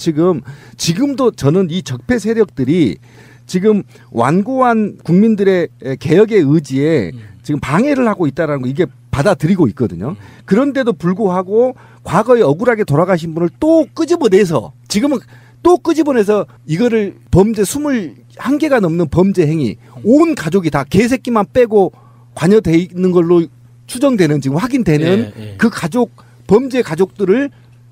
M: 지금도 저는 이 적폐 세력들이 지금 완고한 국민들의 개혁의 의지에 지금 방해를 하고 있다라는 거 이게 받아들이고 있거든요. 그런데도 불구하고 과거에 억울하게 돌아가신 분을 또 끄집어내서 지금은 또 끄집어내서 이거를 범죄 21개가 넘는 범죄 행위 온 가족이 다 개새끼만 빼고 관여돼 있는 걸로 추정되는 지금 확인되는 그 가족 범죄 가족들을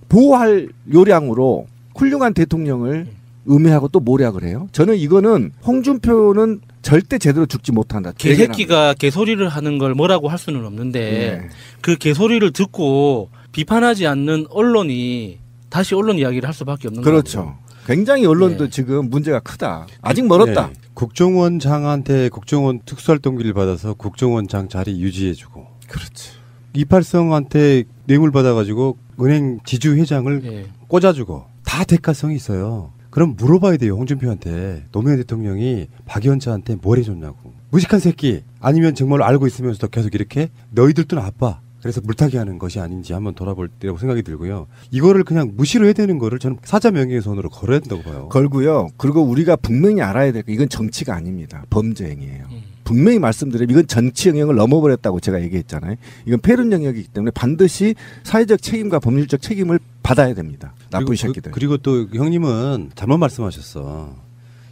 M: 보호할 요량으로 훌륭한 대통령을 음해하고 또 모략을 해요. 저는 이거는 홍준표는 절대 제대로 죽지 못한다.
O: 개새끼가 개소리를 하는 걸 뭐라고 할 수는 없는데 그 개소리를 듣고 비판하지 않는 언론이 다시 언론 이야기를 할 수밖에 없는 거죠.
M: 그렇죠. 굉장히 언론도 지금 문제가 크다. 아직 멀었다.
L: 네. 국정원장한테 국정원 특수활동비를 받아서 국정원장 자리 유지해주고.
M: 그렇지.
L: 이팔성한테 뇌물 받아가지고 은행 지주회장을 꽂아주고. 다 대가성이 있어요. 그럼 물어봐야 돼요. 홍준표한테. 노무현 대통령이 박연차한테 뭘 해줬냐고. 무식한 새끼. 아니면 정말 알고 있으면서도 계속 이렇게 너희들도 나빠. 그래서 물타기 하는 것이 아닌지 한번 돌아볼 때라고 생각이 들고요. 이거를 그냥 무시로 해야 되는 거를 저는 사자 명예훼손으로 걸어야 된다고 봐요.
M: 걸고요. 그리고 우리가 분명히 알아야 될 게 이건 정치가 아닙니다. 범죄 행위예요. 분명히 말씀드리면 이건 정치 영역을 넘어버렸다고 제가 얘기했잖아요. 이건 폐륜 영역이기 때문에 반드시 사회적 책임과 법률적 책임을 받아야 됩니다. 나쁜 새끼들.
L: 그리고 또 형님은 잘못 말씀하셨어.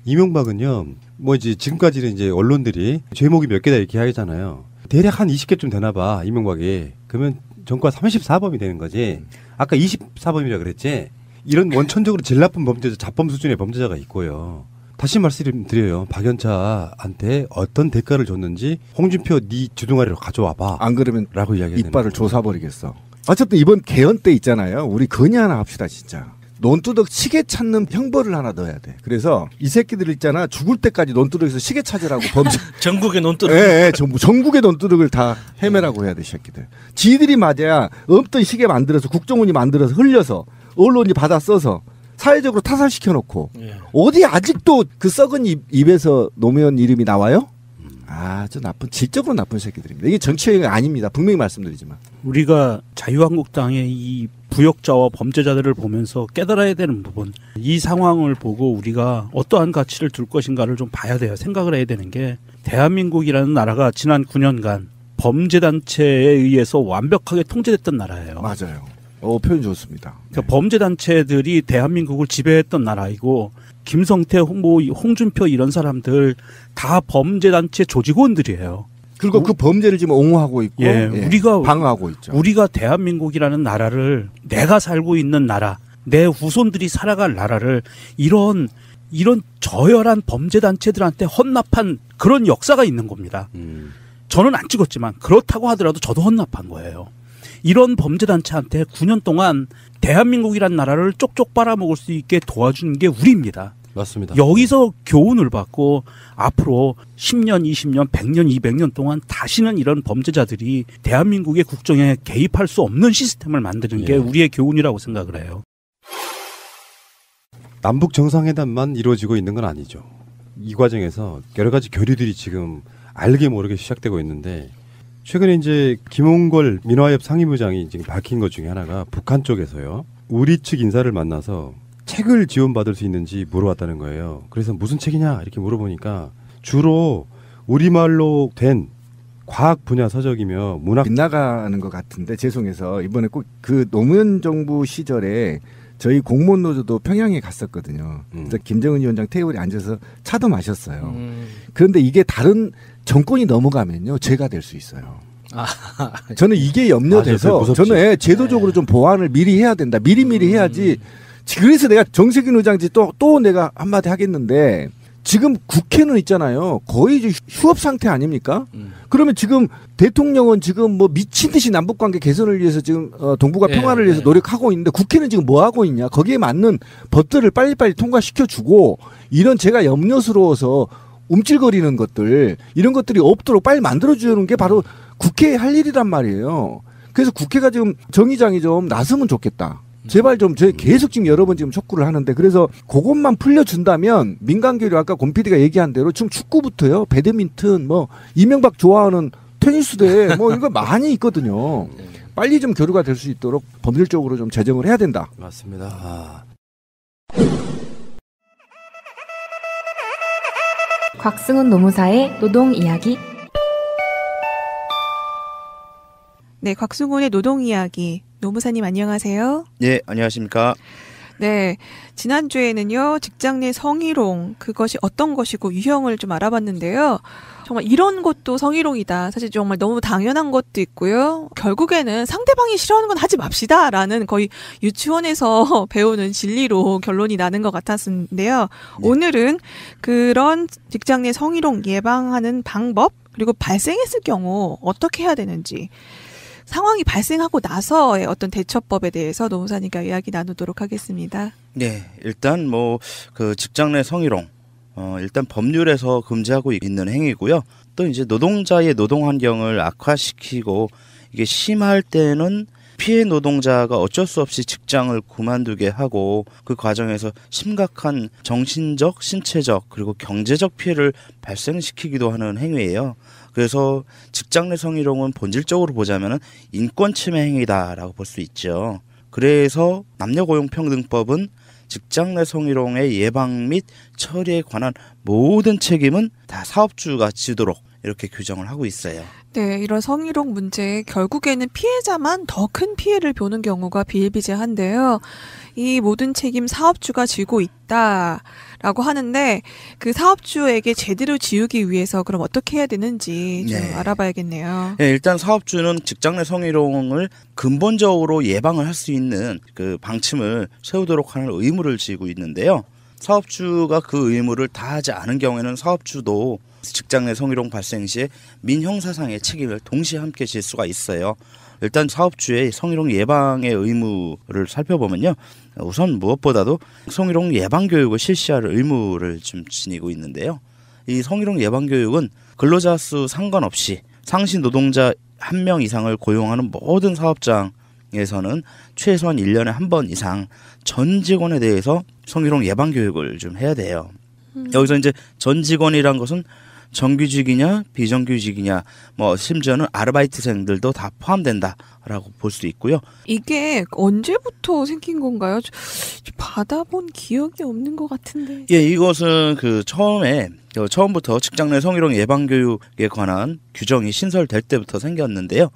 L: 이명박은요. 뭐 이제 지금까지는 이제 언론들이 죄목이 몇 개다 이렇게 하잖아요. 대략 한 20개쯤 되나 봐. 이명박이. 그러면 전과 34범이 되는 거지. 아까 24범이라 그랬지. 이런 원천적으로 제일 나쁜 범죄자, 자범 수준의 범죄자가 있고요. 다시 말씀드려요. 박연차한테 어떤 대가를 줬는지 홍준표 네 주둥아리로 가져와봐.
M: 안 그러면
L: 라고
M: 이빨을 조사버리겠어. 어쨌든 이번 개헌 때 있잖아요. 우리 건의 하나 합시다 진짜. 논두덕 시계 찾는 형벌을 하나 넣어야 돼. 그래서 이 새끼들 있잖아. 죽을 때까지 논두덕에서 시계 찾으라고 범죄.
O: 전국의 논두덕.
M: 예, 전국의 논두덕을 다 헤매라고 해야 돼, 새끼들. 지들이 맞아야 없던 시계 만들어서 국정원이 만들어서 흘려서 언론이 받아 써서 사회적으로 타살시켜놓고 어디 아직도 그 썩은 입에서 노무현 이름이 나와요? 아주 나쁜 질적으로 나쁜 새끼들입니다. 이게 정치행위 아닙니다. 분명히 말씀드리지만
K: 우리가 자유한국당의 이 부역자와 범죄자들을 보면서 깨달아야 되는 부분, 이 상황을 보고 우리가 어떠한 가치를 둘 것인가를 좀 봐야 돼요. 생각을 해야 되는 게 대한민국이라는 나라가 지난 9년간 범죄단체에 의해서 완벽하게 통제됐던 나라예요.
M: 맞아요. 표현 좋습니다.
K: 그러니까 범죄단체들이 대한민국을 지배했던 나라이고 김성태, 홍준표 이런 사람들 다 범죄단체 조직원들이에요.
M: 그리고 그 범죄를 지금 옹호하고 있고
K: 우리가
M: 방어하고 있죠.
K: 우리가 대한민국이라는 나라를 내가 살고 있는 나라, 내 후손들이 살아갈 나라를 이런 저열한 범죄단체들한테 헌납한 그런 역사가 있는 겁니다. 저는 안 찍었지만 그렇다고 하더라도 저도 헌납한 거예요. 이런 범죄단체한테 9년 동안 대한민국이란 나라를 쪽쪽 빨아먹을 수 있게 도와준 게 우리입니다.
L: 맞습니다.
K: 여기서 교훈을 받고 앞으로 10년, 20년, 100년, 200년 동안 다시는 이런 범죄자들이 대한민국의 국정에 개입할 수 없는 시스템을 만드는 게 우리의 교훈이라고 생각을 해요.
L: 남북 정상회담만 이루어지고 있는 건 아니죠. 이 과정에서 여러 가지 교류들이 지금 알게 모르게 시작되고 있는데 최근에 이제 김홍걸 민화협 상임부장이 지금 밝힌 것 중에 하나가 북한 쪽에서요. 우리 측 인사를 만나서 책을 지원받을 수 있는지 물어봤다는 거예요. 그래서 무슨 책이냐 이렇게 물어보니까 주로 우리말로 된 과학 분야 서적이며 문학
M: 빗나가는 것 같은데 죄송해서 이번에 꼭 그 노무현 정부 시절에 저희 공무원 노조도 평양에 갔었거든요. 그래서 김정은 위원장 테이블에 앉아서 차도 마셨어요. 그런데 이게 다른 정권이 넘어가면요 죄가 될 수 있어요. 저는 이게 염려돼서 저는 제도적으로 좀 보완을 미리 해야 된다. 미리미리 해야지. 그래서 내가 정세균 의장지 또 내가 한마디 하겠는데 지금 국회는 있잖아요. 거의 이제 휴업 상태 아닙니까? 그러면 지금 대통령은 지금 뭐 미친 듯이 남북관계 개선을 위해서 지금 동북아 평화를 위해서 노력하고 있는데 국회는 지금 뭐 하고 있냐? 거기에 맞는 법들을 빨리빨리 통과시켜주고 이런 제가 염려스러워서 움찔거리는 것들 이런 것들이 없도록 빨리 만들어주는 게 바로 국회의 할 일이란 말이에요. 그래서 국회가 지금 정의장이 좀 나서면 좋겠다. 제발 좀 저희 계속 지금 여러 번 지금 촉구를 하는데 그래서 그것만 풀려준다면 민간교류 아까 권 PD가 얘기한 대로 지금 축구부터요 배드민턴 뭐 이명박 좋아하는 테니스대 뭐 이거 많이 있거든요. 빨리 좀 교류가 될 수 있도록 법률적으로 좀 제정을 해야 된다.
L: 맞습니다.
Q: 곽승훈 노무사의 노동 이야기.
R: 네, 곽승훈의 노동 이야기. 노무사님 안녕하세요.
I: 예, 안녕하십니까.
R: 네, 지난주에는요 직장 내 성희롱 그것이 어떤 것이고 유형을 좀 알아봤는데요. 정말 이런 것도 성희롱이다. 사실 정말 너무 당연한 것도 있고요. 결국에는 상대방이 싫어하는 건 하지 맙시다라는 거의 유치원에서 배우는 진리로 결론이 나는 것 같았는데요. 네. 오늘은 그런 직장 내 성희롱 예방하는 방법 그리고 발생했을 경우 어떻게 해야 되는지 상황이 발생하고 나서의 어떤 대처법에 대해서 노무사님과 이야기 나누도록 하겠습니다.
I: 네, 일단 그 직장 내 성희롱, 일단 법률에서 금지하고 있는 행위고요. 또 이제 노동자의 노동 환경을 악화시키고 이게 심할 때는 피해 노동자가 어쩔 수 없이 직장을 그만두게 하고 그 과정에서 심각한 정신적, 신체적 그리고 경제적 피해를 발생시키기도 하는 행위예요. 그래서 직장 내 성희롱은 본질적으로 보자면 인권 침해 행위다라고 볼 수 있죠. 그래서 남녀고용평등법은 직장 내 성희롱의 예방 및 처리에 관한 모든 책임은 다 사업주가 지도록 이렇게 규정을 하고 있어요.
R: 네, 이런 성희롱 문제 결국에는 피해자만 더 큰 피해를 보는 경우가 비일비재한데요. 이 모든 책임 사업주가 지고 있다라고 하는데 그 사업주에게 제대로 지우기 위해서 그럼 어떻게 해야 되는지 좀 알아봐야겠네요.
I: 네, 일단 사업주는 직장 내 성희롱을 근본적으로 예방을 할 수 있는 그 방침을 세우도록 하는 의무를 지고 있는데요. 사업주가 그 의무를 다하지 않은 경우에는 사업주도 직장 내 성희롱 발생 시에 민형사상의 책임을 동시에 함께 질 수가 있어요. 일단 사업주의 성희롱 예방의 의무를 살펴보면요. 우선 무엇보다도 성희롱 예방 교육을 실시할 의무를 좀 지니고 있는데요. 이 성희롱 예방 교육은 근로자 수 상관없이 상시 노동자 1명 이상을 고용하는 모든 사업장에서는 최소한 1년에 한 번 이상 전 직원에 대해서 성희롱 예방 교육을 좀 해야 돼요. 여기서 이제 전 직원이란 것은 정규직이냐 비정규직이냐 심지어는 아르바이트생들도 다 포함된다라고 볼 수 있고요.
R: 이게 언제부터 생긴 건가요? 받아본 기억이 없는 것 같은데.
I: 예, 이것은 처음부터 직장 내 성희롱 예방 교육에 관한 규정이 신설될 때부터 생겼는데요.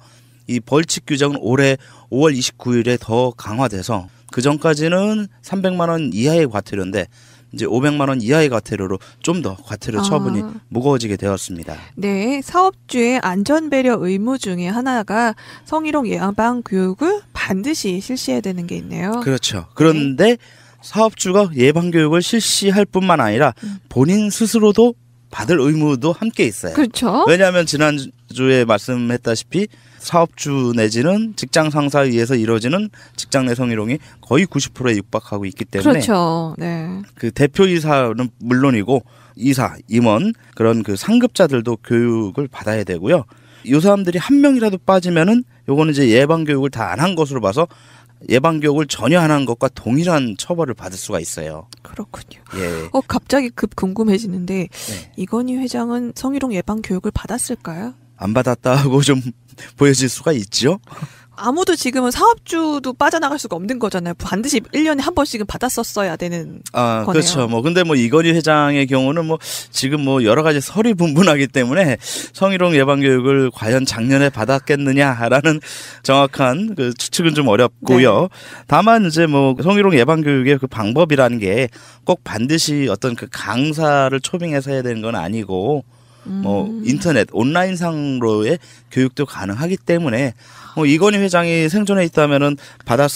I: 이 벌칙 규정은 올해 5월 29일에 더 강화돼서 그 전까지는 300만 원 이하의 과태료인데 이제 500만 원 이하의 과태료로 좀 더 과태료 처분이 무거워지게 되었습니다.
R: 네, 사업주의 안전배려 의무 중에 하나가 성희롱 예방 교육을 반드시 실시해야 되는 게 있네요.
I: 그렇죠. 그런데 사업주가 예방 교육을 실시할 뿐만 아니라 본인 스스로도 받을 의무도 함께 있어요.
R: 그렇죠.
I: 왜냐하면 지난주에 말씀했다시피 사업주 내지는 직장 상사에 의해서 이루어지는 직장 내 성희롱이 거의 90%에 육박하고 있기 때문에
R: 그렇죠. 네.
I: 그 대표이사는 물론이고 이사, 임원 그런 그 상급자들도 교육을 받아야 되고요. 이 사람들이 한 명이라도 빠지면은 요거는 이제 예방 교육을 다 안 한 것으로 봐서 예방 교육을 전혀 안 한 것과 동일한 처벌을 받을 수가 있어요.
R: 그렇군요.
I: 예.
R: 갑자기 급 궁금해지는데 이건희 회장은 성희롱 예방 교육을 받았을까요?
I: 안 받았다고 좀 보여질 수가 있죠.
R: 아무도 지금은 사업주도 빠져나갈 수가 없는 거잖아요. 반드시 1년에 한 번씩은 받았었어야 되는 거네요.
I: 그렇죠. 근데 이건희 회장의 경우는 지금 여러 가지 설이 분분하기 때문에 성희롱 예방 교육을 과연 작년에 받았겠느냐라는 정확한 그 추측은 좀 어렵고요. 네. 다만 이제 성희롱 예방 교육의 그 방법이라는 게 꼭 반드시 어떤 그 강사를 초빙해서 해야 되는 건 아니고 인터넷 온라인상으로의 교육도 가능하기 때문에 이건희 회장이 생존해 있다면은 받았을